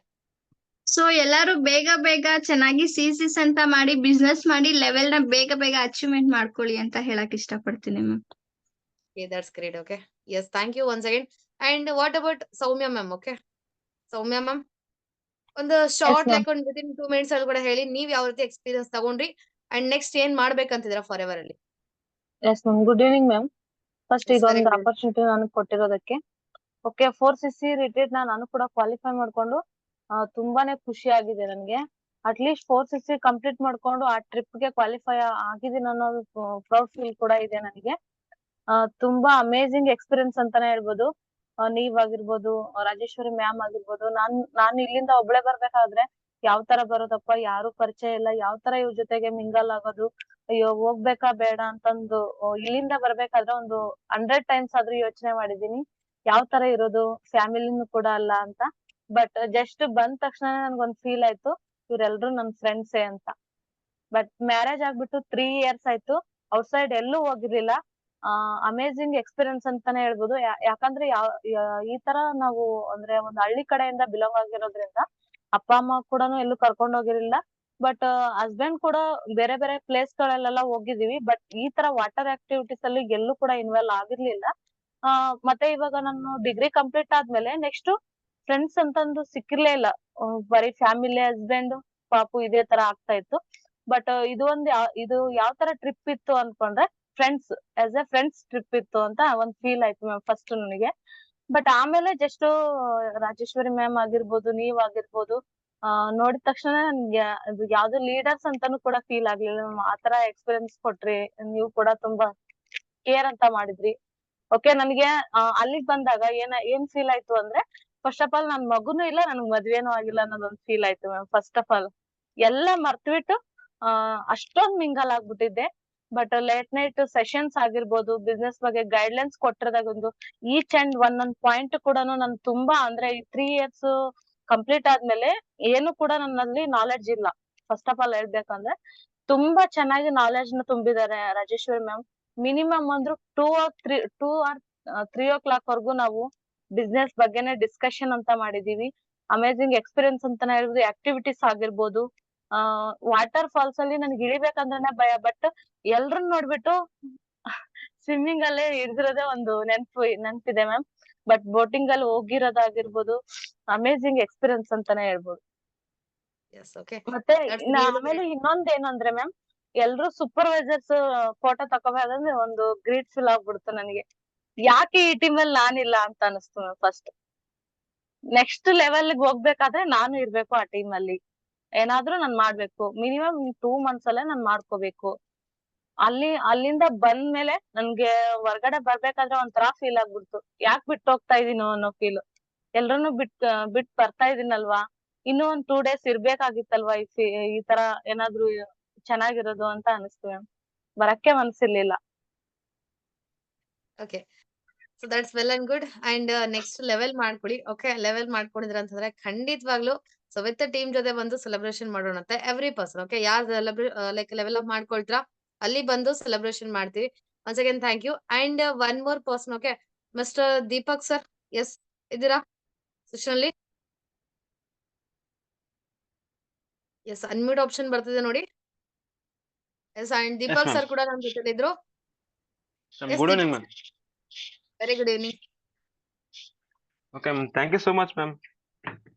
ಸೊ ಎಲ್ಲಾರು ಬೇಗ ಬೇಗ ಚೆನ್ನಾಗಿ ಸಿಸಿಸ್ ಅಂತ ಮಾಡಿ ಬಿಸ್ನೆಸ್ ಮಾಡಿ ಲೆವೆಲ್ ನ ಬೇಗ ಬೇಗ ಅಚೀವ್ಮೆಂಟ್ ಮಾಡ್ಕೊಳ್ಳಿ ಅಂತ ಹೇಳಕ್ ಇಷ್ಟಪಡ್ತೀನಿ ma'am. Okay, that's great. Okay. Yes, thank you once again. And what about Soumya ma'am? Okay. Soumya ma'am, ಒಂದು ಶಾರ್ಟ್ ma'am. ಲೈಕ್ ಒಂದು ವಿತಿನ್ 2 minutes ಅಲ್ಲಿ ಕೂಡ ಹೇಳಿ ನೀವ್ ಯಾವ ರೀತಿ ಎಕ್ಸ್ಪೀರಿಯನ್ಸ್ ತಗೊಂಡ್ರಿ ಅಂಡ್ ನೆಕ್ಸ್ಟ್ ಏನ್ ಮಾಡ್ಬೇಕಂತಿದ್ದೀರಾ ಫಾರ್ ಎವರ್ ಅಲ್ಲಿ? Yes ma'am, good evening ma'am. First Yes, very ಇದೊಂದು good. ಆಪರ್ಚುನಿಟಿ ನನಗೆ ಕೊಟ್ಟಿರೋದಕ್ಕೆ. ಓಕೆ, 4cc ರಿಟ್ರೀಟ್ ನಾನು ಕೂಡ ಕ್ವಾಲಿಫೈ ಮಾಡ್ಕೊಂಡು ತುಂಬಾನೇ ಖುಷಿ ಆಗಿದೆ ನನಗೆ. ಅಟ್ಲೀಸ್ಟ್ 4cc ಕಂಪ್ಲೀಟ್ ಮಾಡ್ಕೊಂಡು ಆ ಟ್ರಿಪ್ ಗೆ ಕ್ವಾಲಿಫೈ ಆಗಿದ್ದೀನಿ ಅನ್ನೋದು ಪ್ರೌಡ್ ಫೀಲ್ ಕೂಡ ಇದೆ ನನಗೆ. ತುಂಬಾ ಅಮೇಜಿಂಗ್ ಎಕ್ಸ್ಪೀರಿಯನ್ಸ್ ಅಂತಾನೆ ಹೇಳ್ಬೋದು. ನೀವಾಗಿರ್ಬೋದು, ರಾಜೇಶ್ವರಿ ಮ್ಯಾಮ್ ಆಗಿರ್ಬೋದು, ನಾನು ಇಲ್ಲಿಂದ ಒಬ್ಳೆ ಬರ್ಬೇಕಾದ್ರೆ ಯಾವ ತರ ಬರೋದಪ್ಪ, ಯಾರು ಪರಿಚಯ ಇಲ್ಲ, ಯಾವ ತರ ಇವ್ರ ಜೊತೆಗೆ ಮಿಂಗಲ್ ಆಗೋದು, ಅಯ್ಯೋ ಹೋಗ್ಬೇಕಾ ಬೇಡ ಅಂತಂದು ಇಲ್ಲಿಂದ ಬರ್ಬೇಕಾದ್ರೆ ಒಂದು 100 ಟೈಮ್ಸ್ ಆದ್ರೂ ಯೋಚನೆ ಮಾಡಿದೀನಿ ಯಾವ ತರ ಇರೋದು, ಫ್ಯಾಮಿಲಿನೂ ಕೂಡ ಅಲ್ಲ ಅಂತ. ಬಟ್ ಜಸ್ಟ್ ಬಂದ ತಕ್ಷಣ ನನ್ಗೊಂದ್ ಫೀಲ್ ಆಯ್ತು, ಇವ್ರೆಲ್ರು ನನ್ ಫ್ರೆಂಡ್ಸೇ ಅಂತ. ಬಟ್ ಮ್ಯಾರೇಜ್ ಆಗ್ಬಿಟ್ಟು 3 ಇಯರ್ಸ್ ಆಯ್ತು, ಔಟ್ಸೈಡ್ ಎಲ್ಲೂ ಹೋಗಿರ್ಲಿಲ್ಲ. ಅಮೇಝಿಂಗ್ ಎಕ್ಸ್ಪೀರಿಯನ್ಸ್ ಅಂತಾನೆ ಹೇಳ್ಬೋದು. ಯಾಕಂದ್ರೆ ಈ ತರ ನಾವು ಅಂದ್ರೆ ಒಂದು ಹಳ್ಳಿ ಕಡೆಯಿಂದ ಬಿಲಾಂಗ್ ಆಗಿರೋದ್ರಿಂದ ಅಪ್ಪ ಅಮ್ಮ ಕೂಡ ಎಲ್ಲೂ ಕರ್ಕೊಂಡ್ ಹೋಗಿರ್ಲಿಲ್ಲ. ಬಟ್ ಹಸ್ಬೆಂಡ್ ಕೂಡ ಬೇರೆ ಬೇರೆ ಪ್ಲೇಸ್ ಗಳಲ್ಲೆಲ್ಲ ಹೋಗಿದೀವಿ. ಬಟ್ ಈ ತರ ವಾಟರ್ ಆಕ್ಟಿವಿಟೀಸ್ ಅಲ್ಲಿ ಎಲ್ಲೂ ಕೂಡ ಇನ್ವಾಲ್ವ್ ಆಗಿರ್ಲಿಲ್ಲ. ಮತ್ತೆ ಇವಾಗ ನಾನು ಡಿಗ್ರಿ ಕಂಪ್ಲೀಟ್ ಆದ್ಮೇಲೆ ನೆಕ್ಸ್ಟ್ ಫ್ರೆಂಡ್ಸ್ ಅಂತಂದು ಸಿಕ್ಕಿರ್ಲೇ ಇಲ್ಲ. ಬರೀ ಫ್ಯಾಮಿಲಿ, ಹಸ್ಬೆಂಡ್, ಪಾಪು ಇದೇ ತರ ಆಗ್ತಾ ಇತ್ತು. ಬಟ್ ಇದು ಯಾವ ತರ ಟ್ರಿಪ್ ಇತ್ತು ಅನ್ಕೊಂಡ್ರೆ friends, as A friends trip ಇತ್ತು ಅಂತ ಒಂದ್ ಫೀಲ್ ಆಯ್ತು ಮ್ಯಾಮ್ ಫಸ್ಟ್ ನನಗೆ. ಬಟ್ ಆಮೇಲೆ ಜಸ್ಟ್ ರಾಜೇಶ್ವರಿ ಮ್ಯಾಮ್ ಆಗಿರ್ಬೋದು, ನೀವ್ ಆಗಿರ್ಬೋದು, ನೋಡಿದ ತಕ್ಷಣ ನನ್ಗೆ ಅದು ಯಾವ್ದು ಲೀಡರ್ಸ್ ಅಂತಾನು ಕೂಡ ಫೀಲ್ ಆಗ್ಲಿಲ್ಲ ಮ್ಯಾಮ್. ಆತರ ಎಕ್ಸ್ಪೀರಿಯನ್ಸ್ ಕೊಟ್ರಿ, ನೀವು ಕೂಡ ತುಂಬಾ ಕೇರ್ ಅಂತ ಮಾಡಿದ್ರಿ. ಓಕೆ, ನನ್ಗೆ ಅಲ್ಲಿಗ್ ಬಂದಾಗ ಏನ್ ಫೀಲ್ ಆಯ್ತು ಅಂದ್ರೆ, ಫಸ್ಟ್ ಆಫ್ ಆಲ್ ನನ್ ಮಗುನು ಇಲ್ಲ, ನನ್ಗ್ ಮದ್ವೆನೂ ಆಗಿಲ್ಲ ಅನ್ನೋದೊಂದ್ ಫೀಲ್ ಆಯ್ತು ಮ್ಯಾಮ್. ಫಸ್ಟ್ ಆಫ್ ಆಲ್ ಎಲ್ಲ ಮರ್ತ್ಬಿಟ್ಟು ಅಷ್ಟೊಂದ್ ಮಿಂಗಲ್ ಆಗ್ಬಿಟ್ಟಿದ್ದೆ. ಬಟ್ ಲೇಟ್ ನೈಟ್ ಸೆಷನ್ಸ್ ಆಗಿರ್ಬೋದು, ಬಿಸ್ನೆಸ್ ಬಗ್ಗೆ ಗೈಡ್ಲೈನ್ಸ್ ಕೊಟ್ಟಿರೋದಾಗ ಒಂದು ಈಚ್ ಅಂಡ್ ಒಂದೊಂದ್ ಪಾಯಿಂಟ್ ಕೂಡ ನನ್ ತುಂಬಾ ಅಂದ್ರೆ ಈ 3 ಇಯರ್ಸ್ ಕಂಪ್ಲೀಟ್ ಆದ್ಮೇಲೆ ಏನು ಕೂಡ ನನ್ನಲ್ಲಿ ನಾಲೆಡ್ಜ್ ಇಲ್ಲ. ಫಸ್ಟ್ ಆಫ್ ಆಲ್ ಹೇಳ್ಬೇಕಂದ್ರೆ ತುಂಬಾ ಚೆನ್ನಾಗಿ ನಾಲೆಡ್ಜ್ ನ ತುಂಬಿದ್ದಾರೆ ರಾಜೇಶ್ವರಿ ಮ್ಯಾಮ್. ಮಿನಿಮಮ್ ಅಂದ್ರು 2 or 3 o'clock ವರ್ಗು ನಾವು ಬಿಸ್ನೆಸ್ ಬಗ್ಗೆನೆ ಡಿಸ್ಕಷನ್ ಅಂತ ಮಾಡಿದೀವಿ. ಅಮೇಝಿಂಗ್ ಎಕ್ಸ್ಪೀರಿಯನ್ಸ್ ಅಂತಾನೆ ಹೇಳ್ಬೋದು. ಆಕ್ಟಿವಿಟೀಸ್ ಆಗಿರ್ಬೋದು, ವಾಟರ್ ಫಾಲ್ಸ್ ಅಲ್ಲಿ ನನ್ಗೆ ಇಳಿಬೇಕಂದ್ರೆ ಭಯ. ಬಟ್ ಎಲ್ರನ್ನ ನೋಡ್ಬಿಟ್ಟು ಸ್ವಿಮ್ಮಿಂಗ್ ಅಲ್ಲೇ ಹಿಡ್ದಿರೋದೇ ಒಂದು ನೆನ್ಪಿದೆ ಮ್ಯಾಮ್. ಬಟ್ ಬೋಟಿಂಗ್ ಅಲ್ಲಿ ಹೋಗಿರೋದಾಗಿರ್ಬೋದು, ಅಮೇಝಿಂಗ್ ಎಕ್ಸ್ಪೀರಿಯನ್ಸ್ ಅಂತಾನೆ ಹೇಳ್ಬೋದು. Yes, okay. ಮತ್ತೆ That's really ಆಮೇಲೆ ಇನ್ನೊಂದ್ ಏನಂದ್ರೆ ಮ್ಯಾಮ್, ಎಲ್ರು ಸೂಪರ್ವೈಸರ್ಸ್ ಫೋಟೋ ತಗೋಬೇಕಂದ್ರೆ ಒಂದು ಗ್ರೇಟ್ ಫೀಲ್ ಆಗ್ಬಿಡ್ತು ನನಗೆ. ಯಾಕೆ ಈ ಟೀಮ್ ಅಲ್ಲಿ ನಾನಿಲ್ಲ ಅಂತ ಅನಿಸ್ತು ಮ್ಯಾಮ್. ಫಸ್ಟ್ ನೆಕ್ಸ್ಟ್ ಲೆವೆಲ್ ಹೋಗ್ಬೇಕಾದ್ರೆ ನಾನು ಇರ್ಬೇಕು ಆ ಟೀಮ್ ಅಲ್ಲಿ. ಏನಾದ್ರೂ ನಾನ್ ಮಾಡ್ಬೇಕು, ಮಿನಿಮಮ್ 2 months ಅಲ್ಲೇ ನಾನ್ ಮಾಡ್ಕೋಬೇಕು. ಅಲ್ಲಿಂದ ಬಂದ್ಮೇಲೆ ನನ್ಗೆ ಹೊರ್ಗಡೆ ಬರ್ಬೇಕಾದ್ರೆ ಒಂಥರಾ ಫೀಲ್ ಆಗ್ಬಿಡ್ತು, ಯಾಕ್ ಬಿಟ್ಟು ಹೋಗ್ತಾ ಇದೀನೋ ಅನ್ನೋ ಫೀಲ್. ಎಲ್ರನ್ನೂ ಬಿಟ್ ಬರ್ತಾ ಇದೀನಲ್ವಾ, ಇನ್ನೂ ಒಂದ್ 2 days ಇರ್ಬೇಕಾಗಿತ್ತಲ್ವಾ ಈ ತರ ಏನಾದ್ರು ಚೆನ್ನಾಗಿರೋದು ಅಂತ ಅನಿಸ್ತು ಮ್ಯಾಮ್. ಬರಕ್ಕೆ ಮನ್ಸಿರ್ಲಿಲ್ಲ. Okay. So that's well and good. And next level ಮಾಡ್ಕೊಡಿ. ಓಕೆ, ಲೆವೆಲ್ ಮಾಡ್ಕೊಂಡಿದ್ರ ಅಂತಂದ್ರೆ ಖಂಡಿತವಾಗ್ಲು ಸೊ ವಿತ್ ಟೀಮ್ ಜೊತೆ ಬಂದು ಸೆಲೆಬ್ರೇಷನ್ ಮಾಡೋಣಂತೆ ಎವ್ರಿ ಪರ್ಸನ್. ಓಕೆ, ಯಾರು ಲೈಕ್ ಲೆವೆಲ್ ಅಪ್ ಮಾಡ್ಕೊಳ್ತೀರಾ ಅಲ್ಲಿ ಬಂದು ಸೆಲೆಬ್ರೇಷನ್ ಮಾಡ್ತೀವಿ. Once again thank you. And one more person. Okay, mister Deepak sir, yes ಇದ್ದೀರಾ ಸೆಷನ್ ಅಲ್ಲಿ? ಎಸ್, ಅನ್ಮ್ಯೂಟ್ ಆಪ್ಷನ್ ಬರ್ತಿದೆ ನೋಡಿ. S, and Deepak ma'am. Sir ಕೂಡ ನಮ್ಮ ಜೊತೆ ಇದ್ರು. Yes, Good evening, Deepak ma'am. Very good evening. Okay, ma'am. Thank you so much, ma'am.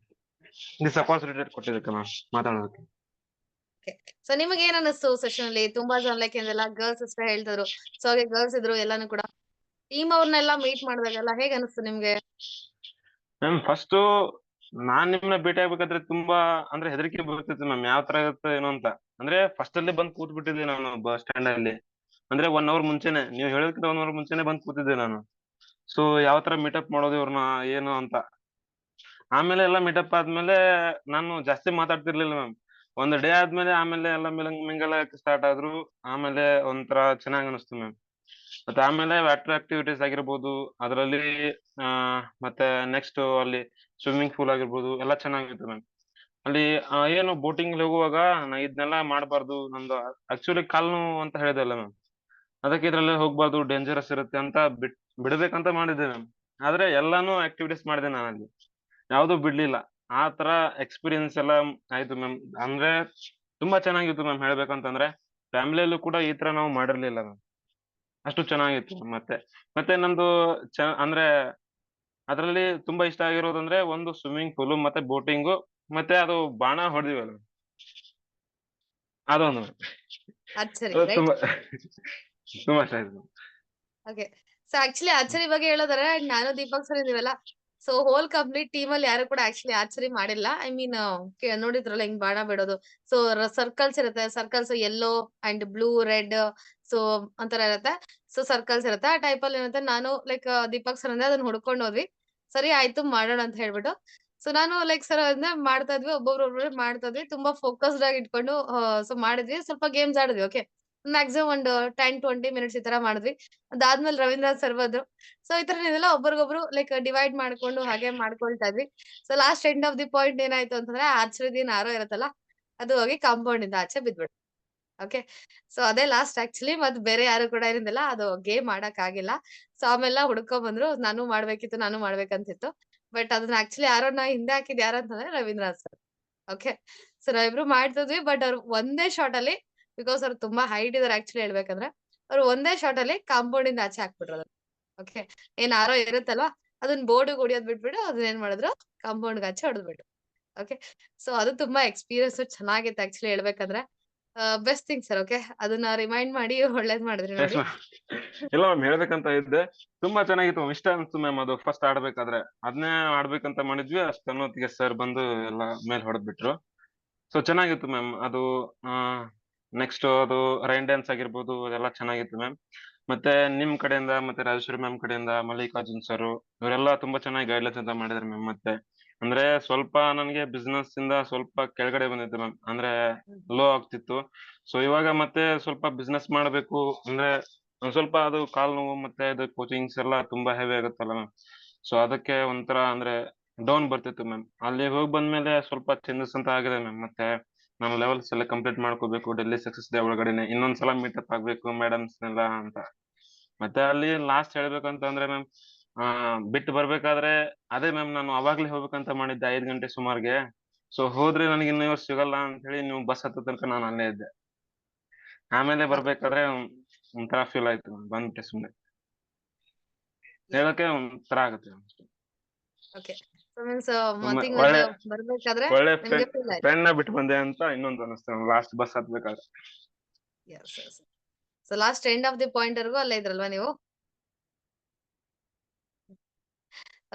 This opportunity ಕೊಟ್ಟಿದ್ದಕ್ಕೆ ma'am ಮಾತಾಡೋದಕ್ಕೆ. ಸೊ ನಿಮಗೆ ಏನ್ ಅನಿಸ್ತು ಸೆಷನ್ ಅಲ್ಲಿ? ತುಂಬಾ ಜನ ಲೈಕ್ ಏನೆಲ್ಲ ಗರ್ಲ್ಸ್ ಅಷ್ಟೇ ಹೇಳ್ತಿದ್ರು. ಸೊ ಹಾಗೆ ಗರ್ಲ್ಸ್ ಇದ್ರು ಎಲ್ಲಾನು ಕೂಡ. ಟೀಮ್ ಅವ್ರನ್ನೆಲ್ಲ ಮೀಟ್ ಮಾಡಿದಾಗೆಲ್ಲ ಹೇಗ್ ಅನಿಸ್ತು ನಿಮ್ಗೆ? ಮ್ಯಾಮ್ ಫಸ್ಟ್ ನಾನ್ ನಿಮ್ನ ಭೇಟಿ ಆಗ್ಬೇಕಾದ್ರೆ ತುಂಬಾ ಅಂದ್ರೆ ಹೆದರಿಕೆ ಬರ್ತಿತ್ತು ಮ್ಯಾಮ್, ಯಾವ ತರ ಇರುತ್ತೆ ಏನೋ ಅಂತ. ಅಂದ್ರೆ ಫಸ್ಟ್ ಅಲ್ಲಿ ಬಂದ್ ಕೂತ್ ಬಿಟ್ಟಿದ್ದೆ ನಾನು ಬಸ್ ಸ್ಟ್ಯಾಂಡ್ ಅಲ್ಲಿ. ಅಂದ್ರೆ 1 hour ಮುಂಚೆನೆ, ನೀವು ಹೇಳೋದಕ್ಕಿಂತ 1 hour ಮುಂಚೆನೆ ಬಂದ್ ಕೂತಿದ್ದೆ ನಾನು. ಸೊ ಯಾವ ತರ ಮೀಟಪ್ ಮಾಡೋದು ಇವ್ರನ್ನ ಏನು ಅಂತ. ಆಮೇಲೆ ಎಲ್ಲ ಮೀಟಪ್ ಆದ್ಮೇಲೆ ನಾನು ಜಾಸ್ತಿ ಮಾತಾಡ್ತಿರ್ಲಿಲ್ಲ ಮ್ಯಾಮ್. ಒಂದ್ ಡೇ ಆದ್ಮೇಲೆ ಆಮೇಲೆ ಎಲ್ಲ ಮಿಂಗಲ್ ಆಗಕ್ಕೆ ಸ್ಟಾರ್ಟ್ ಆದ್ರು. ಆಮೇಲೆ ಒಂಥರ ಚೆನ್ನಾಗ್ ಅನಿಸ್ತು ಮ್ಯಾಮ್. ಮತ್ತೆ ಆಮೇಲೆ ವಾಟರ್ ಆಕ್ಟಿವಿಟೀಸ್ ಆಗಿರ್ಬೋದು, ಅದರಲ್ಲಿ ಮತ್ತೆ ನೆಕ್ಸ್ಟ್ ಅಲ್ಲಿ ಸ್ವಿಮ್ಮಿಂಗ್ ಪೂಲ್ ಆಗಿರ್ಬೋದು, ಎಲ್ಲ ಚೆನ್ನಾಗಿತ್ತು ಮ್ಯಾಮ್. ಅಲ್ಲಿ ಏನು ಬೋಟಿಂಗ್ ಹೋಗುವಾಗ ನಾ ಇದನ್ನೆಲ್ಲ ಮಾಡಬಾರ್ದು, ನಂದು ಆಕ್ಚುಲಿ ಕಾಲ್ ನೋವು ಅಂತ ಹೇಳಿದಲ್ಲ ಮ್ಯಾಮ್, ಅದಕ್ಕೆ ಇದ್ರಲ್ಲಿ ಹೋಗ್ಬಾರ್ದು, ಡೇಂಜರಸ್ ಇರುತ್ತೆ ಅಂತ ಬಿಡ್ಬೇಕಂತ ಮಾಡಿದ್ದೆ ಮ್ಯಾಮ್. ಆದ್ರೆ ಎಲ್ಲಾನು ಆಕ್ಟಿವಿಟೀಸ್ ಮಾಡಿದೆ ನಾನು ಅಲ್ಲಿ, ಯಾವ್ದು ಬಿಡ್ಲಿಲ್ಲ. ಆ ತರ ಎಕ್ಸ್ಪೀರಿಯನ್ಸ್ ಎಲ್ಲ ಆಯ್ತು ಮ್ಯಾಮ್. ಅಂದ್ರೆ ತುಂಬಾ ಚೆನ್ನಾಗಿತ್ತು ಮ್ಯಾಮ್. ಹೇಳ್ಬೇಕಂತಂದ್ರೆ ಫ್ಯಾಮಿಲಿಯಲ್ಲೂ ಕೂಡ ಈ ತರ ನಾವು ಮಾಡಿರ್ಲಿಲ್ಲ ಮ್ಯಾಮ್. ಅಷ್ಟು ಚೆನ್ನಾಗಿತ್ತು ma'am. ಮತ್ತೆ ನಂದು ಅಂದ್ರೆ ಅದ್ರಲ್ಲಿ ತುಂಬಾ ಇಷ್ಟ ಆಗಿರೋದಂದ್ರೆ ಒಂದು ಸ್ವಿಮ್ಮಿಂಗ್ ಪೂಲ್ ಮತ್ತೆ ಬೋಟಿಂಗು, ಮತ್ತೆ ಅದು ಬಾಣ ಹೊಡೆದಿವಲ್ಲ ಅದೊಂದು ಅಚ್ಚರಿ, ಅದು ರೈಟ್? ತುಂಬಾ ತುಂಬಾ ಇಷ್ಟ ಆಯ್ತು. ಓಕೆ. ಸೊ ಆಕ್ಚುಲಿ ಆರ್ಚರಿ ಬಗ್ಗೆ ಹೇಳೋದಾರೆ, ನಾನು ದೀಪಕ್ ಸರ್ ಇದೀವಲ್ಲ, ಸೊ ಹೋಲ್ ಕಂಪ್ಲೀಟ್ ಟೀಮ್ ಅಲ್ಲಿ ಯಾರು ಕೂಡ ಆಕ್ಚುಲಿ ಆರ್ಚರಿ ಮಾಡಿಲ್ಲ. ಐ ಮೀನ್ ನೋಡಿದ್ರಲ್ಲ ಹಿಂಗ್ ಬಾಣ ಬಿಡೋದು. ಸೊ ಸರ್ಕಲ್ಸ್ ಇರುತ್ತೆ, circles yellow and blue red so ಒಂಥರ ಇರುತ್ತೆ. ಸೊ ಸರ್ಕಲ್ಸ್ ಇರುತ್ತೆ. ಆ ಟೈಪ್ ಅಲ್ಲಿ ಏನಂತ ನಾನು ಲೈಕ್ ದೀಪಕ್ ಸರ್ ಅಂದ್ರೆ ಅದನ್ನ ಹುಡ್ಕೊಂಡು ಹೋದ್ವಿ. ಸರಿ ಆಯ್ತು ಮಾಡೋಣ ಅಂತ ಹೇಳ್ಬಿಟ್ಟು ಸೊ ನಾನು ಲೈಕ್ ಸರ್ ಅದನ್ನ ಮಾಡ್ತಾ ಇದ್ವಿ ಒಬ್ಬೊಬ್ರು ಮಾಡ್ತಾ ಇದ್ವಿ ತುಂಬಾ ಫೋಕಸ್ಡ್ ಆಗಿ ಇಟ್ಕೊಂಡು ಸೊ ಮಾಡಿದ್ವಿ ಸ್ವಲ್ಪ ಗೇಮ್ಸ್ ಆಡಿದ್ವಿ ಓಕೆ ಮ್ಯಾಕ್ಸಿಮಮ್ ಒಂದು 10-20 ಮಿನಿಟ್ಸ್ ಈ ತರ ಮಾಡಿದ್ವಿ ಅದಾದ್ಮೇಲೆ ರವೀಂದ್ರ ಸರ್ ಬಂದ್ರು ಸೊ ಈ ತರ ಇದೆಲ್ಲ ಒಬ್ರಿಗೊಬ್ರು ಲೈಕ್ ಡಿವೈಡ್ ಮಾಡ್ಕೊಂಡು ಹಾಗೆ ಮಾಡ್ಕೊಳ್ತಾ ಇದ್ವಿ so last end of the point ಏನಾಯ್ತು ಅಂತಂದ್ರೆ ಆರ್ಚರಿದಿನ ಆರೋ ಇರುತ್ತಲ್ಲ ಅದು ಹೋಗಿ ಕಾಂಪೌಂಡ್ ಇಂದ ಆಚೆ ಬಿದ್ಬಿಟ್ಟು ಓಕೆ ಸೊ ಅದೇ ಲಾಸ್ಟ್ ಆಕ್ಚುಲಿ ಮತ್ ಬೇರೆ ಯಾರು ಕೂಡ ಏನಿಲ್ಲ ಅದು ಗೇಮ್ ಆಡಕ್ ಆಗಿಲ್ಲ ಸೊ ಆಮೇಲೆ ಹುಡ್ಕೊಂಡ್ ಬಂದ್ರು ನಾನು ಮಾಡ್ಬೇಕಂತಿತ್ತು ಬಟ್ ಅದನ್ನ ಆಕ್ಚುಲಿ ಯಾರೋ ಹಿಂದೆ ಹಾಕಿದ್ ಯಾರು ಅಂತಂದ್ರೆ ರವೀಂದ್ರನಾಥ್ ಸರ್ ಓಕೆ ಸೊ ನಾವಿಬ್ರು ಮಾಡ್ತಿದ್ವಿ ಬಟ್ ಅವ್ರು ಒಂದೇ ಶಾಟ್ ಅಲ್ಲಿ ಬಿಕಾಸ್ ಅವ್ರು ತುಂಬಾ ಹೈಟ್ ಇದಾರೆ ಆಕ್ಚುಲಿ ಹೇಳ್ಬೇಕಂದ್ರೆ ಅವ್ರು ಒಂದೇ ಶಾಟ್ ಅಲ್ಲಿ ಕಾಂಪೌಂಡ್ ಇಂದ ಆಚೆ ಹಾಕ್ಬಿಟ್ರು ಓಕೆ ಏನ್ ಆರೋ ಇರುತ್ತಲ್ವಾ ಅದನ್ನ ಬೋರ್ಡ್ ಹೊಡಿಯೋದ್ ಬಿಟ್ಬಿಟ್ಟು ಅದನ್ನ ಏನ್ ಮಾಡಿದ್ರು ಕಾಂಪೌಂಡ್ ಆಚೆ ಹೊಡೆದ್ಬಿಟ್ಟು ಓಕೆ ಸೊ ಅದು ತುಂಬಾ ಎಕ್ಸ್ಪೀರಿಯನ್ಸ್ ಚೆನ್ನಾಗಿತ್ತು ಆಕ್ಚುಲಿ ಹೇಳ್ಬೇಕಂದ್ರೆ ಬೆಸ್ಟ್ ಥಿಂಗ್ ಸರ್ ಓಕೆ ಅದನ್ನ ರಿಮೈಂಡ್ ಮಾಡಿ ಒಳ್ಳೇದ್ ಮಾಡಿದ್ರಿ ಎಸ್ ನೋಡಿ ಮ್ಯಾಮ್ ಇಲ್ಲ ಮ್ಯಾಮ್ ಹೇಳ್ಬೇಕಂತ ಇದ್ದೆ ತುಂಬಾ ಚೆನ್ನಾಗಿತ್ತು ಮ್ಯಾಮ್ ಇಷ್ಟ ಅನ್ಸ್ತು ಮ್ಯಾಮ್ ಅದು ಫಸ್ಟ್ ಆಡ್ಬೇಕಾದ್ರೆ ಅದನ್ನೇ ಆಡ್ಬೇಕಂತ ಮಾಡಿದ್ವಿ ಅಷ್ಟನ್ನೊತ್ತಿಗೆ ಸರ್ ಬಂದು ಎಲ್ಲ ಮೇಲೆ ಹೊಡೆದ್ಬಿಟ್ರು ಸೊ ಚೆನ್ನಾಗಿತ್ತು ಮ್ಯಾಮ್ ಅದು ನೆಕ್ಸ್ಟ್ ಅದು ರೈನ್ ಡ್ಯಾನ್ಸ್ ಆಗಿರ್ಬೋದು ಅದೆಲ್ಲ ಚೆನ್ನಾಗಿತ್ತು ಮ್ಯಾಮ್ ಮತ್ತೆ ನಿಮ್ ಕಡೆಯಿಂದ ಮತ್ತೆ ರಾಜೇಶ್ವರಿ ಮ್ಯಾಮ್ ಕಡೆಯಿಂದ ಮಲ್ಲಿಕಾರ್ಜುನ್ ಸರ್ ಇವರೆಲ್ಲ ತುಂಬಾ ಚೆನ್ನಾಗಿ ಗೈಡ್ಲೈನ್ಸ್ ಅಂತ ಮಾಡಿದಾರೆ ಮ್ಯಾಮ್ ಮತ್ತೆ ಅಂದ್ರೆ ಸ್ವಲ್ಪ ನನಗೆ ಬಿಸ್ನೆಸ್ ಇಂದ ಸ್ವಲ್ಪ ಕೆಳಗಡೆ ಬಂದಿತ್ತು ಮ್ಯಾಮ್ ಅಂದ್ರೆ ಲೋ ಆಗ್ತಿತ್ತು ಸೊ ಇವಾಗ ಮತ್ತೆ ಸ್ವಲ್ಪ ಬಿಸ್ನೆಸ್ ಮಾಡ್ಬೇಕು ಅಂದ್ರೆ ಒಂದ್ ಸ್ವಲ್ಪ ಅದು ಕಾಲ್ ನೋವು ಮತ್ತೆ ಅದು ಕೋಚಿಂಗ್ಸ್ ಎಲ್ಲ ತುಂಬಾ ಹೆವಿ ಆಗುತ್ತಲ್ಲ ಮ್ಯಾಮ್ ಸೊ ಅದಕ್ಕೆ ಒಂಥರ ಅಂದ್ರೆ ಡೌನ್ ಬರ್ತಿತ್ತು ಮ್ಯಾಮ್ ಅಲ್ಲಿ ಹೋಗಿ ಬಂದ್ಮೇಲೆ ಸ್ವಲ್ಪ ಚೇಂಜಸ್ ಅಂತ ಆಗಿದೆ ಮ್ಯಾಮ್ ಮತ್ತೆ ನಾನು ಲೆವೆಲ್ಸ್ ಎಲ್ಲ ಕಂಪ್ಲೀಟ್ ಮಾಡ್ಕೋಬೇಕು ಡೆಲ್ಲಿ ಸಕ್ಸಸ್ ಡೇ ಒಳಗಡೆನೆ ಇನ್ನೊಂದ್ಸಲ ಮೀಟಪ್ ಆಗ್ಬೇಕು ಮೇಡಮ್ಸ್ ಎಲ್ಲ ಅಂತ ಮತ್ತೆ ಅಲ್ಲಿ ಲಾಸ್ಟ್ ಹೇಳ್ಬೇಕಂತ ಅಂದ್ರೆ ಮ್ಯಾಮ್ ಬಿಟ್ಟು ಬರ್ಬೇಕಾದ್ರೆ ಅದೇ ಮ್ಯಾಮ್ ನಾನು ಅವಾಗ್ಲೇ ಹೋಗ್ಬೇಕಂತ ಮಾಡಿದ್ದೆ 5 ಗಂಟೆ ಸುಮಾರ್ಗೆ ಸೊ ಹೋದ್ರೆ ನನಗೆ ಇನ್ನು ಇವತ್ತು ಸಿಗಲ್ಲ ಅಂತ ಹೇಳಿ ನೀವು ಬಸ್ ಹತ್ತೋ ತನಕ ನಾನು ಅಲ್ಲೇ ಇದ್ದೆ ಆಮೇಲೆ ಬರ್ಬೇಕಾದ್ರೆ ಒಂಥರ ಫೀಲ್ ಆಯ್ತು ಮ್ಯಾಮ್ ಬಂದ್ಬಿಟ್ಟೆ ಸುಮ್ನೆ ಹೇಳಕ್ಕೆ ಒಂಥರ ಆಗುತ್ತೆ ಓಕೆ ಸೊ ಮೀನ್ಸ್ ಒಮ್ಮೆ ಮತ್ತಿಂಗ್ ಒಳ್ಳೆ ಅದು ಬರ್ಬೇಕಾದ್ರೆ ಒಳ್ಳೆ ನಿಮ್ಗೆ ಫೀಲ್ ಆಯ್ತು ಫ್ರೆಂಡ್ ನ ಬಿಟ್ಟು ಬಂದೆ ಅಂತ ಇನ್ನೊಂದು ಅನಿಸ್ತು ಲಾಸ್ಟ್ ಬಸ್ ಹತ್ಬೇಕಾದ್ರೆ so last end of the point ವರ್ಗೂ ಅಲ್ಲೇ ಇದ್ರಲ್ವಾ ನೀವು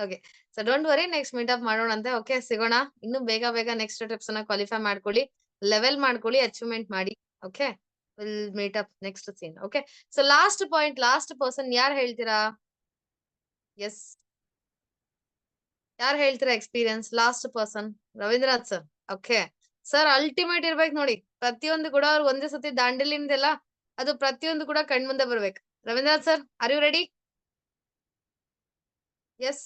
okay so don't worry next meet up ಮಾಡೋಣಂತೆ ಓಕೆ ಸಿಗೋಣ ಇನ್ನು ಬೇಗ ಬೇಗ ನೆಕ್ಸ್ಟ್ ಟ್ರಿಪ್ಸ್ ಅನ್ನ ಕ್ವಾಲಿಫೈ ಮಾಡ್ಕೊಳ್ಳಿ ಲೆವೆಲ್ ಮಾಡ್ಕೊಳ್ಳಿ ಅಚೀವ್ಮೆಂಟ್ ಮಾಡಿ okay will meet up next scene okay so last point last person ಯಾರು ಹೇಳ್ತೀರಾ ಎಸ್ ಯಾರು ಹೇಳ್ತೀರಾ experience last person Ravindranath sir okay sir ultimate ಇರ್ಬೇಕು ನೋಡಿ ಪ್ರತಿಯೊಂದು ಕೂಡ ಅವ್ರು ಒಂದೇ ಸತಿ ದಾಂಡೇಲಿಂದೆಲ್ಲ ಅದು ಪ್ರತಿಯೊಂದು ಕೂಡ ಕಣ್ಮುಂದೆ ಬರ್ಬೇಕು Ravindranath sir are you ready yes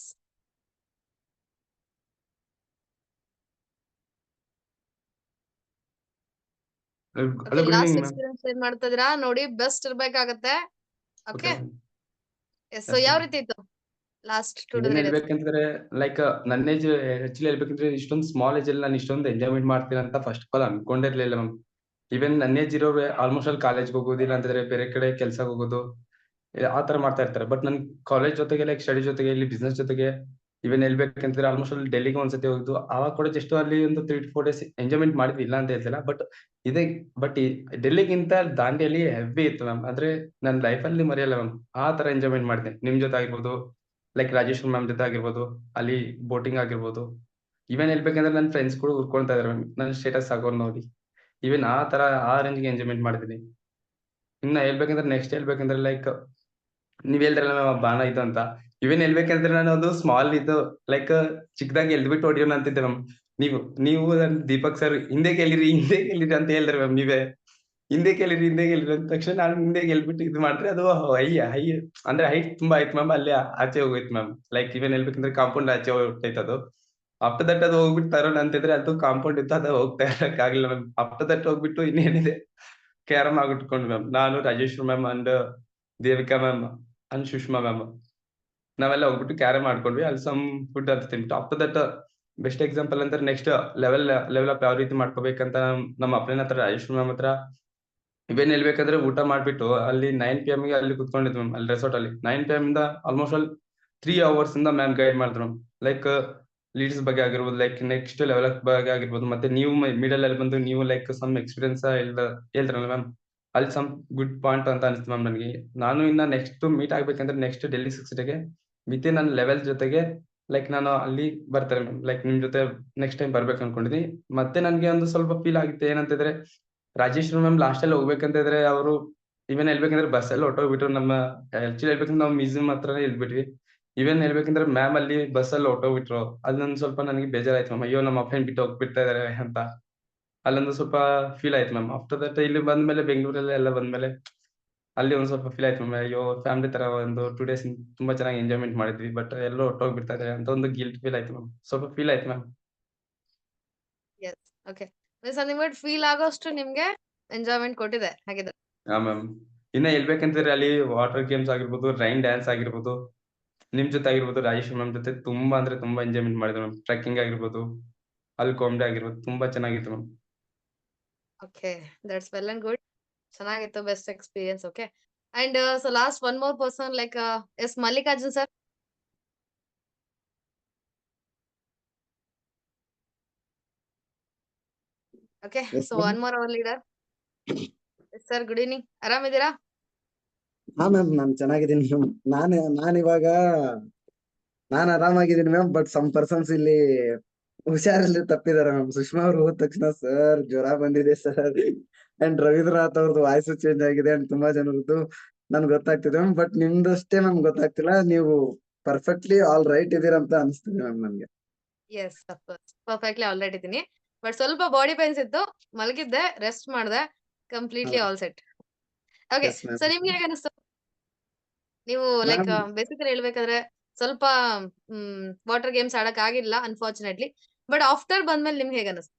hello good last evening ma'am. Experience ಏನ್ ಮಾಡ್ತಾ ಇದೀರಾ ನೋಡಿ ಬೆಸ್ಟ್ ಇರ್ಬೇಕಾಗತ್ತೆ ಓಕೆ ಎಸ್ ಸೊ Yes, ಯಾವ ma'am. ರೀತಿ ಇತ್ತು ಲಾಸ್ಟ್ 2 to ಏನ್ 3 days ಹೇಳ್ಬೇಕಂತಂದ್ರೆ ಲೈಕ್ ನನ್ನ ಏಜ್ ಆಕ್ಚುಲಿ ಹೇಳ್ಬೇಕಂದ್ರೆ ಇಷ್ಟೊಂದು ಸ್ಮಾಲ್ ಏಜ್ ಅಲ್ಲಿ ನಾನು ಇಷ್ಟೊಂದು ಎಂಜಾಯ್ಮೆಂಟ್ ಮಾಡ್ತೀನಿ ಅಂತ ಫಸ್ಟ್ ಆಫ್ ಆಲ್ ಅನ್ಕೊಂಡಿರ್ಲಿಲ್ಲ ಮ್ಯಾಮ್. ಈವನ್ ನನ್ನ ಏಜ್ ಇರೋರು ಆಲ್ಮೋಸ್ಟ್ ಅಲ್ಲಿ ಕಾಲೇಜ್ಗೆ ಹೋಗೋದಿಲ್ಲ ಅಂತಂದ್ರೆ ಬೇರೆ ಕಡೆ ಕೆಲ್ಸಕ್ಕೆ ಹೋಗೋದು ಆ ತರ ಮಾಡ್ತಾ ಇರ್ತಾರೆ. ಬಟ್ ನನ್ ಕಾಲೇಜ್ ಜೊತೆಗೆ ಲೈಕ್ ಸ್ಟಡಿ ಜೊತೆಗೆ ಇಲ್ಲಿ ಬಿಸ್ನೆಸ್ ಜೊತೆಗೆ ಇವನ್ ಹೇಳ್ಬೇಕಂತಂದ್ರೆ ಆಲ್ಮೋಸ್ಟ್ ಅಲ್ಲಿ ಡೆಲ್ಲಿಗೆ ಒಂದ್ಸತಿ ಹೋಗಿದ್ದು ಅವಾಗ ಕೂಡ ಜಸ್ಟ್ ಅಲ್ಲಿ ಒಂದು 3 to 4 days ಎಂಜಾಯ್ಮೆಂಟ್ ಮಾಡಿದ್ವಿ ಇಲ್ಲ ಅಂತ ಹೇಳ್ತಿಲ್ಲ. ಇದೇ ಬಟ್ ಡೆಲ್ಲಿಗಿಂತ ದಾಂಡೇಲಿ ಹೆವಿ ಇತ್ತು ಮ್ಯಾಮ್. ಅಂದ್ರೆ ನನ್ನ ಲೈಫ್ ಅಲ್ಲಿ ಮರೆಯಲ್ಲ ಮ್ಯಾಮ್. ಆ ತರ ಎಂಜಾಯ್ಮೆಂಟ್ ಮಾಡಿದೆ ನಿಮ್ ಜೊತೆ ಆಗಿರ್ಬೋದು, ಲೈಕ್ ರಾಜೇಶ್ವರಿ ಮ್ಯಾಮ್ ಜೊತೆ ಆಗಿರ್ಬೋದು, ಅಲ್ಲಿ ಬೋಟಿಂಗ್ ಆಗಿರ್ಬೋದು. ಇವನ್ ಹೇಳ್ಬೇಕಂದ್ರೆ ನನ್ನ ಫ್ರೆಂಡ್ಸ್ ಕೂಡ ಉರ್ಕೊಳ್ತಾ ಇದಾರೆ ಮ್ಯಾಮ್ ನನ್ನ ಸ್ಟೇಟಸ್ ಹಾಕೋರ್ ನೋಡಿ. ಇವನ್ ಆ ತರ ಆ ರೇಂಜ್ಗೆ ಎಂಜಾಯ್ಮೆಂಟ್ ಮಾಡಿದೀನಿ. ಇನ್ನ ಹೇಳ್ಬೇಕಂದ್ರೆ ನೆಕ್ಸ್ಟ್ ಹೇಳ್ಬೇಕಂದ್ರೆ ಲೈಕ್ ನೀವ್ ಹೇಳ್ದ್ರಲ್ಲ ಮ್ಯಾಮ್ ಬಾಣ ಇದು ಅಂತ. ಇವನ್ ಹೇಳ್ಬೇಕಂದ್ರೆ ನಾನು ಒಂದು ಸ್ಮಾಲ್ ಇದು ಲೈಕ್ ಚಿಕ್ಕದಾಗಿ ಎಲ್ದ್ಬಿಟ್ಟು ಹೊಡಿಯೋಣ ಅಂತಿದ್ದೆ ಮ್ಯಾಮ್. ನೀವು ದೀಪಕ್ ಸರ್ ಹಿಂದೆ ಗೆಲ್ಲಿರಿ ಅಂತ ಹೇಳಿದ್ರಿ ಮ್ಯಾಮ್. ನೀವೇ ಹಿಂದೆ ಗೆಲ್ಲಿರಿ ಅಂದ ತಕ್ಷಣ ನಾನು ಹಿಂದೆ ಗೆಲ್ಬಿಟ್ಟು ಇದು ಮಾಡಿದ್ರೆ ಅದು ಹೈ ಅಂದ್ರೆ ಹೈಟ್ ತುಂಬಾ ಆಯ್ತು ಮ್ಯಾಮ್. ಅಲ್ಲಿ ಆಚೆ ಹೋಗೋಯ್ತು ಮ್ಯಾಮ್. ಲೈಕ್ ಇವನ್ ಹೇಳ್ಬೇಕಂದ್ರೆ ಕಾಂಪೌಂಡ್ ಆಚೆ ಹೋಗ್ತೈತೆ ಅದು. ಆಫ್ಟರ್ ದಟ್ ಅದು ಹೋಗ್ಬಿಟ್ಟು ತರೋಣ ಅಂತಿದ್ರೆ ಅದು ಕಾಂಪೌಂಡ್ ಇತ್ತು, ಅದು ಹೋಗ್ತಾ ಇರಕ್ಕಾಗಿಲ್ಲ ಮ್ಯಾಮ್. ಆಫ್ಟರ್ ದಟ್ ಹೋಗ್ಬಿಟ್ಟು ಇನ್ನೇನಿದೆ ಕ್ಯಾರಮ್ ಆಗಿಟ್ಕೊಂಡು ಮ್ಯಾಮ್ ನಾನು Rajeshwari ma'am and Devika ma'am and Sushma ma'am ನಾವೆಲ್ಲ ಹೋಗ್ಬಿಟ್ಟು ಕ್ಯಾರಮ್ ಆಡ್ಕೊಂಡ್ವಿ. ಅಲ್ಲಿ ಸಮ್ ಫುಡ್ ಅಂತ ತಿನ್ಬಿಟ್ಟು ಆಫ್ಟರ್ ದಟ್ ಬೆಸ್ಟ್ ಎಕ್ಸಾಂಪಲ್ ಅಂದ್ರೆ ನೆಕ್ಸ್ಟ್ ಲೆವೆಲ್ ಅಪ್ ಯಾವ ರೀತಿ ಮಾಡ್ಕೋಬೇಕಂತ ನಮ್ಮ ಅಪ್ಪನ ಹತ್ರ ರಾಜೇಶ್ವರಿ ಮ್ಯಾಮ್ ಹತ್ರ ಇವೇನ್ ಹೇಳ್ಬೇಕಂದ್ರೆ ಊಟ ಮಾಡ್ಬಿಟ್ಟು ಅಲ್ಲಿ 9 PM ಗೆ ಅಲ್ಲಿ ಕುತ್ಕೊಂಡಿದ್ವಿ ಮ್ಯಾಮ್. ಅಲ್ಲಿ ರೆಸಾರ್ಟ್ ಅಲ್ಲಿ 9 PM ಇಂದ ಆಲ್ಮೋಸ್ಟ್ ಅಲ್ಲಿ 3 hours ಇಂದ ಮ್ಯಾಮ್ ಗೈಡ್ ಮಾಡಿದ್ರು ಮ್ಯಾಮ್. ಲೈಕ್ ಲೀಡ್ಸ್ ಬಗ್ಗೆ ಆಗಿರ್ಬೋದು, ಲೈಕ್ ನೆಕ್ಸ್ಟ್ ಲೆವೆಲ್ ಬಗ್ಗೆ ಆಗಿರ್ಬೋದು. ಮತ್ತೆ ನೀವು ಮಿಡಲ್ ಅಲ್ಲಿ ಬಂದು ನೀವು ಲೈಕ್ ಸಮ್ ಎಕ್ಸ್ಪೀರಿಯನ್ಸ್ ಹೇಳ್ತಾರಲ್ಲ ಮ್ಯಾಮ್, ಅಲ್ಲಿ ಸಮ್ ಗುಡ್ ಪಾಯಿಂಟ್ ಅಂತ ಅನಿಸ್ತು ಮ್ಯಾಮ್ ನನಗೆ. ನಾನು ಇನ್ನ ನೆಕ್ಸ್ಟ್ ಮೀಟ್ ಆಗ್ಬೇಕಂದ್ರೆ ನೆಕ್ಸ್ಟ್ ಡೆಲ್ಲಿ 6 ಡೇಗೆ ವಿತ್ ನನ್ನ ಲೆವೆಲ್ ಜೊತೆಗೆ ಲೈಕ್ ನಾನು ಅಲ್ಲಿ ಬರ್ತಾರೆ ಮ್ಯಾಮ್. ಲೈಕ್ ನಿಮ್ ಜೊತೆ ನೆಕ್ಸ್ಟ್ ಟೈಮ್ ಬರ್ಬೇಕು ಅನ್ಕೊಂಡಿದ್ವಿ. ಮತ್ತೆ ನನ್ಗೆ ಒಂದು ಸ್ವಲ್ಪ ಫೀಲ್ ಆಗಿತ್ತು ಏನಂತಿದ್ರೆ ರಾಜೇಶ್ವರಿ ಮ್ಯಾಮ್ ಲಾಸ್ಟ್ ಅಲ್ಲಿ ಹೋಗ್ಬೇಕಂತ ಇದ್ರೆ ಅವರು ಇವನ್ ಹೇಳ್ಬೇಕಂದ್ರೆ ಬಸ್ ಅಲ್ಲಿ ಹೊಟ್ಟೋಗ್ಬಿಟ್ರು. ನಮ್ಮ ಆಕ್ಚುಲಿ ಹೇಳ್ಬೇಕಂದ್ರೆ ನಾವು ಮ್ಯೂಸಿಯಂ ಹತ್ರನೇ ಇದ್ಬಿಟ್ವಿ. ಇವನ್ ಹೇಳ್ಬೇಕಂದ್ರೆ ಮ್ಯಾಮ್ ಅಲ್ಲಿ ಬಸ್ಸಲ್ಲಿ ಹೊರ್ಟೋಗ್ಬಿಟ್ರು. ಅಲ್ಲೊಂದ್ ಸ್ವಲ್ಪ ನನಗೆ ಬೇಜಾರಾಯ್ತು ಮ್ಯಾಮ್. ಅಯ್ಯೋ ನಮ್ಮ ಅಪ್ಪನ್ ಬಿಟ್ಟು ಹೋಗ್ಬಿಡ್ತಾ ಇದಾರೆ ಅಂತ. ಅಲ್ಲೊಂದು ಸ್ವಲ್ಪ ಫೀಲ್ ಆಯ್ತು ಮ್ಯಾಮ್. ಆಫ್ಟರ್ ದಟ್ ಇಲ್ಲಿ ಬಂದ್ಮೇಲೆ ಬೆಂಗಳೂರಲ್ಲಿ ಎಲ್ಲ ಬಂದ್ಮೇಲೆ ಅಲ್ಲಿ ಒಂದ್ ಸ್ವಲ್ಪ ಫೀಲ್ ಆಯ್ತು ಮ್ಯಾಮ್. ಅಯ್ಯೋ ಫ್ಯಾಮಿಲಿ ತರ ಒಂದು 2 ಡೇಸ್ ತುಂಬಾ ಚೆನ್ನಾಗಿ ಎಂಜಾಯ್ಮೆಂಟ್ ಮಾಡಿದ್ವಿ, ಬಟ್ ಎಲ್ಲೋ ಹೊರ್ಟೋಗ್ಬಿಡ್ತಾ ಇದಾರೆ ಅಂತ ಒಂದು ಗಿಲ್ಟ್ ಫೀಲ್ ಆಯ್ತು ಮ್ಯಾಮ್. ಸ್ವಲ್ಪ ಫೀಲ್ ಆಯ್ತು ಮ್ಯಾಮ್. ಎಸ್. ಓಕೆ. ನಿಮ್ಗೆ ಫೀಲ್ ಆಗೋಷ್ಟು ನಿಮ್ಗೆ ಎಂಜಾಯ್ಮೆಂಟ್ ಕೊಟ್ಟಿದೆ ಹಾಗಿದ್ರೆ. ಹಾ ಮ್ಯಾಮ್. ಇನ್ನ ಹೇಳ್ಬೇಕಂತಂದ್ರೆ ಅಲ್ಲಿ ವಾಟರ್ ಗೇಮ್ಸ್ ಆಗಿರ್ಬೋದು, ರೈನ್ ಡ್ಯಾನ್ಸ್ ಆಗಿರ್ಬೋದು, ನಿಮ್ ಜೊತೆ ಆಗಿರ್ಬೋದು, ರಾಜೇಶ್ ಮ್ಯಾಮ್ ಜೊತೆ ತುಂಬಾ ಅಂದ್ರೆ ತುಂಬಾ ಎಂಜಾಯ್ಮೆಂಟ್ ಮಾಡಿದ್ವಿ ಮ್ಯಾಮ್. ಟ್ರೆಕ್ಕಿಂಗ್ ಆಗಿರ್ಬೋದು, ಅಲ್ಲಿ ಕಾಮಿಡಿ ಆಗಿರ್ಬೋದು, ತುಂಬಾ ಚೆನ್ನಾಗಿತ್ತು ma'am. Okay, that's well and good. ಚೆನ್ನಾಗಿತ್ತು, best experience. Okay. And so last one more person like yes Mallikarjun sir. Okay, Yes, so ma'am. One more our leader. Sir, good evening. ಆರಾಮಿದ್ದೀರಾ? ಹಾ ma'am, ನಾನ್ ಚೆನ್ನಾಗಿದ್ದೀನಿ ma'am. ನಾನಿವಾಗ ನಾನ್ ಆರಾಮಾಗಿದ್ದೀನಿ ma'am. But some persons ಇಲ್ಲಿ ಹುಷಾರಲ್ಲಿ ತಪ್ಪಿದಾರೆ ಮ್ಯಾಮ್. ಸುಷ್ಮಾ ಅವ್ರು ಹೋದ ತಕ್ಷಣ ಸರ್ ಜ್ವರ ಬಂದಿದೆ ಸರ್, ಅಂಡ್ ರವೀಂದ್ರನಾಥ್ ಅವ್ರದ್ದು ವಾಯ್ಸ್ ಚೇಂಜ್ ಆಗಿದೆ, ಅಂಡ್ ತುಂಬಾ ಜನರದ್ದು ನನ್ಗೆ ಗೊತ್ತಾಗ್ತಿದೆ ಮ್ಯಾಮ್. ಬಟ್ ನಿಮ್ದಷ್ಟೇ ಮ್ಯಾಮ್ ಗೊತ್ತಾಗ್ತಿಲ್ಲ. ನೀವು ಪರ್ಫೆಕ್ಟ್ಲಿ ಆಲ್ ರೈಟ್ ಇದೀರ ಅಂತ ಅನಿಸ್ತಿದೆ ಮ್ಯಾಮ್ ನನ್ಗೆ. ಎಸ್, ಪರ್ಫೆಕ್ಟ್ಲಿ ಆಲ್ ರೈಟ್ ಇದ್ದೀನಿ. ಬಟ್ ಸ್ವಲ್ಪ ಬಾಡಿ ಪೇನ್ಸ್ ಇತ್ತು, ಮಲಗಿದ್ದೆ, ರೆಸ್ಟ್ ಮಾಡಿದೆ, completely all set. Okay, yes ma'am. So ನಿಮ್ಗೆ ಹೇಗೆ ಅನಿಸ್ತು? ನೀವು ಲೈಕ್ ಮ್ಯಾಮ್ ಬೇಸಿಕಲಿ ಹೇಳ್ಬೇಕಾದ್ರೆ ಸ್ವಲ್ಪ ವಾಟರ್ ಗೇಮ್ಸ್ ಆಡಕ್ ಆಗಿಲ್ಲ ಅನ್ಫಾರ್ಚುನೇಟ್ಲಿ, ಬಟ್ ಆಫ್ಟರ್ ಬಂದ್ಮೇಲೆ ನಿಮ್ಗೆ ಹೇಗೆ ಅನಿಸ್ತು?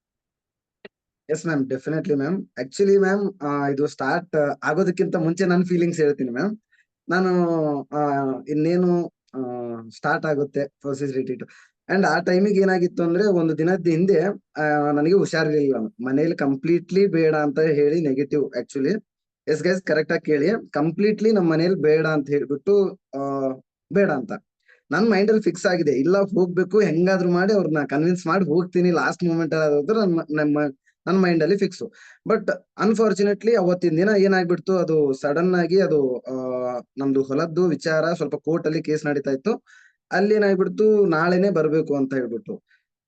Yes ma'am, definitely ma'am. Actually ma'am, ಇದು ಸ್ಟಾರ್ಟ್ ಆಗೋದಕ್ಕಿಂತ ಮುಂಚೆ ನನ್ನ ಫೀಲಿಂಗ್ಸ್ ಹೇಳ್ತೀನಿ ಮ್ಯಾಮ್. ನಾನು ಇನ್ನೇನು ಸ್ಟಾರ್ಟ್ ಆಗುತ್ತೆ ಫೋರ್ಸಸ್ ರಿಟ್ರೀಟ್, ಅಂಡ್ ಆ ಟೈಮಿಗೆ ಏನಾಗಿತ್ತು ಅಂದ್ರೆ ಒಂದು ದಿನದ ಹಿಂದೆ ನನಗೆ ಹುಷಾರಿರ್ಲಿಲ್ಲ. ಮನೇಲಿ ಕಂಪ್ಲೀಟ್ಲಿ ಬೇಡ ಅಂತ ಹೇಳಿ negative. Actually yes guys, correct ಆಗಿ ಕೇಳಿ, ಕಂಪ್ಲೀಟ್ಲಿ ನಮ್ಮ ಮನೇಲಿ ಬೇಡ ಅಂತ ಹೇಳ್ಬಿಟ್ಟು ಬೇಡ ಅಂತ ನನ್ ಮೈಂಡ್ ಅಲ್ಲಿ ಫಿಕ್ಸ್ ಆಗಿದೆ. ಇಲ್ಲ, ಹೋಗ್ಬೇಕು, ಹೆಂಗಾದ್ರೂ ಮಾಡಿ ಅವ್ರನ್ನ ಕನ್ವಿನ್ಸ್ ಮಾಡಿ ಹೋಗ್ತೀನಿ, ಲಾಸ್ಟ್ ಮೂಮೆಂಟ್ ಆದ್ರೆ ನನ್ನ ಮೈಂಡ್ ಅಲ್ಲಿ ಫಿಕ್ಸ್. ಬಟ್ ಅನ್ಫಾರ್ಚುನೇಟ್ಲಿ ಅವತ್ತಿನ ದಿನ ಏನಾಗ್ಬಿಡ್ತು, ಅದು ಸಡನ್ ಆಗಿ ಅದು ನಮ್ದು ಹೊಲದ್ದು ವಿಚಾರ, ಸ್ವಲ್ಪ ಕೋರ್ಟ್ ಅಲ್ಲಿ ಕೇಸ್ ನಡೀತಾ ಇತ್ತು. ಅಲ್ಲಿ ಏನಾಗ್ಬಿಡ್ತು, ನಾಳೆನೆ ಬರ್ಬೇಕು ಅಂತ ಹೇಳ್ಬಿಟ್ಟು.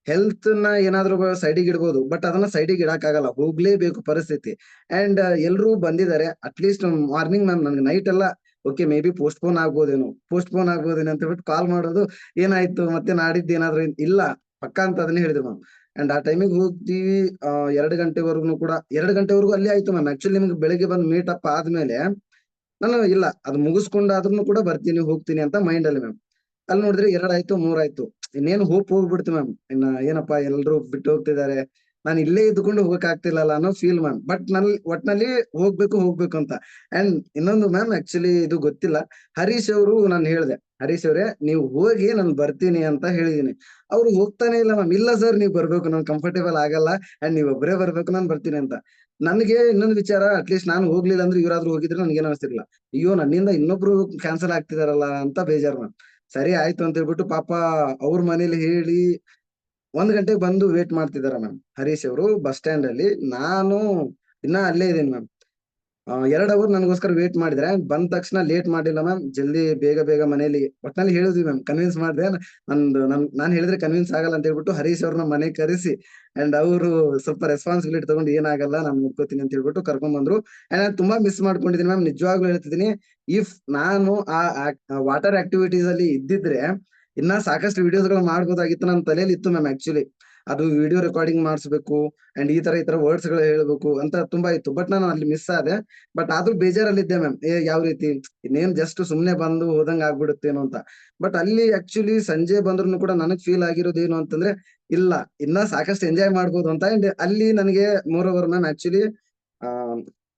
ಹೆಲ್ತ್ ನ ಏನಾದ್ರು ಸೈಡಿಗೆ ಇಡ್ಬೋದು, ಬಟ್ ಅದನ್ನ ಸೈಡಿಗೆ ಇಡಕ್ ಆಗಲ್ಲ, ಹೋಗ್ಲೇಬೇಕು ಪರಿಸ್ಥಿತಿ. ಅಂಡ್ ಎಲ್ರೂ ಬಂದಿದ್ದಾರೆ. ಅಟ್ಲೀಸ್ಟ್ ಮಾರ್ನಿಂಗ್ ಮ್ಯಾಮ್ ನನ್ಗೆ ನೈಟ್ ಎಲ್ಲ ಓಕೆ, ಮೇ ಬಿ ಪೋಸ್ಟ್ಪೋನ್ ಆಗ್ಬೋದೇನೋ ಅಂತ ಹೇಳ್ಬಿಟ್ಟು ಕಾಲ್ ಮಾಡೋದು, ಏನಾಯ್ತು ಮತ್ತೆ ನಾಡಿದ್ದು ಏನಾದ್ರು ಇಲ್ಲ ಪಕ್ಕಾ ಅಂತ ಅದನ್ನೇ ಹೇಳಿದ್ರು ಮ್ಯಾಮ್. ಅಂಡ್ ಆ ಟೈಮಿಗೆ ಹೋಗ್ತೀವಿ 2 ಗಂಟೆವರೆಗೂ ಕೂಡ 2 ಗಂಟೆವರೆಗೂ ಅಲ್ಲಿ ಆಯ್ತು ಮ್ಯಾಮ್. ಆಕ್ಚುಲಿ ನಿಮ್ಗೆ ಬೆಳಿಗ್ಗೆ ಬಂದು ಮೀಟ್ ಅಪ್ ಆದ್ಮೇಲೆ ನಾನು ಇಲ್ಲ, ಅದು ಮುಗಿಸ್ಕೊಂಡಾದ್ರೂ ಕೂಡ ಬರ್ತೀನಿ, ಹೋಗ್ತೀನಿ ಅಂತ ಮೈಂಡ್ ಅಲ್ಲಿ ಮ್ಯಾಮ್. ಅಲ್ಲಿ ನೋಡಿದ್ರೆ 2 ಆಯ್ತು, 3 ಆಯ್ತು, ಇನ್ನೇನು ಹೋಪ್ ಹೋಗ್ಬಿಡ್ತು ಮ್ಯಾಮ್. ಇನ್ನ ಏನಪ್ಪಾ ಎಲ್ರು ಬಿಟ್ಟು ಹೋಗ್ತಿದ್ದಾರೆ, ನಾನು ಇಲ್ಲೇ ಇದ್ದುಕೊಂಡು ಹೋಗಕ್ ಆಗ್ತಿಲ್ಲಲ್ಲ ಅನ್ನೋ ಫೀಲ್ ಮ್ಯಾಮ್. ಬಟ್ ಒಟ್ನಲ್ಲಿ ಹೋಗ್ಬೇಕು ಅಂತ. ಅಂಡ್ ಇನ್ನೊಂದು ಮ್ಯಾಮ್, ಆಕ್ಚುಲಿ ಇದು ಗೊತ್ತಿಲ್ಲ, ಹರೀಶ್ ಅವರು ನಾನು ಹೇಳ್ದೆ, ಹರೀಶ್ ಅವರೇ ನೀವು ಹೋಗಿ ನಾನು ಬರ್ತೀನಿ ಅಂತ ಹೇಳಿದೀನಿ. ಅವ್ರು ಹೋಗ್ತಾನೆ ಇಲ್ಲ ಮ್ಯಾಮ್. ಇಲ್ಲ ಸರ್, ನೀವು ಬರ್ಬೇಕು, ನಾನು ಕಂಫರ್ಟೇಬಲ್ ಆಗಲ್ಲ, ಅಂಡ್ ನೀವ್ ಒಬ್ಬರೇ ಬರ್ಬೇಕು, ನಾನು ಬರ್ತೀನಿ ಅಂತ. ನನಗೆ ಇನ್ನೊಂದು ವಿಚಾರ, ಅಟ್ಲೀಸ್ಟ್ ನಾನು ಹೋಗ್ಲಿಲ್ಲ ಅಂದ್ರೆ ಇವ್ರಾದ್ರೂ ಹೋಗಿದ್ರೆ ನನ್ಗೆ ಏನ್ ಅನಿಸ್ತಿರ್ಲಿಲ್ಲ, ಅಯ್ಯೋ ನನ್ನಿಂದ ಇನ್ನೊಬ್ರು ಕ್ಯಾನ್ಸಲ್ ಆಗ್ತಿದಾರಲ್ಲ ಅಂತ ಬೇಜಾರ್ ಮ್ಯಾಮ್. ಸರಿ ಆಯ್ತು ಅಂತ ಹೇಳ್ಬಿಟ್ಟು ಪಾಪ ಅವ್ರ ಮನೇಲಿ ಹೇಳಿ 1 ಗಂಟೆಗೆ ಬಂದು ವೇಟ್ ಮಾಡ್ತಿದಾರ ಮ್ಯಾಮ್ ಹರೀಶ್ ಅವರು ಬಸ್ ಸ್ಟ್ಯಾಂಡ್ ಅಲ್ಲಿ. ನಾನು ಇನ್ನ ಅಲ್ಲೇ ಇದೀನಿ ಮ್ಯಾಮ್. 2 ಅವರ್ ನನಗೋಸ್ಕರ ವೇಟ್ ಮಾಡಿದ್ರೆ, ಬಂದ ತಕ್ಷಣ ಲೇಟ್ ಮಾಡಿಲ್ಲ ಮ್ಯಾಮ್, ಜಲ್ದಿ ಬೇಗ ಮನೇಲಿ ಒಟ್ನಲ್ಲಿ ಹೇಳಿದ್ವಿ ಮ್ಯಾಮ್, ಕನ್ವಿನ್ಸ್ ಮಾಡಿದೆ. ನಾನ್ ಹೇಳಿದ್ರೆ ಕನ್ವಿನ್ಸ್ ಆಗಲ್ಲ ಅಂತ ಹೇಳ್ಬಿಟ್ಟು ಹರೀಶ್ ಅವ್ರನ್ನ ಮನೆ ಕರೆಸಿ, ಅಂಡ್ ಅವರು ಸ್ವಲ್ಪ ರೆಸ್ಪಾನ್ಸಿಬಿಲಿಟಿ ತಗೊಂಡು ಏನಾಗಲ್ಲ ನಾನು ನೋಡ್ಕೋತೀನಿ ಅಂತ ಹೇಳ್ಬಿಟ್ಟು ಕರ್ಕೊಂಡ್ ಬಂದ್ರು. ಅಂಡ್ ನಾನು ತುಂಬಾ ಮಿಸ್ ಮಾಡ್ಕೊಂಡಿದ್ದೀನಿ ಮ್ಯಾಮ್, ನಿಜವಾಗ್ಲೂ ಹೇಳ್ತಿದ್ದೀನಿ. ಇಫ್ ನಾನು ಆ ವಾಟರ್ ಆಕ್ಟಿವಿಟೀಸ್ ಅಲ್ಲಿ ಇದ್ದಿದ್ರೆ ಇನ್ನ ಸಾಕಷ್ಟು ವಿಡಿಯೋಸ್ಗಳು ಮಾಡ್ಬೋದಾಗಿತ್ತು. ನನ್ನ ತಲೆಯಲ್ಲಿ ಇತ್ತು ಮ್ಯಾಮ್. ಆಕ್ಚುಲಿ ಅದು ವಿಡಿಯೋ ರೆಕಾರ್ಡಿಂಗ್ ಮಾಡಿಸ್ಬೇಕು, ಅಂಡ್ ಈ ತರ ವರ್ಡ್ಸ್ ಗಳು ಹೇಳ್ಬೇಕು ಅಂತ ತುಂಬಾ ಇತ್ತು. ಬಟ್ ನಾನು ಅಲ್ಲಿ ಮಿಸ್ ಆದೆ. ಬಟ್ ಆದ್ರೂ ಬೇಜಾರಲ್ಲಿದ್ದೆ ಮ್ಯಾಮ್. ಯಾವ ರೀತಿ ಇನ್ನೇನ್ ಜಸ್ಟ್ ಸುಮ್ನೆ ಬಂದು ಹೋದಂಗ ಆಗ್ಬಿಡುತ್ತೇನೋ ಅಂತ. ಬಟ್ ಅಲ್ಲಿ ಆಕ್ಚುಲಿ ಸಂಜೆ ಬಂದ್ರು ಕೂಡ ನನಗ್ ಫೀಲ್ ಆಗಿರೋದು ಏನು ಅಂತಂದ್ರೆ, ಇಲ್ಲ ಇನ್ನ ಸಾಕಷ್ಟು ಎಂಜಾಯ್ ಮಾಡ್ಬೋದು ಅಂತ. ಅಂಡ್ ಅಲ್ಲಿ ನನಗೆ ಮೋರ್ ಓವರ್ ಮ್ಯಾಮ್, ಆಕ್ಚುಲಿ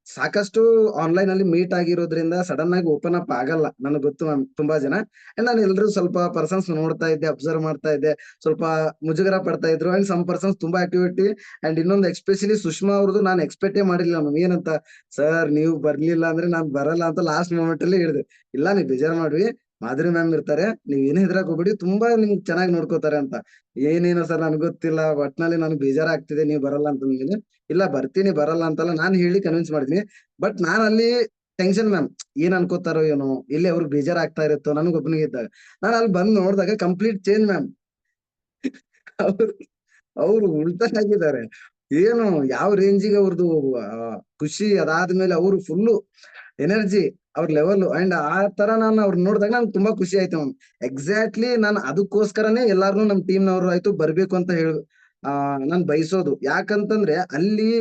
ಸಾಕಷ್ಟು ಆನ್ಲೈನ್ ಅಲ್ಲಿ ಮೀಟ್ ಆಗಿರೋದ್ರಿಂದ ಸಡನ್ ಆಗಿ ಓಪನ್ ಅಪ್ ಆಗಲ್ಲ, ನನಗೆ ಗೊತ್ತು ಮ್ಯಾಮ್ ತುಂಬಾ ಜನ. ಅಂಡ್ ನಾನು ಎಲ್ರು ಸ್ವಲ್ಪ ಪರ್ಸನ್ಸ್ ನೋಡ್ತಾ ಇದ್ದೆ, ಅಬ್ಸರ್ವ್ ಮಾಡ್ತಾ ಇದ್ದೆ, ಸ್ವಲ್ಪ ಮುಜುಗರ ಪಡ್ತಾ ಇದ್ರು. ಅಂಡ್ ಸಮ್ ಪರ್ಸನ್ಸ್ ತುಂಬಾ ಆಕ್ಟಿವಿಟಿ. ಅಂಡ್ ಇನ್ನೊಂದು ಎಸ್ಪೆಷಲಿ ಸುಷ್ಮಾ ಅವ್ರದ್ದು ನಾನು ಎಕ್ಸ್ಪೆಕ್ಟೇ ಮಾಡಿರ್ಲಿಲ್ಲ ಮ್ಯಾಮ್. ಏನಂತ, ಸರ್ ನೀವು ಬರ್ಲಿಲ್ಲ ಅಂದ್ರೆ ನಾನ್ ಬರಲ್ಲ ಅಂತ ಲಾಸ್ಟ್ ಮೂಮೆಂಟ್ ಅಲ್ಲಿ ಹೇಳಿದೆ. ಇಲ್ಲ, ನೀವು ಬೇಜಾರ್ ಮಾಡ್ವಿ, ಮಾಧುರಿ ಮ್ಯಾಮ್ ಇರ್ತಾರೆ, ನೀವ್ ಏನೇ ಹೆದ್ರಕ್ ಹೋಗ್ಬಿಡಿ, ತುಂಬಾ ನಿಮ್ಗೆ ಚೆನ್ನಾಗಿ ನೋಡ್ಕೋತಾರೆ ಅಂತ. ಏನೇನೋ ಸರ್ ನನ್ಗೆ ಗೊತ್ತಿಲ್ಲ, ಒಟ್ನಲ್ಲಿ ನನಗೆ ಬೇಜಾರಾಗ್ತಿದೆ ನೀವು ಬರಲ್ಲ ಅಂತಂದ್ಮೇಲೆ, ಇಲ್ಲ ಬರ್ತೀನಿ, ಬರಲ್ಲ ಅಂತಲ್ಲ ನಾನು ಹೇಳಿ ಕನ್ವಿನ್ಸ್ ಮಾಡಿದೀನಿ. ಬಟ್ ನಾನು ಅಲ್ಲಿ ಟೆನ್ಷನ್ ಮ್ಯಾಮ್, ಏನ್ ಅನ್ಕೋತಾರೋ ಏನೋ, ಇಲ್ಲಿ ಅವ್ರಿಗೆ ಬೇಜಾರಾಗ್ತಾ ಇರುತ್ತೋ ನನಗೆ ಒಬ್ಬನಿಗೆ ಇದ್ದಾಗ. ನಾನು ಅಲ್ಲಿ ಬಂದ್ ನೋಡಿದಾಗ ಕಂಪ್ಲೀಟ್ ಚೇಂಜ್ ಮ್ಯಾಮ್. ಅವ್ರು ಉಲ್ಟಾ ಆಗಿದ್ದಾರೆ. ಏನು ಯಾವ ರೇಂಜಿಗೆ ಅವ್ರದ್ದು ಖುಷಿ, ಅದಾದ್ಮೇಲೆ ಅವರು ಫುಲ್ಲು ಎನರ್ಜಿ. ಅವ್ರ ಲೆವೆಲ್ ಅಂಡ್ ಆ ತರ ನಾನು ಅವ್ರನ್ನ ನೋಡಿದಾಗ ನಂಗೆ ತುಂಬಾ ಖುಷಿ ಆಯ್ತು ಮ್ಯಾಮ್. ಎಕ್ಸಾಕ್ಟ್ಲಿ ನಾನು ಅದಕ್ಕೋಸ್ಕರನೇ ಎಲ್ಲಾರ್ನು ನಮ್ ಟೀಮ್ನವರು ಆಯ್ತು ಬರ್ಬೇಕು ಅಂತ ಹೇಳಿ ನಾನ್ ಬಯಸೋದು. ಯಾಕಂತಂದ್ರೆ ಅಲ್ಲಿ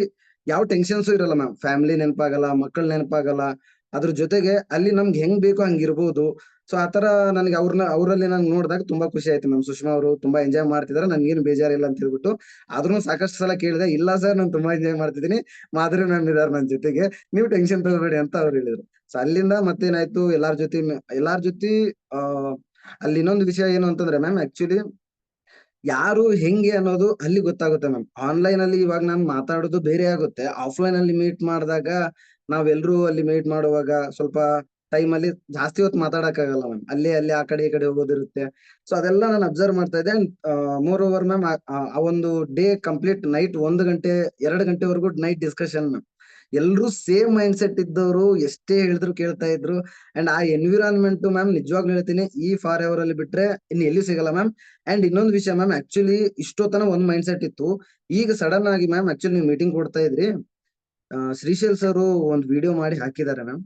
ಯಾವ ಟೆನ್ಷನ್ಸ್ ಇರಲ್ಲ ಮ್ಯಾಮ್. ಫ್ಯಾಮಿಲಿ ನೆನಪಾಗಲ್ಲ, ಮಕ್ಕಳ ನೆನಪಾಗಲ್ಲ. ಅದ್ರ ಜೊತೆಗೆ ಅಲ್ಲಿ ನಮ್ಗೆ ಹೆಂಗ್ ಬೇಕೋ ಹಂಗ್ ಇರ್ಬೋದು. ಸೊ ಆತರ ನನಗೆ ಅವರಲ್ಲಿ ನಾನು ನೋಡಿದಾಗ ತುಂಬಾ ಖುಷಿ ಆಯ್ತು ಮ್ಯಾಮ್. ಸುಷ್ಮಾ ಅವರು ತುಂಬಾ ಎಂಜಾಯ್ ಮಾಡ್ತಿದಾರೆ, ನನ್ಗೇನು ಬೇಜಾರಿಲ್ಲ ಅಂತ ಹೇಳ್ಬಿಟ್ಟು. ಆದ್ರೂ ಸಾಕಷ್ಟು ಸಲ ಕೇಳಿದೆ, ಇಲ್ಲ ಸರ್ ನಾನು ತುಂಬಾ ಎಂಜಾಯ್ ಮಾಡ್ತಿದ್ದೀನಿ, ಮಾಧುರಿ ಮ್ಯಾಮ್ ಇದಾರೆ ನನ್ನ ಜೊತೆಗೆ, ನೀವು ಟೆನ್ಷನ್ ತಗೋಬೇಡಿ ಅಂತ ಅವ್ರು ಹೇಳಿದ್ರು. ಸೊ ಅಲ್ಲಿಂದ ಮತ್ತೇನಾಯ್ತು, ಎಲ್ಲಾರ ಜೊತೆ ಆ ಅಲ್ಲಿ ಇನ್ನೊಂದು ವಿಷಯ ಏನು ಅಂತಂದ್ರೆ ಮ್ಯಾಮ್, ಆಕ್ಚುಲಿ ಯಾರು ಹೆಂಗೆ ಅನ್ನೋದು ಅಲ್ಲಿ ಗೊತ್ತಾಗುತ್ತೆ ಮ್ಯಾಮ್. ಆನ್ಲೈನ್ ಅಲ್ಲಿ ಇವಾಗ ನಾನು ಮಾತಾಡೋದು ಬೇರೆ ಆಗುತ್ತೆ, ಆಫ್ಲೈನ್ ಅಲ್ಲಿ ಮೀಟ್ ಮಾಡಿದಾಗ ನಾವೆಲ್ಲರೂ ಅಲ್ಲಿ ಮೀಟ್ ಮಾಡುವಾಗ ಸ್ವಲ್ಪ ಟೈಮ್ ಅಲ್ಲಿ ಜಾಸ್ತಿ ಹೊತ್ತು ಮಾತಾಡಕ್ಕಾಗಲ್ಲ ಮ್ಯಾಮ್. ಅಲ್ಲಿ ಆ ಕಡೆ ಈ ಕಡೆ ಹೋಗೋದಿರುತ್ತೆ. ಸೊ ಅದೆಲ್ಲ ನಾನು ಅಬ್ಸರ್ವ್ ಮಾಡ್ತಾ ಇದ್ದೆ. ಮೋರ್ ಓವರ್ ಮ್ಯಾಮ್, ಆ ಒಂದು ಡೇ ಕಂಪ್ಲೀಟ್ ನೈಟ್ 1 ಗಂಟೆ 2 ಗಂಟೆವರೆಗೂ ನೈಟ್ ಡಿಸ್ಕಷನ್ ಮ್ಯಾಮ್. ಎಲ್ರು ಸೇಮ್ ಮೈಂಡ್ ಸೆಟ್ ಇದ್ದವರು ಎಷ್ಟೇ ಹೇಳಿದ್ರು ಕೇಳ್ತಾ ಇದ್ರು. ಅಂಡ್ ಆ ಎನ್ವಿರಾನ್ಮೆಂಟ್ ಮ್ಯಾಮ್ ನಿಜವಾಗ್ಲೂ ಹೇಳ್ತೀನಿ, ಈ ಫಾರ್ ಎವರ್ ಅಲ್ಲಿ ಬಿಟ್ರೆ ಇನ್ನು ಎಲ್ಲಿ ಸಿಗಲ್ಲ ಮ್ಯಾಮ್. ಅಂಡ್ ಇನ್ನೊಂದು ವಿಷಯ ಮ್ಯಾಮ್, ಆಕ್ಚುಲಿ ಇಷ್ಟೊತ್ತನ ಒಂದ್ ಮೈಂಡ್ ಸೆಟ್ ಇತ್ತು. ಈಗ ಸಡನ್ ಆಗಿ ಮ್ಯಾಮ್, ಆಕ್ಚುಲಿ ನೀವು ಮೀಟಿಂಗ್ ಕೊಡ್ತಾ ಇದ್ರಿ, ಶ್ರೀಶೈಲ್ ಸರ್ ಒಂದು ವಿಡಿಯೋ ಮಾಡಿ ಹಾಕಿದ್ದಾರೆ ಮ್ಯಾಮ್.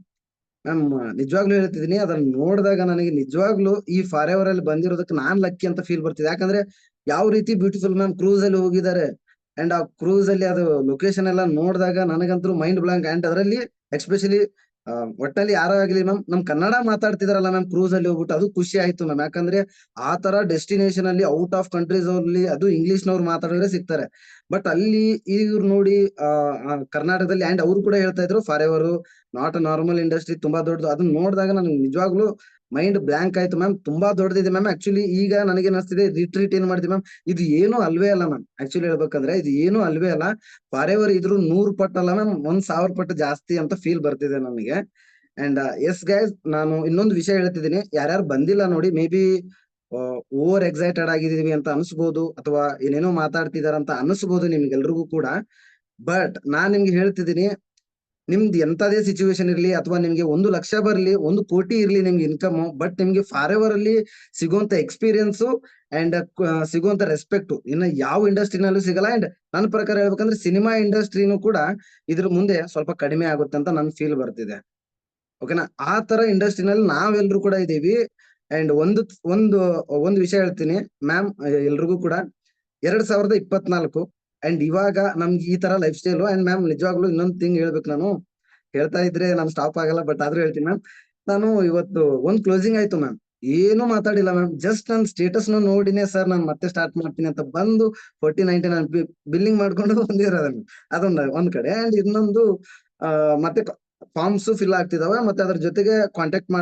ಮ್ಯಾಮ್ ನಿಜವಾಗ್ಲೂ ಹೇಳ್ತಿದೀನಿ, ಅದನ್ನ ನೋಡಿದಾಗ ನನಗೆ ನಿಜವಾಗ್ಲೂ ಈ ಫಾರ್ ಎವರ್ ಅಲ್ಲಿ ಬಂದಿರೋದಕ್ಕೆ ನಾನ್ ಲಕ್ಕಿ ಅಂತ ಫೀಲ್ ಬರ್ತಿದೆ. ಯಾಕಂದ್ರೆ ಯಾವ ರೀತಿ ಬ್ಯೂಟಿಫುಲ್ ಮ್ಯಾಮ್ ಕ್ರೂಸ್ ಅಲ್ಲಿ ಹೋಗಿದ್ದಾರೆ. ಅಂಡ್ ಆ ಕ್ರೂಸ್ ಅಲ್ಲಿ ಅದು ಲೊಕೇಶನ್ ಎಲ್ಲ ನೋಡಿದಾಗ ನನಗಂತೂ ಮೈಂಡ್ ಬ್ಲಾಂಕ್. ಅಂಡ್ ಅದರಲ್ಲಿ ಎಸ್ಪೆಷಲಿ ಒಟ್ಟಲ್ಲಿ ಯಾರೋ ಆಗ್ಲಿ ಮ್ಯಾಮ್, ನಮ್ ಕನ್ನಡ ಮಾತಾಡ್ತಿದಾರಲ್ಲ ಮ್ಯಾಮ್ ಕ್ರೂಸ್ ಅಲ್ಲಿ ಹೋಗ್ಬಿಟ್ಟು, ಅದು ಖುಷಿ ಆಯ್ತು ಮ್ಯಾಮ್. ಯಾಕಂದ್ರೆ ಆ ತರ ಡೆಸ್ಟಿನೇಷನ್ ಅಲ್ಲಿ ಔಟ್ ಆಫ್ ಕಂಟ್ರೀಸ್ ಅಲ್ಲಿ ಅದು ಇಂಗ್ಲಿಷ್ ನವ್ರು ಮಾತಾಡಿದ್ರೆ ಸಿಗ್ತಾರೆ. ಬಟ್ ಅಲ್ಲಿ ಇವ್ರು ನೋಡಿ ಕರ್ನಾಟಕದಲ್ಲಿ, ಅಂಡ್ ಅವ್ರು ಕೂಡ ಹೇಳ್ತಾ ಇದ್ರು for ever not a normal industry, ತುಂಬಾ ದೊಡ್ಡದು. ಅದನ್ನ ನೋಡಿದಾಗ ನನಗೆ ನಿಜವಾಗ್ಲೂ ಮೈಂಡ್ ಬ್ಲಾಂಕ್ ಆಯ್ತು ಮ್ಯಾಮ್. ತುಂಬಾ ದೊಡ್ಡದಿದೆ ಮ್ಯಾಮ್. ಆಕ್ಚುಲಿ ಈಗ ನನಗೆ ಅನಿಸ್ತಿದೆ, ರಿಟ್ರೀಟ್ ಏನ್ ಮಾಡ್ತೀವಿ ಮ್ಯಾಮ್, ಇದು ಏನು ಅಲ್ವೇ ಅಲ್ಲ ಮ್ಯಾಮ್. ಆಕ್ಚುಲಿ ಹೇಳ್ಬೇಕಂದ್ರೆ ಇದು ಏನು ಅಲ್ವೇ ಅಲ್ಲ. ಫಾರ್ ಎವರ್ ಇದ್ರು 100 ಪಟ್ಟು ಅಲ್ಲ ಮ್ಯಾಮ್, 1000 ಪಟ್ಟು ಜಾಸ್ತಿ ಅಂತ ಫೀಲ್ ಬರ್ತಿದೆ ನನಗೆ. ಅಂಡ್ ಎಸ್ ಗೈಸ್, ನಾನು ಇನ್ನೊಂದು ವಿಷಯ ಹೇಳ್ತಿದ್ದೀನಿ, ಯಾರ್ಯಾರು ಬಂದಿಲ್ಲ ನೋಡಿ, ಮೇ ಬಿ ಓವರ್ ಎಕ್ಸೈಟೆಡ್ ಆಗಿದೀವಿ ಅಂತ ಅನ್ಸ್ಬೋದು, ಅಥವಾ ಏನೇನೋ ಮಾತಾಡ್ತಿದಾರ ಅಂತ ಅನ್ಸ್ಬೋದು ನಿಮ್ಗೆಲ್ರಿಗೂ ಕೂಡ. ಬಟ್ ನಾನ್ ನಿಮ್ಗೆ ಹೇಳ್ತಿದ್ದೀನಿ, ನಿಮ್ದು ಎಂತದೇ ಸಿಚುವೇಶನ್ ಇರ್ಲಿ, ಅಥವಾ ನಿಮ್ಗೆ 1 ಲಕ್ಷ ಬರ್ಲಿ, 1 ಕೋಟಿ ಇರ್ಲಿ ನಿಮ್ಗೆ ಇನ್ಕಮ್, ಬಟ್ ನಿಮ್ಗೆ ಫಾರ್ ಎವರ್ ಅಲ್ಲಿ ಸಿಗುವಂತ ಎಕ್ಸ್ಪೀರಿಯನ್ಸ್ ಅಂಡ್ ಸಿಗುವಂತ ರೆಸ್ಪೆಕ್ಟ್ ಇನ್ನು ಯಾವ ಇಂಡಸ್ಟ್ರಿನಲ್ಲೂ ಸಿಗಲ್ಲ. ಅಂಡ್ ನನ್ನ ಪ್ರಕಾರ ಹೇಳ್ಬೇಕಂದ್ರೆ ಸಿನಿಮಾ ಇಂಡಸ್ಟ್ರಿನೂ ಕೂಡ ಇದ್ರ ಮುಂದೆ ಸ್ವಲ್ಪ ಕಡಿಮೆ ಆಗುತ್ತೆ ಅಂತ ನನ್ ಫೀಲ್ ಬರ್ತಿದೆ. ಓಕೆನಾ? ಆ ತರ ಇಂಡಸ್ಟ್ರಿನಲ್ಲಿ ನಾವೆಲ್ಲರೂ ಕೂಡ ಇದೀವಿ. ಅಂಡ್ ಒಂದು ವಿಷಯ ಹೇಳ್ತೀನಿ ಮ್ಯಾಮ್, ಎಲ್ರಿಗೂ ಕೂಡ 2024 ಅಂಡ್ ಇವಾಗ ನಮ್ಗೆ ಈ ತರ ಲೈಫ್ ಸ್ಟೈಲ್. ಅಂಡ್ ಮ್ಯಾಮ್ ನಿಜವಾಗ್ಲೂ ಇನ್ನೊಂದು ಥಿಂಗ್ ಹೇಳ್ಬೇಕು, ನಾನು ಹೇಳ್ತಾ ಇದ್ರೆ ನಾನು ಸ್ಟಾಪ್ ಆಗಲ್ಲ, ಬಟ್ ಆದ್ರೂ ಹೇಳ್ತೀನಿ ಮ್ಯಾಮ್. ನಾನು ಇವತ್ತು ಒಂದ್ ಕ್ಲೋಸಿಂಗ್ ಆಯ್ತು ಮ್ಯಾಮ್, ಏನು ಮಾತಾಡಿಲ್ಲ ಮ್ಯಾಮ್. ಜಸ್ಟ್ ನನ್ನ ಸ್ಟೇಟಸ್ ನೋಡಿನೇ ಸರ್ ನಾನು ಮತ್ತೆ ಸ್ಟಾರ್ಟ್ ಮಾಡ್ತೀನಿ ಅಂತ ಬಂದು 4090 ನಾನು ಬಿಲ್ಲಿಂಗ್ ಮಾಡ್ಕೊಂಡು ಬಂದಿರೋದ. ಒಂದ್ ಕಡೆ. ಅಂಡ್ ಇನ್ನೊಂದು ಮತ್ತೆ ಫಾರ್ಮ್ಸ್ ಫಿಲ್ ಆಗ್ತಿದಾವೆ, ಮತ್ತೆ ಅದ್ರ ಜೊತೆಗೆ ಕಾಂಟ್ಯಾಕ್ಟ್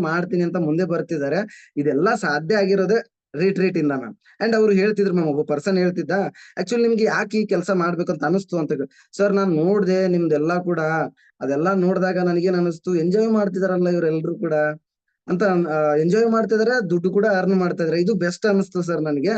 ಮಾಡ್ತೀನಿ ಅಂತ ಮುಂದೆ ಬರ್ತಿದ್ದಾರೆ. ಇದೆಲ್ಲ ಸಾಧ್ಯ ಆಗಿರೋದೇ ರಿಟ್ರೀಟ್ ಇಂದ ಮ್ಯಾಮ್. ಅಂಡ್ ಅವ್ರು ಹೇಳ್ತಿದ್ರು ಮ್ಯಾಮ್, ಒಬ್ಬ ಪರ್ಸನ್ ಹೇಳ್ತಿದ್ದ, ಆಕ್ಚುಲಿ ನಿಮ್ಗೆ ಯಾಕೆ ಈ ಕೆಲಸ ಮಾಡ್ಬೇಕಂತ ಅನಿಸ್ತು ಅಂತ. ಸರ್ ನಾನ್ ನೋಡ್ದೆ ನಿಮ್ದೆಲ್ಲಾ ಕೂಡ, ಅದೆಲ್ಲಾ ನೋಡಿದಾಗ ನನಗೇನ್ ಅನಿಸ್ತು, ಎಂಜಾಯ್ ಮಾಡ್ತಿದಾರಲ್ಲ ಇವರೆಲ್ರು ಕೂಡ ಅಂತ. ಎಂಜಾಯ್ ಮಾಡ್ತಿದಾರೆ, ದುಡ್ಡು ಕೂಡ ಅರ್ನ್ ಮಾಡ್ತಾ ಇದಾರೆ, ಇದು ಬೆಸ್ಟ್ ಅನಿಸ್ತು ಸರ್ ನನಗೆ.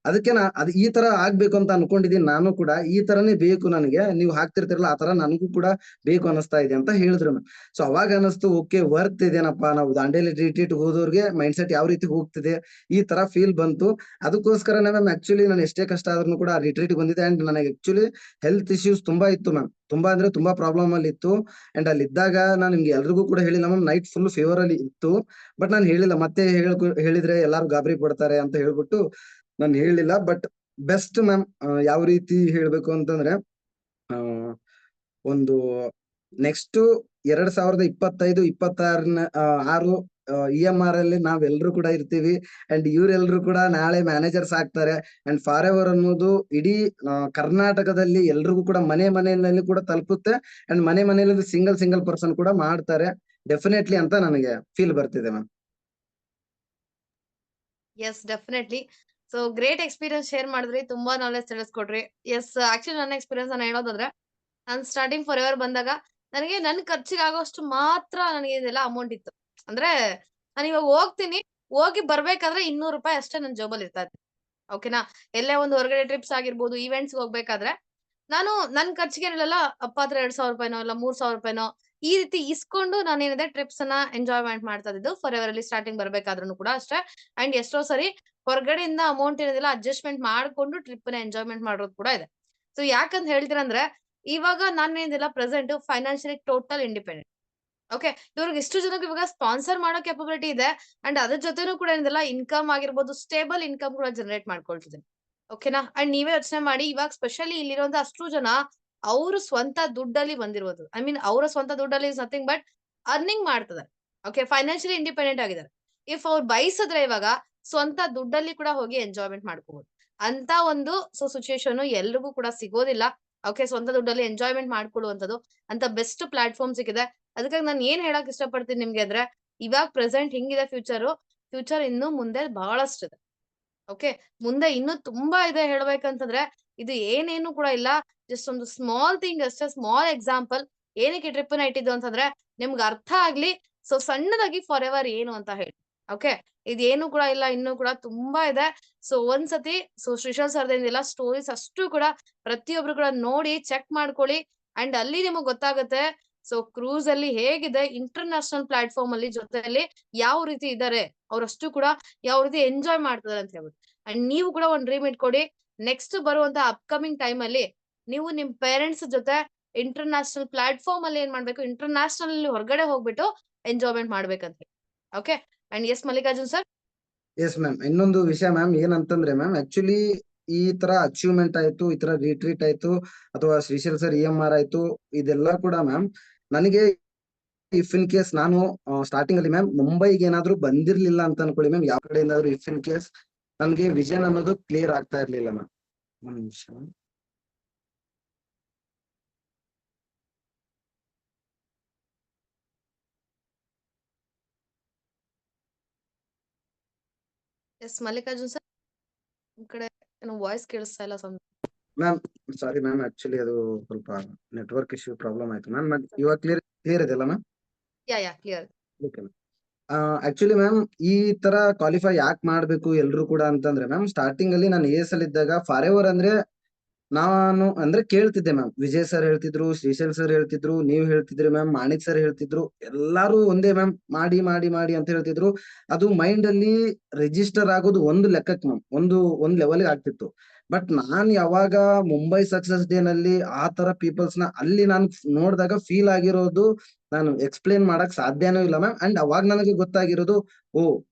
ಅದಕ್ಕೆ ಅದು ಈ ತರ ಆಗ್ಬೇಕು ಅಂತ ಅನ್ಕೊಂಡಿದೀನಿ ನಾನು ಕೂಡ. ಈ ತರನೇ ಬೇಕು ನನಗೆ, ನೀವು ಹಾಕ್ತಿರ್ತಿರಲ್ಲ ಆ ತರ ನನಗೂ ಕೂಡ ಬೇಕು ಅನಿಸ್ತಾ ಇದೆ ಅಂತ ಹೇಳಿದ್ರು ಮ್ಯಾಮ್. ಸೊ ಅವಾಗ ಅನಿಸ್ತು, ಓಕೆ ವರ್ತ್ ಇದೇನಪ್ಪ, ನಾವು ದಾಂಡೇಲಿ ರಿಟ್ರೀಟ್ ಹೋದವ್ರಿಗೆ ಮೈಂಡ್ ಸೆಟ್ ಯಾವ ರೀತಿ ಹೋಗ್ತಿದೆ, ಈ ತರ ಫೀಲ್ ಬಂತು. ಅದಕ್ಕೋಸ್ಕರನೇ ಮ್ಯಾಮ್ ಆಕ್ಚುಲಿ ನಾನು ಎಷ್ಟೇ ಕಷ್ಟ ಆದ್ರೂ ಕೂಡ ರಿಟ್ರೀಟ್ ಬಂದಿದೆ. ಅಂಡ್ ನನಗೆ ಆಕ್ಚುಲಿ ಹೆಲ್ತ್ ಇಶ್ಯೂಸ್ ತುಂಬಾ ಇತ್ತು ಮ್ಯಾಮ್, ತುಂಬಾ ಅಂದ್ರೆ ತುಂಬಾ ಪ್ರಾಬ್ಲಮ್ ಅಲ್ಲಿ ಇತ್ತು. ಅಂಡ್ ಅಲ್ಲಿ ಇದ್ದಾಗ ನಾನು ನಿಮ್ಗೆ ಎಲ್ರಿಗೂ ಕೂಡ ಹೇಳಿಲ್ಲ ಮ್ಯಾಮ್, ನೈಟ್ ಫುಲ್ ಫೀವರ್ ಅಲ್ಲಿ ಇತ್ತು. ಬಟ್ ನಾನು ಹೇಳಿಲ್ಲ, ಮತ್ತೆ ಹೇಳಿದ್ರೆ ಎಲ್ಲಾರು ಗಾಬರಿ ಪಡ್ತಾರೆ ಅಂತ ಹೇಳ್ಬಿಟ್ಟು ನಾನು ಹೇಳಿಲ್ಲ. But best ma'am. ಯಾವ ರೀತಿ ಹೇಳ್ಬೇಕು ಅಂತಂದ್ರೆ, ಆ ಒಂದು ನೆಕ್ಸ್ಟ್ 2025-26 EMR ಅಲ್ಲಿ ನಾವೆಲ್ಲರೂ ಕೂಡ ಇರ್ತೀವಿ. ಅಂಡ್ ಇವರೆಲ್ಲರೂ ಕೂಡ ನಾಳೆ ಮ್ಯಾನೇಜರ್ಸ್ ಆಗ್ತಾರೆ. ಅಂಡ್ ಫಾರ್ ಎವರ್ ಅನ್ನೋದು ಇಡೀ ಕರ್ನಾಟಕದಲ್ಲಿ ಎಲ್ರಿಗೂ ಕೂಡ ಮನೆಯಲ್ಲಿ ಕೂಡ ತಲುಪುತ್ತೆ. ಅಂಡ್ ಮನೆಯಲ್ಲಿ ಸಿಂಗಲ್ ಪರ್ಸನ್ ಕೂಡ ಮಾಡ್ತಾರೆ ಡೆಫಿನೆಟ್ಲಿ ಅಂತ ನನಗೆ ಫೀಲ್ ಬರ್ತಿದೆ ma'am. Yes, definitely. So great experience share ಮಾಡಿದ್ರಿ, ತುಂಬಾ ನಾಲೆಜ್ ತಿಳಿಸ್ಕೊಡ್ರಿ. ಎಸ್, ಆಕ್ಚುಲಿ ನನ್ನ ಎಕ್ಸ್ಪೀರಿಯನ್ಸ್ ನಾನು ಹೇಳೋದಾದ್ರೆ, ನಾನು ಸ್ಟಾರ್ಟಿಂಗ್ ಫಾರ್ ಎವರ್ ಬಂದಾಗ ನನಗೆ ನನ್ ಖರ್ಚಿಗೆ ಆಗೋಷ್ಟು ಮಾತ್ರ ನನಗೆ ಇದೆಲ್ಲ ಅಮೌಂಟ್ ಇತ್ತು. ಅಂದ್ರೆ ನಾನು ಇವಾಗ ಹೋಗಿ ಬರ್ಬೇಕಾದ್ರೆ 200 ರೂಪಾಯಿ ಅಷ್ಟೇ ನನ್ನ ಜೋಬಲ್ಲಿ ಇರ್ತಾ ಇತ್ತು. ಓಕೆನಾ? ಎಲ್ಲೇ ಒಂದು ಹೊರಗಡೆ ಟ್ರಿಪ್ಸ್ ಆಗಿರ್ಬೋದು, ಈವೆಂಟ್ಸ್ ಹೋಗ್ಬೇಕಾದ್ರೆ ನಾನು ನನ್ ಖರ್ಚಿಗೆ ಏನಿಲ್ಲ, ಅಪ್ಪ ಹತ್ರ 2000 ರೂಪಾಯಿನೋ ಇಲ್ಲ 3000 ರೂಪಾಯಿನೋ ಈ ರೀತಿ ಇಸ್ಕೊಂಡು ನಾನೇನಿದೆ ಟ್ರಿಪ್ಸ್ ಅನ್ನ ಎಂಜಾಯ್ಮೆಂಟ್ ಮಾಡ್ತಾ ಇದ್ದು ಫಾರ್ ಎವರ್ ಅಲ್ಲಿ ಸ್ಟಾರ್ಟಿಂಗ್ ಬರ್ಬೇಕಾದ್ರೂ ಕೂಡ ಅಷ್ಟೇ. ಅಂಡ್ ಎಷ್ಟೋ ಸರಿ ಹೊರಗಡೆಯಿಂದ ಅಮೌಂಟ್ ಏನಿದೆಲ್ಲ ಅಡ್ಜಸ್ಟ್ಮೆಂಟ್ ಮಾಡ್ಕೊಂಡು ಟ್ರಿಪ್ ನ ಎಂಜಾಯ್ಮೆಂಟ್ ಮಾಡೋದು ಕೂಡ ಇದೆ. ಸೊ ಯಾಕಂತ ಹೇಳ್ತೀರಂದ್ರೆ, ಇವಾಗ ನಾನೇನಿಲ್ಲ present financially total independent. Okay, ಇವ್ರಿಗೆ ಇಷ್ಟು ಜನಕ್ಕೆ ಇವಾಗ ಸ್ಪಾನ್ಸರ್ ಮಾಡೋ ಕೆಪಬಿಲಿಟಿ ಇದೆ. ಅಂಡ್ ಅದ್ರ ಜೊತೆನೂ ಕೂಡ ಏನಿದೆಲ್ಲ ಇನ್ಕಮ್ ಆಗಿರ್ಬೋದು, ಸ್ಟೇಬಲ್ ಇನ್ಕಮ್ ಕೂಡ ಜನರೇಟ್ ಮಾಡ್ಕೊಳ್ತಿದ್ದೀನಿ. ಓಕೆನಾ? ಅಂಡ್ ನೀವೇ ಯೋಚನೆ ಮಾಡಿ, ಇವಾಗ ಸ್ಪೆಷಲಿ ಇಲ್ಲಿರುವಂತ ಅಷ್ಟು ಜನ ಅವ್ರು ಸ್ವಂತ ದುಡ್ಡಲ್ಲಿ ಬಂದಿರೋದು. ಐ ಮೀನ್ ಅವರ ಸ್ವಂತ ದುಡ್ಡಲ್ಲಿ ಇಸ್ ನಥಿಂಗ್ ಬಟ್ ಅರ್ನಿಂಗ್ ಮಾಡ್ತಿದ್ದಾರೆ. ಓಕೆ, ಫೈನಾನ್ಷಿಯಲಿ ಇಂಡಿಪೆಂಡೆಂಟ್ ಆಗಿದ್ದಾರೆ. ಇಫ್ ಅವ್ರು ಬಯಸಿದ್ರೆ ಇವಾಗ ಸ್ವಂತ ದುಡ್ಡಲ್ಲಿ ಕೂಡ ಹೋಗಿ ಎಂಜಾಯ್ಮೆಂಟ್ ಮಾಡ್ಕೋಬಹುದು. ಅಂತ ಒಂದು ಸಿಚುಯೇಷನ್ ಎಲ್ರಿಗೂ ಕೂಡ ಸಿಗೋದಿಲ್ಲ. ಓಕೆ, ಸ್ವಂತ ದುಡ್ಡಲ್ಲಿ ಎಂಜಾಯ್ಮೆಂಟ್ ಮಾಡ್ಕೊಳ್ಳುವಂಥದ್ದು ಅಂತ ಬೆಸ್ಟ್ ಪ್ಲಾಟ್ಫಾರ್ಮ್ ಸಿಕ್ಕಿದೆ. ಅದಕ್ಕಾಗಿ ನಾನು ಏನ್ ಹೇಳಕ್ ಇಷ್ಟಪಡ್ತೀನಿ ನಿಮ್ಗೆ ಅಂದ್ರೆ, ಇವಾಗ ಪ್ರೆಸೆಂಟ್ ಹಿಂಗಿದೆ ಫ್ಯೂಚರ್ ಇನ್ನು ಮುಂದೆ ಬಹಳಷ್ಟಿದೆ. ಓಕೆ, ಮುಂದೆ ಇನ್ನೂ ತುಂಬಾ ಇದೆ ಹೇಳ್ಬೇಕಂತಂದ್ರೆ. ಇದು ಏನೇನು ಕೂಡ ಇಲ್ಲ, ಜಸ್ಟ್ ಒಂದು ಸ್ಮಾಲ್ ಥಿಂಗ್ ಅಷ್ಟೇ, ಸ್ಮಾಲ್ ಎಕ್ಸಾಂಪಲ್. ಏನಕ್ಕೆ ಟ್ರಿಪ್ ನ ಇಟ್ಟಿದ್ದು ಅಂತಂದ್ರೆ ನಿಮ್ಗೆ ಅರ್ಥ ಆಗ್ಲಿ. ಸೊ ಸಣ್ಣದಾಗಿ ಫಾರ್ ಎವರ್ ಏನು ಅಂತ ಹೇಳಿ. ಓಕೆ, ಇದೇನು ಕೂಡ ಇಲ್ಲ, ಇನ್ನೂ ಕೂಡ ತುಂಬಾ ಇದೆ. ಸೊ ಒಂದ್ಸತಿ ಶ್ರೀಶಾಂತ್ ಸರ್ದೇನಿಲ್ಲ ಸ್ಟೋರೀಸ್ ಅಷ್ಟು ಕೂಡ ಪ್ರತಿಯೊಬ್ರು ಕೂಡ ನೋಡಿ ಚೆಕ್ ಮಾಡ್ಕೊಳ್ಳಿ. ಅಂಡ್ ಅಲ್ಲಿ ನಿಮಗ್ ಗೊತ್ತಾಗುತ್ತೆ ಸೊ ಕ್ರೂಸ್ ಅಲ್ಲಿ ಹೇಗಿದೆ, ಇಂಟರ್ನ್ಯಾಷನಲ್ ಪ್ಲಾಟ್ಫಾರ್ಮ್ ಅಲ್ಲಿ ಜೊತೆಯಲ್ಲಿ ಯಾವ ರೀತಿ ಇದ್ದಾರೆ, ಅವ್ರಷ್ಟು ಕೂಡ ಯಾವ ರೀತಿ ಎಂಜಾಯ್ ಮಾಡ್ತಿದಾರೆ ಅಂತ ಹೇಳ್ಬಿಟ್ಟು. ಅಂಡ್ ನೀವು ಕೂಡ ಒಂದ್ ಡ್ರೀಮ್ ಇಟ್ಕೊಡಿ, ನೆಕ್ಸ್ಟ್ ಬರುವಂತ ಅಪ್ಕಮಿಂಗ್ ಟೈಮ್ ಅಲ್ಲಿ ನೀವು ನಿಮ್ ಪೇರೆಂಟ್ಸ್ ಜೊತೆ ಇಂಟರ್ನ್ಯಾಷನಲ್ ಪ್ಲಾಟ್ಫಾರ್ಮ್ ಅಲ್ಲಿ ಏನ್ ಮಾಡ್ಬೇಕು, ಇಂಟರ್ನ್ಯಾಷನಲ್ ಹೊರಗಡೆ ಹೋಗ್ಬಿಟ್ಟು ಎಂಜಾಯ್ಮೆಂಟ್ ಮಾಡ್ಬೇಕಂತ. Okay, and yes Mallikarjun sir. Yes ma'am, ಇನ್ನೊಂದು ವಿಷಯ ಮ್ಯಾಮ್ ಏನಂತಂದ್ರೆ ಮ್ಯಾಮ್, ಆಕ್ಚುಲಿ ಈ ತರ ಅಚೀವ್ಮೆಂಟ್ ಆಯ್ತು, ಈ ತರ ರಿಟ್ರೀಟ್ ಆಯ್ತು, ಅಥವಾ ಶ್ರೀಶೈಲ್ ಸರ್ EMR ಆಯ್ತು, ಇದೆಲ್ಲ ಕೂಡ ಮ್ಯಾಮ್ ನನಗೆ ಇಫ್ ಇನ್ ಕೇಸ್ ನಾನು ಸ್ಟಾರ್ಟಿಂಗ್ ಅಲ್ಲಿ ಮ್ಯಾಮ್ ಮುಂಬೈಗೆ ಏನಾದ್ರು ಬಂದಿರ್ಲಿಲ್ಲ ಅಂತ ಅನ್ಕೊಳ್ಳಿ ಮ್ಯಾಮ್, ಯಾವ ಕಡೆ ಏನಾದ್ರು ಇಫ್ ಇನ್ ಕೇಸ್ ನನ್ಗೆ ವಿಷನ್ ಅನ್ನೋದು ಕ್ಲಿಯರ್ ಆಗ್ತಾ ಇರ್ಲಿಲ್ಲ ಮ್ಯಾಮ್. ಒಂದ್ ನಿಮಿಷ. ಎಸ್ ಮಲ್ಲಿಕಾರ್ಜುನ್ ಸರ್, ನಿಮ್ ಕಡೆ ಏನೋ ವಾಯ್ಸ್ ಕೇಳಿಸ್ತಾ ಇಲ್ಲ. ಮ್ಯಾಮ್ ಸಾರಿ ಮ್ಯಾಮ್, ಆಕ್ಚುಲಿ ಅದು ಸ್ವಲ್ಪ ನೆಟ್ವರ್ಕ್ ಇಶ್ಯೂ ಪ್ರಾಬ್ಲಮ್ ಆಯ್ತು ಮ್ಯಾಮ್. ಇವಾಗ ಕ್ಲಿಯರ್ ಇದೆಯಲ್ಲ ma'am? Yeah clear. Okay ma'am. Actually ma'am ಈ ತರ ಕ್ವಾಲಿಫೈ ಯಾಕೆ ಮಾಡ್ಬೇಕು ಎಲ್ರು ಕೂಡ ಅಂತಂದ್ರೆ ಮ್ಯಾಮ್, ಸ್ಟಾರ್ಟಿಂಗ್ ಅಲ್ಲಿ ನಾನು AS ಅಲ್ಲಿ ಇದ್ದಾಗ ಫಾರ್ ಎವರ್ ಅಂದ್ರೆ ನಾನು ಅಂದ್ರೆ ಕೇಳ್ತಿದ್ದೆ ಮ್ಯಾಮ್. ವಿಜಯ್ ಸರ್ ಹೇಳ್ತಿದ್ರು, ಶ್ರೀಶೈಲ್ ಸರ್ ಹೇಳ್ತಿದ್ರು, ನೀವ್ ಹೇಳ್ತಿದ್ರಿ ಮ್ಯಾಮ್, ಮಾಣಿಕ್ ಸರ್ ಹೇಳ್ತಿದ್ರು, ಎಲ್ಲಾರು ಒಂದೇ ಮ್ಯಾಮ್, ಮಾಡಿ ಮಾಡಿ ಮಾಡಿ ಅಂತ ಹೇಳ್ತಿದ್ರು. ಅದು ಮೈಂಡ್ ಅಲ್ಲಿ ರಿಜಿಸ್ಟರ್ ಆಗೋದು ಒಂದು ಲೆಕ್ಕಕ್ಕೆ ಮ್ಯಾಮ್, ಒಂದ್ ಲೆವೆಲ್ ಆಗ್ತಿತ್ತು. ಬಟ್ ನಾನ್ ಯಾವಾಗ ಮುಂಬೈ ಸಕ್ಸಸ್ ಡೇ ನಲ್ಲಿ ಆ ತರ ಪೀಪಲ್ಸ್ ನ ಅಲ್ಲಿ ನಾನು ನೋಡಿದಾಗ ಫೀಲ್ ಆಗಿರೋದು ನಾನು ಎಕ್ಸ್ಪ್ಲೇನ್ ಮಾಡಕ್ ಸಾಧ್ಯನೂ ಇಲ್ಲ ಮ್ಯಾಮ್. ಅಂಡ್ ಅವಾಗ ನನಗೆ ಗೊತ್ತಾಗಿರೋದು, oh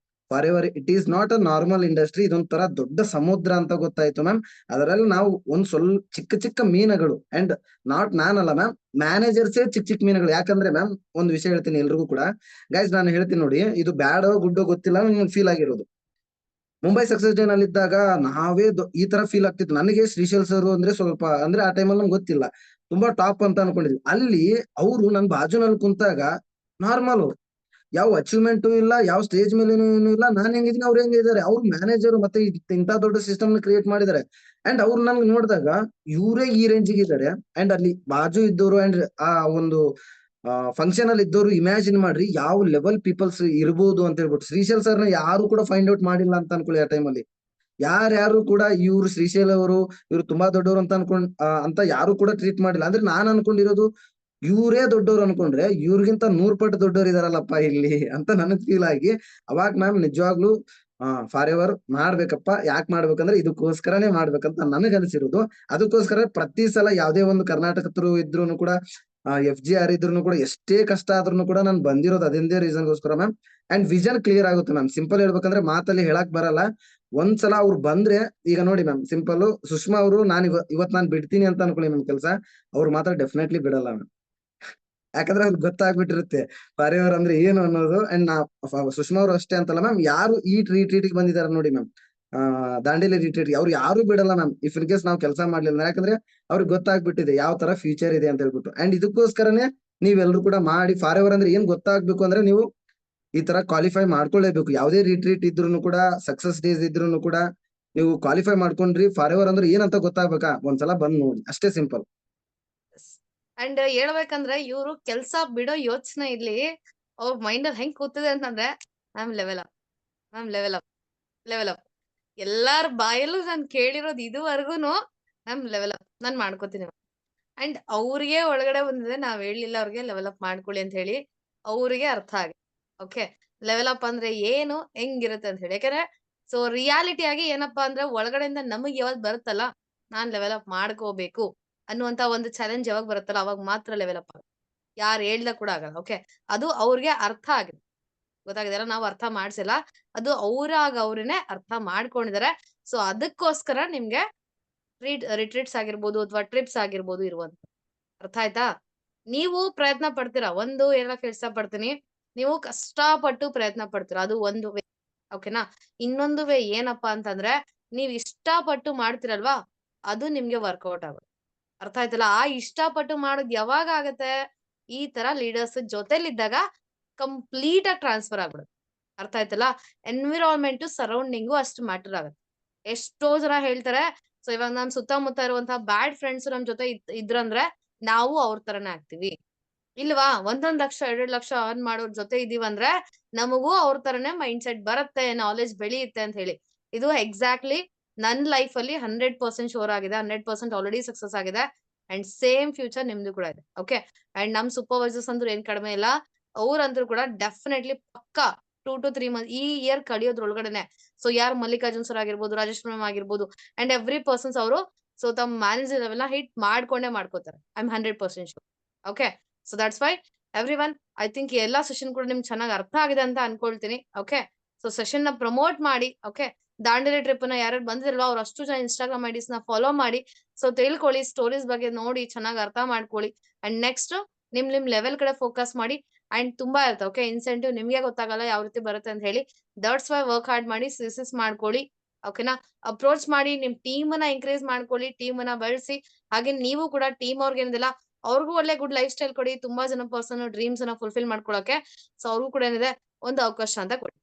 for ever it is not a normal industry, ಇದೊಂಥರ ದೊಡ್ಡ ಸಮುದ್ರ ಅಂತ ಗೊತ್ತಾಯ್ತು ಮ್ಯಾಮ್. ಅದರಲ್ಲಿ ನಾವು ಒಂದ್ ಸ್ವಲ್ಪ ಚಿಕ್ಕ ಚಿಕ್ಕ ಮೀನುಗಳು, ಅಂಡ್ ನಾಟ್ ನಾನಲ್ಲ ಮ್ಯಾಮ್, ಮ್ಯಾನೇಜರ್ಸೇ ಚಿಕ್ಕ ಚಿಕ್ಕ ಮೀನುಗಳು. ಯಾಕಂದ್ರೆ ಮ್ಯಾಮ್ ಒಂದ್ ವಿಷಯ ಹೇಳ್ತೀನಿ ಎಲ್ರಿಗೂ ಕೂಡ, ಗೈಸ್ ನಾನು ಹೇಳ್ತೀನಿ ನೋಡಿ, ಇದು ಬ್ಯಾಡೋ ಗುಡ್ಡೋ ಗೊತ್ತಿಲ್ಲ, ನಿಮ್ಗೆ ಫೀಲ್ ಆಗಿರೋದು ಮುಂಬೈ ಸಕ್ಸಸ್ ಡೇ ನಲ್ಲಿ ಇದ್ದಾಗ ನಾವೇ ಈ ತರ ಫೀಲ್ ಆಗ್ತಿತ್ತು. ನನಗೆ ಶ್ರೀಶೈಲ್ ಸರ್ ಅಂದ್ರೆ ಸ್ವಲ್ಪ ಅಂದ್ರೆ ಆ ಟೈಮಲ್ಲಿ ನಮ್ಗೆ ಗೊತ್ತಿಲ್ಲ, ತುಂಬಾ ಟಾಪ್ ಅಂತ ಅನ್ಕೊಂಡಿದ್ವಿ. ಅಲ್ಲಿ ಅವರು ನನ್ ಬಾಜುನಲ್ಲಿ ಕುಂತಾಗ ನಾರ್ಮಲ್, ಯಾವ ಅಚೀವ್ಮೆಂಟ್ ಇಲ್ಲ, ಯಾವ ಸ್ಟೇಜ್ ಮೇಲೆ ಇಲ್ಲ, ನಾನ್ ಹೆಂಗಿದ್ದೀನಿ ಅವ್ರು ಹೆಂಗಿದ್ದಾರೆ, ಅವ್ರು ಮ್ಯಾನೇಜರ್ ಮತ್ತೆ ಇಂಥ ದೊಡ್ಡ ಸಿಸ್ಟಮ್ ಕ್ರಿಯೇಟ್ ಮಾಡಿದ್ದಾರೆ. ಅಂಡ್ ಅವ್ರು ನನ್ಗೆ ನೋಡಿದಾಗ ಇವರೇ ಈ ರೇಂಜಿಗೆ ಇದ್ದಾರೆ. ಅಂಡ್ ಅಲ್ಲಿ ಬಾಜು ಇದ್ದವರು ಅಂಡ್ ಆ ಒಂದು ಫಂಕ್ಷನ್ ಅಲ್ಲಿ ಇದ್ದವರು ಇಮ್ಯಾಜಿನ್ ಮಾಡ್ರಿ ಯಾವ ಲೆವೆಲ್ ಪೀಪಲ್ಸ್ ಇರ್ಬೋದು ಅಂತ ಹೇಳ್ಬಿಟ್ಟು. ಶ್ರೀಶೈಲ್ ಸರ್ ನ ಯಾರು ಕೂಡ ಫೈಂಡ್ ಔಟ್ ಮಾಡಿಲ್ಲ ಅಂತ ಅನ್ಕೊಳ್ಳಿ ಆ ಟೈಮಲ್ಲಿ. ಯಾರ್ಯಾರು ಕೂಡ ಇವ್ರು ಶ್ರೀಶೈಲ್ ಅವರು ಇವ್ರು ತುಂಬಾ ದೊಡ್ಡವರು ಅಂತ ಅಂತ ಯಾರು ಕೂಡ ಟ್ರೀಟ್ ಮಾಡಿಲ್ಲ. ಅಂದ್ರೆ ನಾನ್ ಅನ್ಕೊಂಡಿರೋದು ಇವರೇ ದೊಡ್ಡವ್ರು ಅನ್ಕೊಂಡ್ರೆ ಇವ್ರಿಗಿಂತ 100 ಪಟ್ಟು ದೊಡ್ಡವ್ರು ಇದಾರಲ್ಲಪ್ಪ ಇಲ್ಲಿ ಅಂತ ನನಗ್ ಫೀಲ್ ಆಗಿ, ಅವಾಗ ಮ್ಯಾಮ್ ನಿಜವಾಗ್ಲೂ ಫಾರ್ ಎವರ್ ಮಾಡ್ಬೇಕಪ್ಪ. ಯಾಕೆ ಮಾಡ್ಬೇಕಂದ್ರೆ ಇದಕ್ಕೋಸ್ಕರನೇ ಮಾಡ್ಬೇಕಂತ ನನಗ್ ಅನಿಸಿರೋದು. ಅದಕ್ಕೋಸ್ಕರ ಪ್ರತಿ ಸಲ ಯಾವ್ದೇ ಒಂದು ಕರ್ನಾಟಕದ್ರು ಇದ್ರು ಕೂಡ, FGR ಇದ್ರು ಕೂಡ, ಎಷ್ಟೇ ಕಷ್ಟ ಆದ್ರೂ ಕೂಡ ನಾನು ಬಂದಿರೋದು ಅದೊಂದೇ ರೀಸನ್ಗೋಸ್ಕರ ಮ್ಯಾಮ್. ಅಂಡ್ ವಿಷನ್ ಕ್ಲಿಯರ್ ಆಗುತ್ತೆ ಮ್ಯಾಮ್. ಸಿಂಪಲ್ ಹೇಳ್ಬೇಕಂದ್ರೆ ಮಾತಲ್ಲಿ ಹೇಳಕ್ ಬರಲ್ಲ. ಒಂದ್ಸಲ ಅವ್ರು ಬಂದ್ರೆ, ಈಗ ನೋಡಿ ಮ್ಯಾಮ್ ಸಿಂಪಲ್, ಸುಷ್ಮಾ ಅವರು ಇವತ್ ನಾನ್ ಬಿಡ್ತೀನಿ ಅಂತ ಅನ್ಕೊಳ್ಳಿ ಮ್ಯಾಮ್ ಕೆಲ್ಸ, ಅವ್ರು ಮಾತ್ರ ಡೆಫಿನೆಟ್ಲಿ ಬಿಡಲ್ಲ ಮ್ಯಾಮ್. ಯಾಕಂದ್ರೆ ಅವ್ರಿಗೆ ಗೊತ್ತಾಗ್ಬಿಟ್ಟಿರುತ್ತೆ ಫಾರ್ ಎವರ್ ಅಂದ್ರೆ ಏನು ಅನ್ನೋದು. ಅಂಡ್ ಸುಷ್ಮಾ ಅವರು ಅಷ್ಟೇ ಅಂತಲ್ಲ ಮ್ಯಾಮ್, ಯಾರು ಈ ರಿಟ್ರೀಟ್ ಬಂದಿದ್ದಾರೆ ನೋಡಿ ಮ್ಯಾಮ್, ದಾಂಡೇಲಿ ರಿಟ್ರೀಟ್, ಅವ್ರು ಯಾರು ಬಿಡಲ್ಲ ಮ್ಯಾಮ್ ಇಫ್ ಇನ್ ಕೇಸ್ ನಾವು ಕೆಲಸ ಮಾಡ್ಲಿಲ್ಲ. ಯಾಕಂದ್ರೆ ಅವ್ರಿಗೆ ಗೊತ್ತಾಗ್ಬಿಟ್ಟಿದೆ ಯಾವ ತರ ಫ್ಯೂಚರ್ ಇದೆ ಅಂತ ಹೇಳ್ಬಿಟ್ಟು. ಅಂಡ್ ಇದಕ್ಕೋಸ್ಕರನೇ ನೀವೆಲ್ರು ಕೂಡ ಮಾಡಿ. ಫಾರ್ ಎವರ್ ಅಂದ್ರೆ ಏನ್ ಗೊತ್ತಾಗ್ಬೇಕು ಅಂದ್ರೆ, ನೀವು ಈ ತರ ಕ್ವಾಲಿಫೈ ಮಾಡ್ಕೊಳ್ಳೇಬೇಕು. ಯಾವುದೇ ರಿಟ್ರೀಟ್ ಇದ್ರು ಕೂಡ, ಸಕ್ಸಸ್ ಡೇಸ್ ಇದ್ರು ಕೂಡ ನೀವು ಕ್ವಾಲಿಫೈ ಮಾಡ್ಕೊಂಡ್ರಿ. ಫಾರ್ ಎವರ್ ಅಂದ್ರೆ ಏನಂತ ಗೊತ್ತಾಗ್ಬೇಕಾ, ಒಂದ್ಸಲ ಬಂದ್ ನೋಡಿ, ಅಷ್ಟೇ ಸಿಂಪಲ್. ಅಂಡ್ ಹೇಳ್ಬೇಕಂದ್ರೆ ಇವ್ರು ಕೆಲ್ಸ ಬಿಡೋ ಯೋಚನೆ ಇಲ್ಲಿ ಅವ್ರ ಮೈಂಡ್ ಅಲ್ಲಿ ಹೆಂಗ್ ಕೂತಿದೆ ಅಂತಂದ್ರೆ, ma'am level up, ma'am level up, level up. ಎಲ್ಲಾರ ಬಾಯಲ್ಲೂ ನಾನ್ ಕೇಳಿರೋದು ಇದುವರೆಗೂನು ಮ್ಯಾಮ್ ಲೆವೆಲ್ ಅಪ್ ನಾನ್ ಮಾಡ್ಕೋತೀನಿ. ಅಂಡ್ ಅವ್ರಿಗೆ ಒಳಗಡೆ ಬಂದಿದೆ, ನಾವ್ ಹೇಳಿಲ್ಲ ಅವ್ರಿಗೆ ಲೆವೆಲ್ ಅಪ್ ಮಾಡ್ಕೊಳ್ಳಿ ಅಂತ ಹೇಳಿ, ಅವ್ರಿಗೆ ಅರ್ಥ ಆಗಿದೆ. ಓಕೆ, ಲೆವೆಲ್ ಅಪ್ ಅಂದ್ರೆ ಏನು, ಹೆಂಗಿರುತ್ತೆ ಅಂತ ಹೇಳಿ. ಯಾಕಂದ್ರೆ ಸೊ ರಿಯಾಲಿಟಿ ಆಗಿ ಏನಪ್ಪಾ ಅಂದ್ರೆ, ಒಳಗಡೆಯಿಂದ ನಮಗ್ ಯಾವಾಗ ಬರುತ್ತಲ್ಲ, ನಾನ್ ಲೆವೆಲ್ ಅಪ್ ಮಾಡ್ಕೋಬೇಕು ಅನ್ನುವಂತ ಒಂದು ಚಾಲೆಂಜ್ ಯಾವಾಗ ಬರುತ್ತಲ್ಲ, ಅವಾಗ ಮಾತ್ರ ಲೆವೆಲ್ ಅಪ್. ಯಾರು ಹೇಳ್ದ ಕೂಡ ಆಗಲ್ಲ. ಓಕೆ, ಅದು ಅವ್ರಿಗೆ ಅರ್ಥ ಆಗಿದೆ. ಗೊತ್ತಾಗಿದೆಯಲ್ಲ, ನಾವು ಅರ್ಥ ಮಾಡ್ಸಿಲ್ಲ, ಅದು ಅವ್ರನ್ನೇ ಅರ್ಥ ಮಾಡ್ಕೊಂಡಿದ್ದಾರೆ. ಸೊ ಅದಕ್ಕೋಸ್ಕರ ನಿಮ್ಗೆ ರಿಟ್ರೀಟ್ಸ್ ಆಗಿರ್ಬೋದು ಅಥವಾ ಟ್ರಿಪ್ಸ್ ಆಗಿರ್ಬೋದು ಇರುವಂತ. ಅರ್ಥ ಆಯ್ತಾ? ನೀವು ಪ್ರಯತ್ನ ಪಡ್ತೀರಾ, ಒಂದು ಹೇಳಕ್ ಇಷ್ಟ ಪಡ್ತೀನಿ, ನೀವು ಕಷ್ಟಪಟ್ಟು ಪ್ರಯತ್ನ ಪಡ್ತೀರಾ, ಅದು ಒಂದು ವೇ. ಓಕೆನಾ? ಇನ್ನೊಂದು ವೇ ಏನಪ್ಪಾ ಅಂತಂದ್ರೆ, ನೀವ್ ಇಷ್ಟಪಟ್ಟು ಮಾಡ್ತಿರಲ್ವಾ, ಅದು ನಿಮ್ಗೆ ವರ್ಕೌಟ್ ಆಗುತ್ತೆ. ಅರ್ಥ ಆಯ್ತಲ್ಲ? ಆ ಇಷ್ಟಪಟ್ಟು ಮಾಡೋದ್ ಯಾವಾಗ ಆಗತ್ತೆ? ಈ ತರ ಲೀಡರ್ಸ್ ಜೊತೆಲಿದ್ದಾಗ ಕಂಪ್ಲೀಟ್ ಆಗಿ ಟ್ರಾನ್ಸ್ಫರ್ ಆಗ್ಬಿಡುತ್ತೆ. ಅರ್ಥ ಆಯ್ತಲ್ಲ? ಎನ್ವಿರಾನ್ಮೆಂಟ್ ಸರೌಂಡಿಂಗು ಅಷ್ಟು ಮ್ಯಾಟರ್ ಆಗುತ್ತೆ. ಎಷ್ಟೋ ಜನ ಹೇಳ್ತಾರೆ, ಸೊ ಇವಾಗ ನಮ್ ಸುತ್ತಮುತ್ತ ಇರುವಂತಹ ಬ್ಯಾಡ್ ಫ್ರೆಂಡ್ಸ್ ನಮ್ ಜೊತೆ ಇದ್ರಂದ್ರೆ ನಾವು ಅವ್ರ ತರನೇ ಆಗ್ತೀವಿ. ಇಲ್ವಾ? 1 ಲಕ್ಷ 2 ಲಕ್ಷ ಅರ್ನ್ ಮಾಡೋರ್ ಜೊತೆ ಇದೀವಂದ್ರೆ ನಮಗೂ ಅವ್ರ ತರನೇ ಮೈಂಡ್ ಸೆಟ್ ಬರುತ್ತೆ, ನಾಲೆಜ್ ಬೆಳೆಯುತ್ತೆ ಅಂತ ಹೇಳಿ. ಇದು ಎಕ್ಸಾಕ್ಟ್ಲಿ ನನ್ ಲೈಫ್ ಅಲ್ಲಿ 100% ಶೋರ್ ಆಗಿದೆ, 100% ಆಲ್ರೆಡಿ ಸಕ್ಸಸ್ ಆಗಿದೆ. ಅಂಡ್ ಸೇಮ್ ಫ್ಯೂಚರ್ ನಿಮ್ದು ಕೂಡ ಇದೆ. ಓಕೆ, ಅಂಡ್ ನಮ್ ಸೂಪರ್ವೈಸರ್ಸ್ ಅಂದ್ರೂ ಏನ್ ಕಡಿಮೆ ಇಲ್ಲ, ಅವ್ರಂದ್ರೂ ಕೂಡ ಡೆಫಿನೆಟ್ಲಿ ಪಕ್ಕಾ 2 to 3 ಮಂತ್ಸ್ ಈ ಇಯರ್ ಕಳಿಯೋದ್ರೊಳಗಡೆನೆ. ಸೊ ಯಾರು ಮಲ್ಲಿಕಾರ್ಜುನ್ ಸರ್ ಆಗಿರ್ಬೋದು, ರಾಜೇಶ್ ಮ್ಯಾಮ್ ಆಗಿರ್ಬೋದು, ಅಂಡ್ ಎವ್ರಿ ಪರ್ಸನ್ಸ್ ಅವರು ಸೊ ತಮ್ಮ ಮ್ಯಾನೇಜರ್ ಲೆವೆಲ್ ನ ಹಿಟ್ ಮಾಡ್ಕೋತಾರೆ. I am 100% sure. Okay, so that's why every one, I think ಎಲ್ಲಾ ಸೆಷನ್ ಕೂಡ ನಿಮ್ಗೆ ಚೆನ್ನಾಗಿ ಅರ್ಥ ಆಗಿದೆ ಅಂತ ಅನ್ಕೊಳ್ತೀನಿ. ಓಕೆ, ಸೊ ಸೆಷನ್ ನ ಪ್ರಮೋಟ್ ಮಾಡಿ. ಓಕೆ, ದಾಂಡೇಲಿ ಟ್ರಿಪ್ ನ ಯಾರು ಬಂದಿರಲ್ವಾ ಅವ್ರು ಅಷ್ಟು ಜನ ಇನ್ಸ್ಟಾಗ್ರಾಮ್ ಐಡಿಸ್ ನ ಫಾಲೋ ಮಾಡಿ. ಸೊ ತಿಳ್ಕೊಳ್ಳಿ, ಸ್ಟೋರೀಸ್ ಬಗ್ಗೆ ನೋಡಿ, ಚೆನ್ನಾಗಿ ಅರ್ಥ ಮಾಡ್ಕೊಳ್ಳಿ. ಅಂಡ್ ನೆಕ್ಸ್ಟ್ ನಿಮ್ ಲೆವೆಲ್ ಕಡೆ ಫೋಕಸ್ ಮಾಡಿ. ಅಂಡ್ ತುಂಬಾ ಇರುತ್ತೆ. ಓಕೆ, ಇನ್ಸೆಂಟಿವ್ ನಿಮ್ಗೆ ಗೊತ್ತಾಗಲ್ಲ ಯಾವ ರೀತಿ ಬರುತ್ತೆ ಅಂತ ಹೇಳಿ. ದಟ್ಸ್ ವೈ ವರ್ಕ್ ಹಾರ್ಡ್ ಮಾಡಿ, ಸಿಸಿಸ್ ಮಾಡ್ಕೊಳ್ಳಿ. ಓಕೆನಾ? ಅಪ್ರೋಚ್ ಮಾಡಿ, ನಿಮ್ ಟೀಮ್ ಅನ್ನ ಇನ್ಕ್ರೀಸ್ ಮಾಡ್ಕೊಳ್ಳಿ, ಟೀಮ್ ಅನ್ನ ಬೆಳೆಸಿ. ಹಾಗೆ ನೀವು ಕೂಡ ಟೀಮ್ ಅವ್ರಿಗೆ ಏನಿದಿಲ್ಲ, ಅವ್ರಿಗೂ ಒಳ್ಳೆ ಗುಡ್ ಲೈಫ್ ಸ್ಟೈಲ್ ಕೊಡಿ. ತುಂಬಾ ಜನ ಪರ್ಸನ್ ಡ್ರೀಮ್ಸ್ ಅನ್ನ ಫುಲ್ಫಿಲ್ ಮಾಡ್ಕೊಳಕ್ಕೆ. ಸೊ ಅವ್ರಿಗೂ ಕೂಡ ಏನಿದೆ, ಒಂದು ಅವಕಾಶ ಅಂತ ಕೊಡಿ.